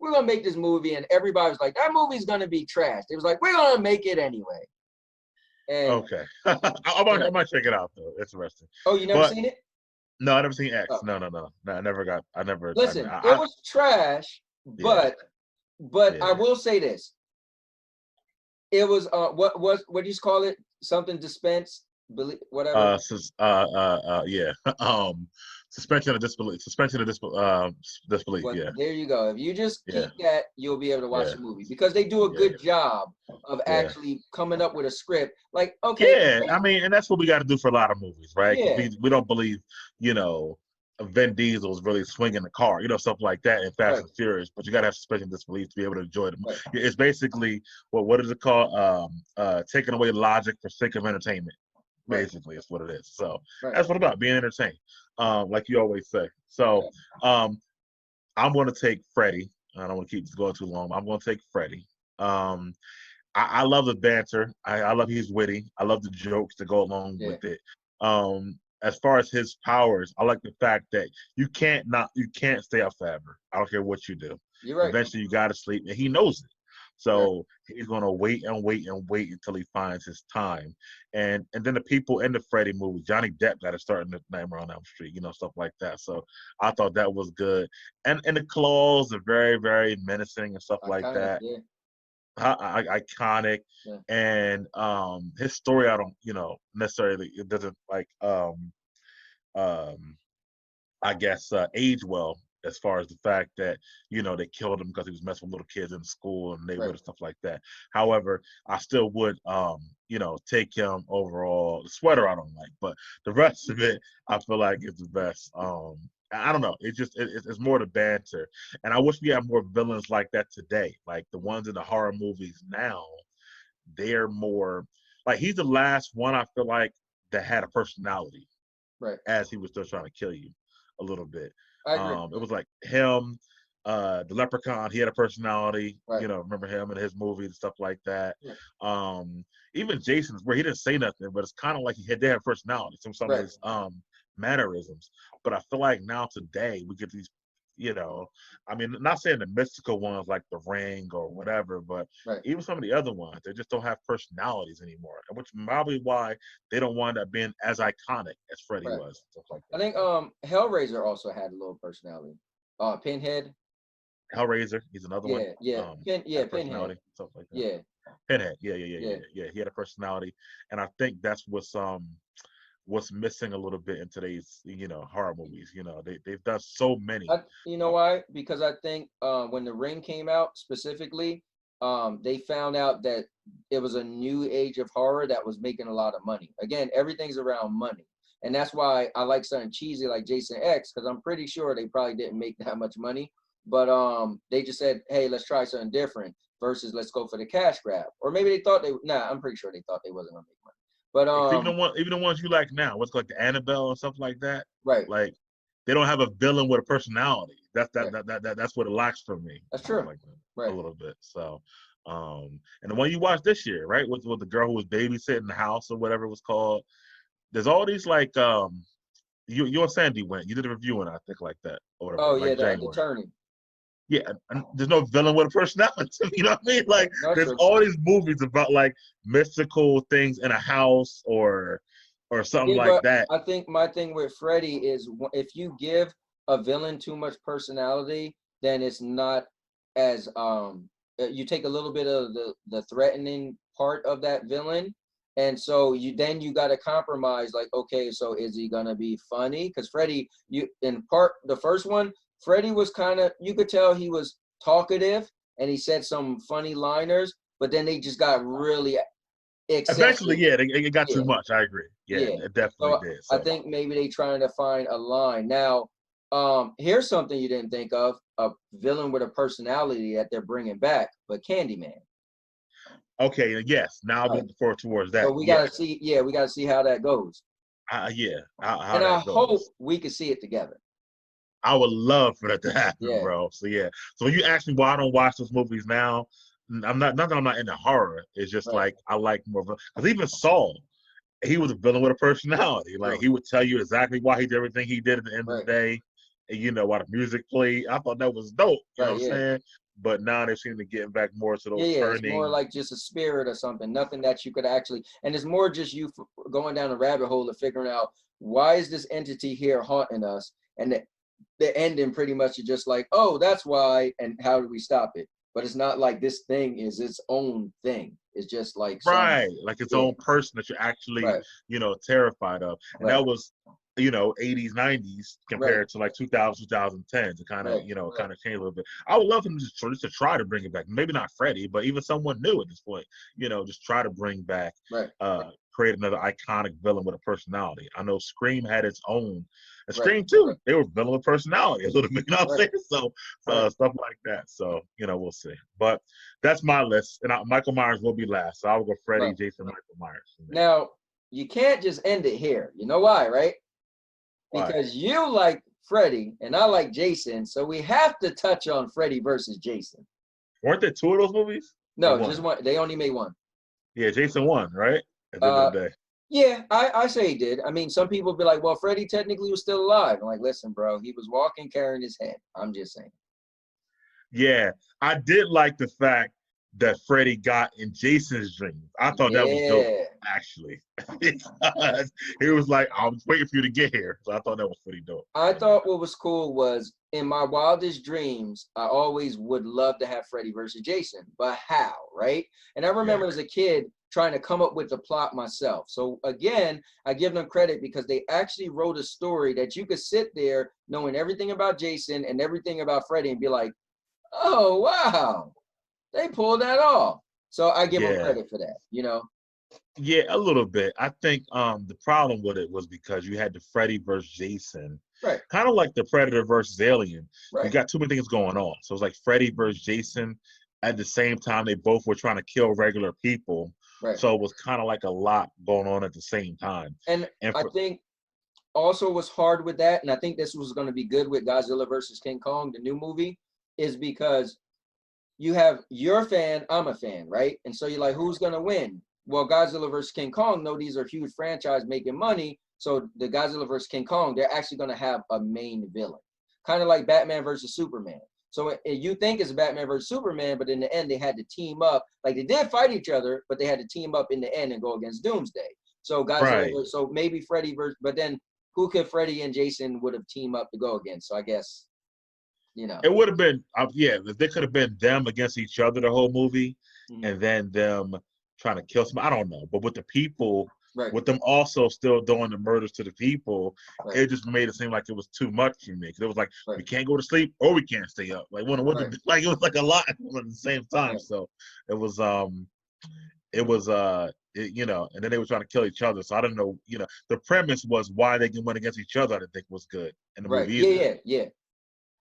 we're gonna make this movie, and everybody was like, that movie's gonna be trash. It was like, we're gonna make it anyway. And Okay. you know, I might check it out though. Interesting. oh, you never But seen it? no, I never seen X. Oh, No, I never got. I never. listen, it was trash, Yeah, but I yeah. will say this: it was what do you call it? Something dispense, believe whatever. Yeah. Suspension of disbelief. Suspension of disbelief. Well, Yeah, there you go. If you just yeah, keep that, you'll be able to watch yeah, the movie because they do a yeah, good job of yeah. actually coming up with a script. Like, okay, Yeah, I mean, and that's what we got to do for a lot of movies, right? Because yeah, we don't believe, you know, Vin Diesel's really swinging the car, you know, stuff like that in Fast right, and Furious. But you got to have suspension of disbelief to be able to enjoy them. right, It's basically what is it called? Taking away logic for sake of entertainment. right, Basically, is what it is. So right. that's what it's about being entertained, like you always say. So Yeah. I'm going to take Freddie. I don't want to keep this going too long. I'm going to take Freddie. Um, I love the banter. I love he's witty. I love the jokes that go along Yeah, with it. As far as his powers, I like the fact that you can't stay up forever. I don't care what you do. you're right. Eventually, you got to sleep, and he knows it. Right. So he's gonna wait and wait and wait until he finds his time. And then the people in the Freddy movie, Johnny Depp got to start in the Nightmare on Elm Street, you know, stuff like that. So I thought that was good. And the claws are very, very menacing and stuff like Iconic. that. Yeah, Iconic. yeah. And his story, I don't, necessarily, it doesn't like um I guess age well, as far as the fact that they killed him because he was messing with little kids in school and neighborhood Right. and stuff like that. However, I still would take him overall. The sweater I don't like, but the rest of it I feel like is the best. I don't know. It's more the banter, and I wish we had more villains like that today. Like the ones in the horror movies now, they're more like he's the last one I feel like that had a personality Right. as he was still trying to kill you a little bit. I agree. It was like him, the Leprechaun. He had a personality. Right. Remember him and his movies and stuff like that. Yeah. Even Jason's, where he didn't say nothing, but it's kind of like they have personality. Some of Right. his mannerisms. But I feel like now today we get these. I mean, not saying the mystical ones like the Ring or whatever, but Right. even some of the other ones, they just don't have personalities anymore, which probably why they don't wind up being as iconic as Freddy Right. was. Stuff like I that. think Hellraiser also had a little personality. Pinhead. Hellraiser, he's another one. Yeah, yeah. Had a Pinhead. personality, stuff like that. Yeah, Pinhead, yeah. yeah. He had a personality, and I think that's what's missing a little bit in today's horror movies. They've done so many. You know why? Because I think when The Ring came out specifically, they found out that it was a new age of horror that was making a lot of money. Again, everything's around money. And that's why I like something cheesy like Jason X, because I'm pretty sure they probably didn't make that much money. But they just said, hey, let's try something different versus let's go for the cash grab. Or maybe they thought I'm pretty sure they thought they wasn't gonna make money. But Because even the ones you like now, what's like the Annabelle and stuff like that, right, like they don't have a villain with a personality. right. That's what it lacks for me. That's Stuff true. like that a Right. little bit. So, and the one you watched this year, right, with the girl who was babysitting the house or whatever it was called. There's all these like you and Sandy went. You did a review on it, I think, like that or Oh whatever, yeah, like the January. turning. Yeah, and there's no villain with a personality. You know what I mean? Like, Not there's true. all these movies about like mystical things in a house or something Yeah, like but that. I think my thing with Freddy is if you give a villain too much personality, then it's not as you take a little bit of the threatening part of that villain, and so you got to compromise. Like, okay, so is he gonna be funny? Because Freddy, the first one, Freddy was kind of, you could tell he was talkative and he said some funny liners, but then they just got really Eventually, excessive. yeah, it got too Yeah. much. I agree. Yeah, Yeah. it definitely So did. I So think maybe they trying to find a line. Now, here's something you didn't think of: a villain with a personality that they're bringing back, but Candyman. okay, yes. Now I'm Right. looking forward towards So that. we gotta Yes. see. Yeah, we gotta see how that goes, Yeah. How and I that hope goes. we can see it together. I would love for that to happen, Yeah. bro. So yeah. So when you ask me why I don't watch those movies now, I'm not that I'm not into horror. It's just Right. like I like more because even Saul, he was a villain with a personality. Like True. he would tell you exactly why he did everything he did at the end of the Right. day. And why the music played. I thought that was dope. You know Right. what I'm Yeah. saying? but now they seem to getting back more to those Yeah, it's more turning. like just a spirit or something. Nothing that you could actually, and it's more just you going down a rabbit hole of figuring out why is this entity here haunting us, and the ending pretty much is just like, oh, that's why, and how do we stop it? But it's not like this thing is its own thing. It's just like some, Right, like its yeah, own person that you're actually, right, terrified of. And right, that was, 80s, 90s right, compared to like 2000, 2010s. It kind of, right, kind of changed a little bit. I would love them just to try to bring it back. Maybe not Freddy, but even someone new at this point, just try to bring back, right, create another iconic villain with a personality. I know Scream had its own, and right, Scream too, they were villain with personality a little bit, you know what I'm right, saying? So, right. stuff like that. So, we'll see. But that's my list, and Michael Myers will be last. So I will go Freddy, Right. Jason, Michael Myers. Now, you can't just end it here. You know why, right? Why? Because you like Freddy and I like Jason, so we have to touch on Freddy versus Jason. Weren't there two of those movies? Or No, just one? one. They only made one. Yeah, Jason won, right? At the end Uh, of the day. yeah, I say he did. I mean, some people be like, well, Freddy technically was still alive. I'm like, listen, bro, he was walking carrying his head. I'm just saying. Yeah, I did like the fact that Freddy got in Jason's dreams. I thought that was dope, Yeah. actually. Because he was like, I was waiting for you to get here. So I thought that was pretty dope. I thought what was cool was in my wildest dreams, I always would love to have Freddy versus Jason, but how, right? And I Yeah. remember as a kid trying to come up with the plot myself. So again, I give them credit because they actually wrote a story that you could sit there knowing everything about Jason and everything about Freddy and be like, oh, wow, they pulled that off. So I give them Yeah. credit for that. Yeah, a little bit. I think the problem with it was because you had the Freddy versus Jason, Right, kind of like the Predator versus Alien. You right, got too many things going on. So it's like Freddy versus Jason. At the same time, they both were trying to kill regular people. right. So it was kind of like a lot going on at the same time. And And I for, think also what's hard with that, and I think this was going to be good with Godzilla versus King Kong, the new movie, is because you have your fan, I'm a fan, right? And so you're like, who's going to win? Well, Godzilla versus King Kong, no, these are huge franchise making money. So the Godzilla versus King Kong, they're actually going to have a main villain, kind of like Batman versus Superman. So you think it's Batman versus Superman, but in the end, they had to team up. Like they did fight each other, but they had to team up in the end and go against Doomsday. So Godzilla, right. so maybe Freddy versus, but then who could Freddy and Jason would have teamed up to go against? So I guess, you know. It would have been, yeah, they could have been them against each other the whole movie, Mhm. and then them trying to kill some. I don't know, but with the people, Right, with them also still doing the murders to the people, right, it just made it seem like it was too much for me. Because it was like right, we can't go to sleep or we can't stay up. Like right, like it was like a lot at the same time. right. So it was it was and then they were trying to kill each other. So I don't know, the premise was why they went against each other. I didn't think was good in the Right. movie Yeah, either. yeah, yeah.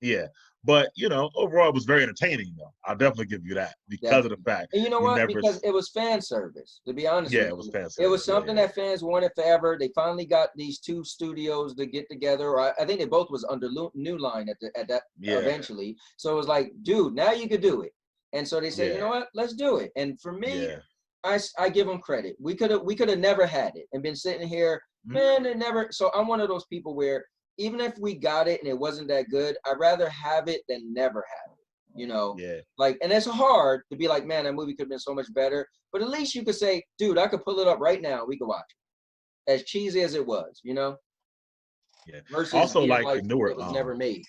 Yeah, but overall, it was very entertaining. Though I'll definitely give you that because of the Definitely. fact And you know you what? never. Because it was fan service, to be honest Yeah, with it was you. fan It was service. Yeah, something that fans wanted forever. They finally got these two studios to get together. Or I think they both was under New Line at that yeah, eventually. So it was like, dude, now you could do it. And so they said, you yeah, know what? Let's do it. And for me, yeah, I give them credit. We could have never had it and been sitting here, mm, man. They never. So I'm one of those people where even if we got it and it wasn't that good, I'd rather have it than never have it. yeah. Like, and it's hard to be like, man, that movie could have been so much better. But at least you could say, dude, I could pull it up right now. We could watch it. As cheesy as it was. Yeah. Versus Also, being like the like newer, it was never made.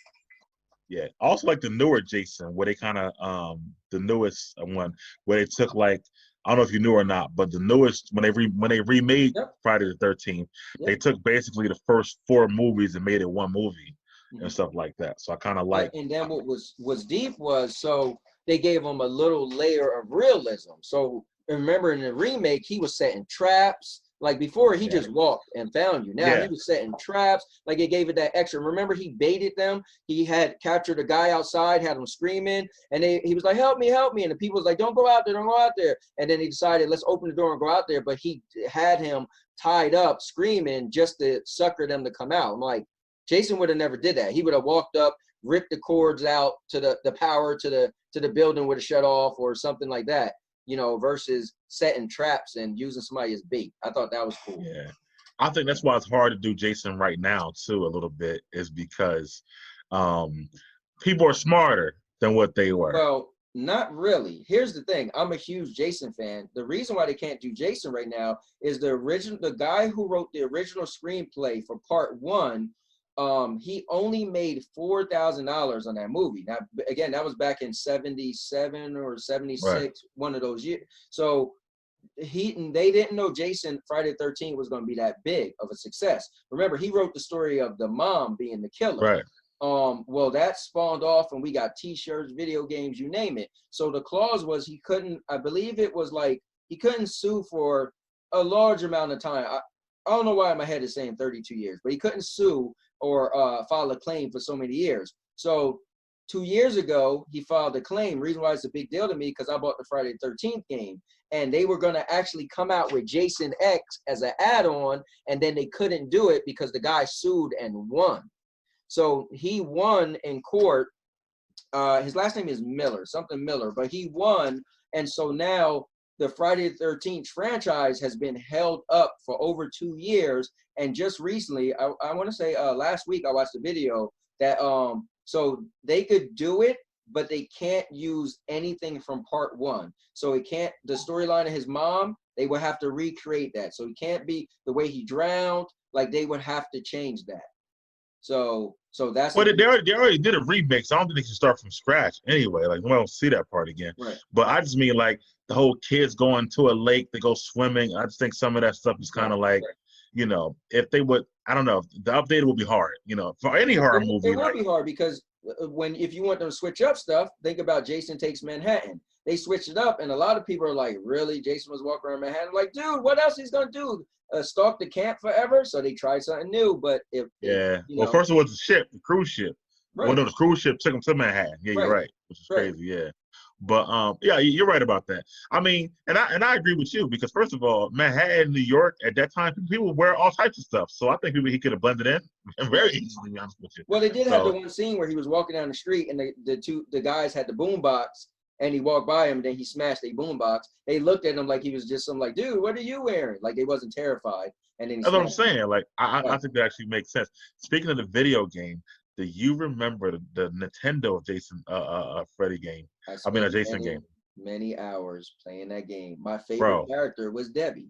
yeah. Also, like the newer Jason, where they kind of the newest one where they took like I don't know if you knew or not, but the newest when they remade Yep. Friday the 13th, they Yep. took basically the first four movies and made it one movie and Mhm. stuff like that. So I kind of But like, and then what was deep was so they gave him a little layer of realism. So remember in the remake, he was setting traps. Like before, he yeah, just walked and found you. Now he yeah, was setting traps. Like it gave it that extra. Remember, he baited them. He had captured a guy outside, had him screaming, and he was like, "Help me, help me!" And the people was like, "Don't go out there, don't go out there." And then he decided, "Let's open the door and go out there." But he had him tied up, screaming, just to sucker them to come out. I'm like, Jason would have never did that. He would have walked up, ripped the cords out to the power to the building would have shut off or something like that, versus setting traps and using somebody as bait. I thought that was cool. yeah. I think that's why it's hard to do Jason right now too. A little bit is because um, people are smarter than what they were. Well, Not really. Here's the thing. I'm a huge Jason fan. The reason why they can't do Jason right now is the guy who wrote the original screenplay for part one, he only made $4,000 on that movie. Now, again, that was back in 77 or 76, Right. one of those years. So they didn't know Jason Friday the 13th was going to be that big of a success. Remember, he wrote the story of the mom being the killer. Right. Well, that spawned off and we got t-shirts, video games, you name it. So the clause was he couldn't, I believe it was like, he couldn't sue for a large amount of time. I don't know why my head is saying 32 years, but he couldn't sue or file a claim for so many years. So 2 years ago, he filed a claim. Reason why it's a big deal to me, because I bought the Friday the 13th game, and they were going to actually come out with Jason X as an add-on, and then they couldn't do it because the guy sued and won. So he won in court. His last name is Miller, something Miller, but he won. And so now the Friday the 13th franchise has been held up for over 2 years. And just recently, I want to say last week, I watched a video that so they could do it, but they can't use anything from part one. So it can't, the storyline of his mom, they would have to recreate that. So it can't be the way he drowned, like they would have to change that. So that's Well, they already did a remix. I don't think they can start from scratch anyway. Like, we don't see that part again. right. But I just mean like the whole kids going to a lake to go swimming. I just think some of that stuff is kind of like, you know, if they would, I don't know, the update will be hard. You know, for any horror movie, it will be hard because if you want them to switch up stuff, think about Jason Takes Manhattan. They switched it up, and a lot of people are like, "Really, Jason was walking around Manhattan?" Like, dude, what else he's gonna do? Stalk the camp forever? So they tried something new. But if yeah, you well, know, first it was the ship, the cruise ship. right, Well, no, the cruise ship took them to Manhattan. Yeah, you're right, which is crazy. Yeah. But yeah, you're right about that. I mean, and I agree with you because first of all, Manhattan, New York, at that time, people wear all types of stuff. So I think he could have blended in very easily. To be honest with you. Well, they did have the one scene where he was walking down the street and the guys had the boom box and he walked by him and then he smashed a boom box. They looked at him like he was just some like, dude, what are you wearing? Like they wasn't terrified. And then that's what I'm saying. Like I think that actually makes sense. Speaking of the video game, do you remember the Nintendo Jason Freddy game? I mean a Jason game. Many hours playing that game. My favorite Bro, character was Debbie.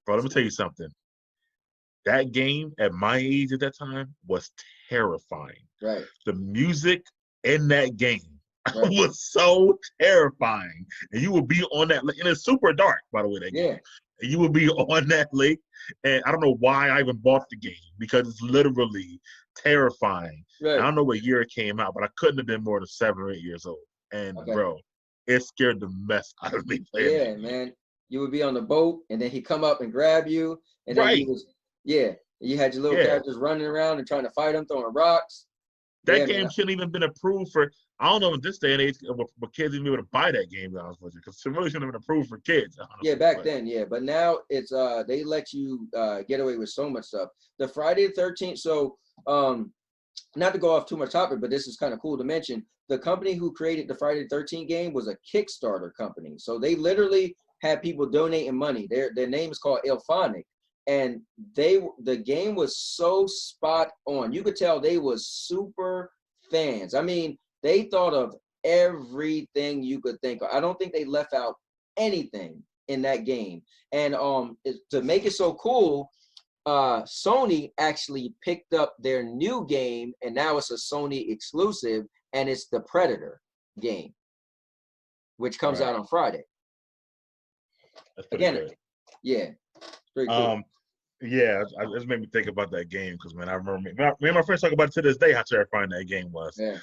bro, let me tell you something. That game at my age at that time was terrifying. Right. The music in that game was so terrifying. And you would be on that lake, and it's super dark, by the way, that game. And you would be on that lake, and I don't know why I even bought the game, because it's literally terrifying. Right. I don't know what year it came out, but I couldn't have been more than 7 or 8 years old. And bro, it scared the mess out of me playing that game. Man. You would be on the boat, and then he'd come up and grab you, and then you had your little characters running around and trying to fight him, throwing rocks. That game shouldn't even been approved for. I don't know in this day and age what kids even be able to buy that game. To be honest with you, because it really shouldn't have been approved for kids. Yeah, back then, but now it's they let you get away with so much stuff. The Friday the 13th. So not to go off too much topic, but this is kind of cool to mention. The company who created the Friday the 13th game was a Kickstarter company. So they literally had people donating money. Their name is called Ilphonic. And the game was so spot on. You could tell they was super fans. I mean, they thought of everything you could think of. I don't think they left out anything in that game. And to make it so cool, Sony actually picked up their new game, and now it's a Sony exclusive, and it's the Predator game, which comes out on Friday. That's pretty good. Yeah. Pretty cool. Yeah, it just made me think about that game because, man, I remember me and my friends talk about it to this day how terrifying that game was. The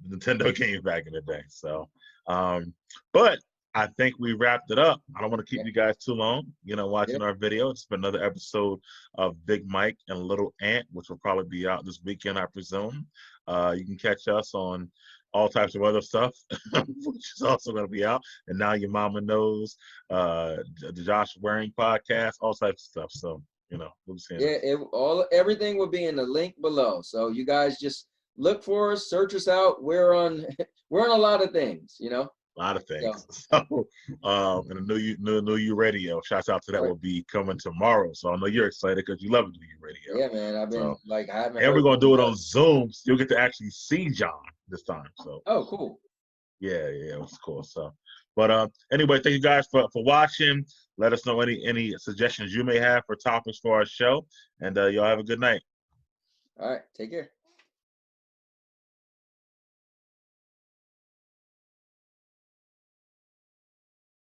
Nintendo game back in the day. So, but I think we wrapped it up. I don't want to keep you guys too long, watching our video. It's been another episode of Big Mike and Little Ant, which will probably be out this weekend, I presume. You can catch us on all types of other stuff, which is also going to be out. And Now Your Mama Knows, the Josh Waring podcast, all types of stuff. So, we'll see. Everything will be in the link below. So you guys just look for us, search us out. We're on a lot of things, A lot of things. So, and the new you radio, shouts out to that, will be coming tomorrow. So I know you're excited because you love the new you radio. Yeah, man. I've been I haven't. And we're gonna do it on Zoom. So you'll get to actually see John this time. So. Oh, cool. Yeah, it was cool. So, but anyway, thank you guys for watching. Let us know any suggestions you may have for topics for our show, and y'all have a good night. All right, take care.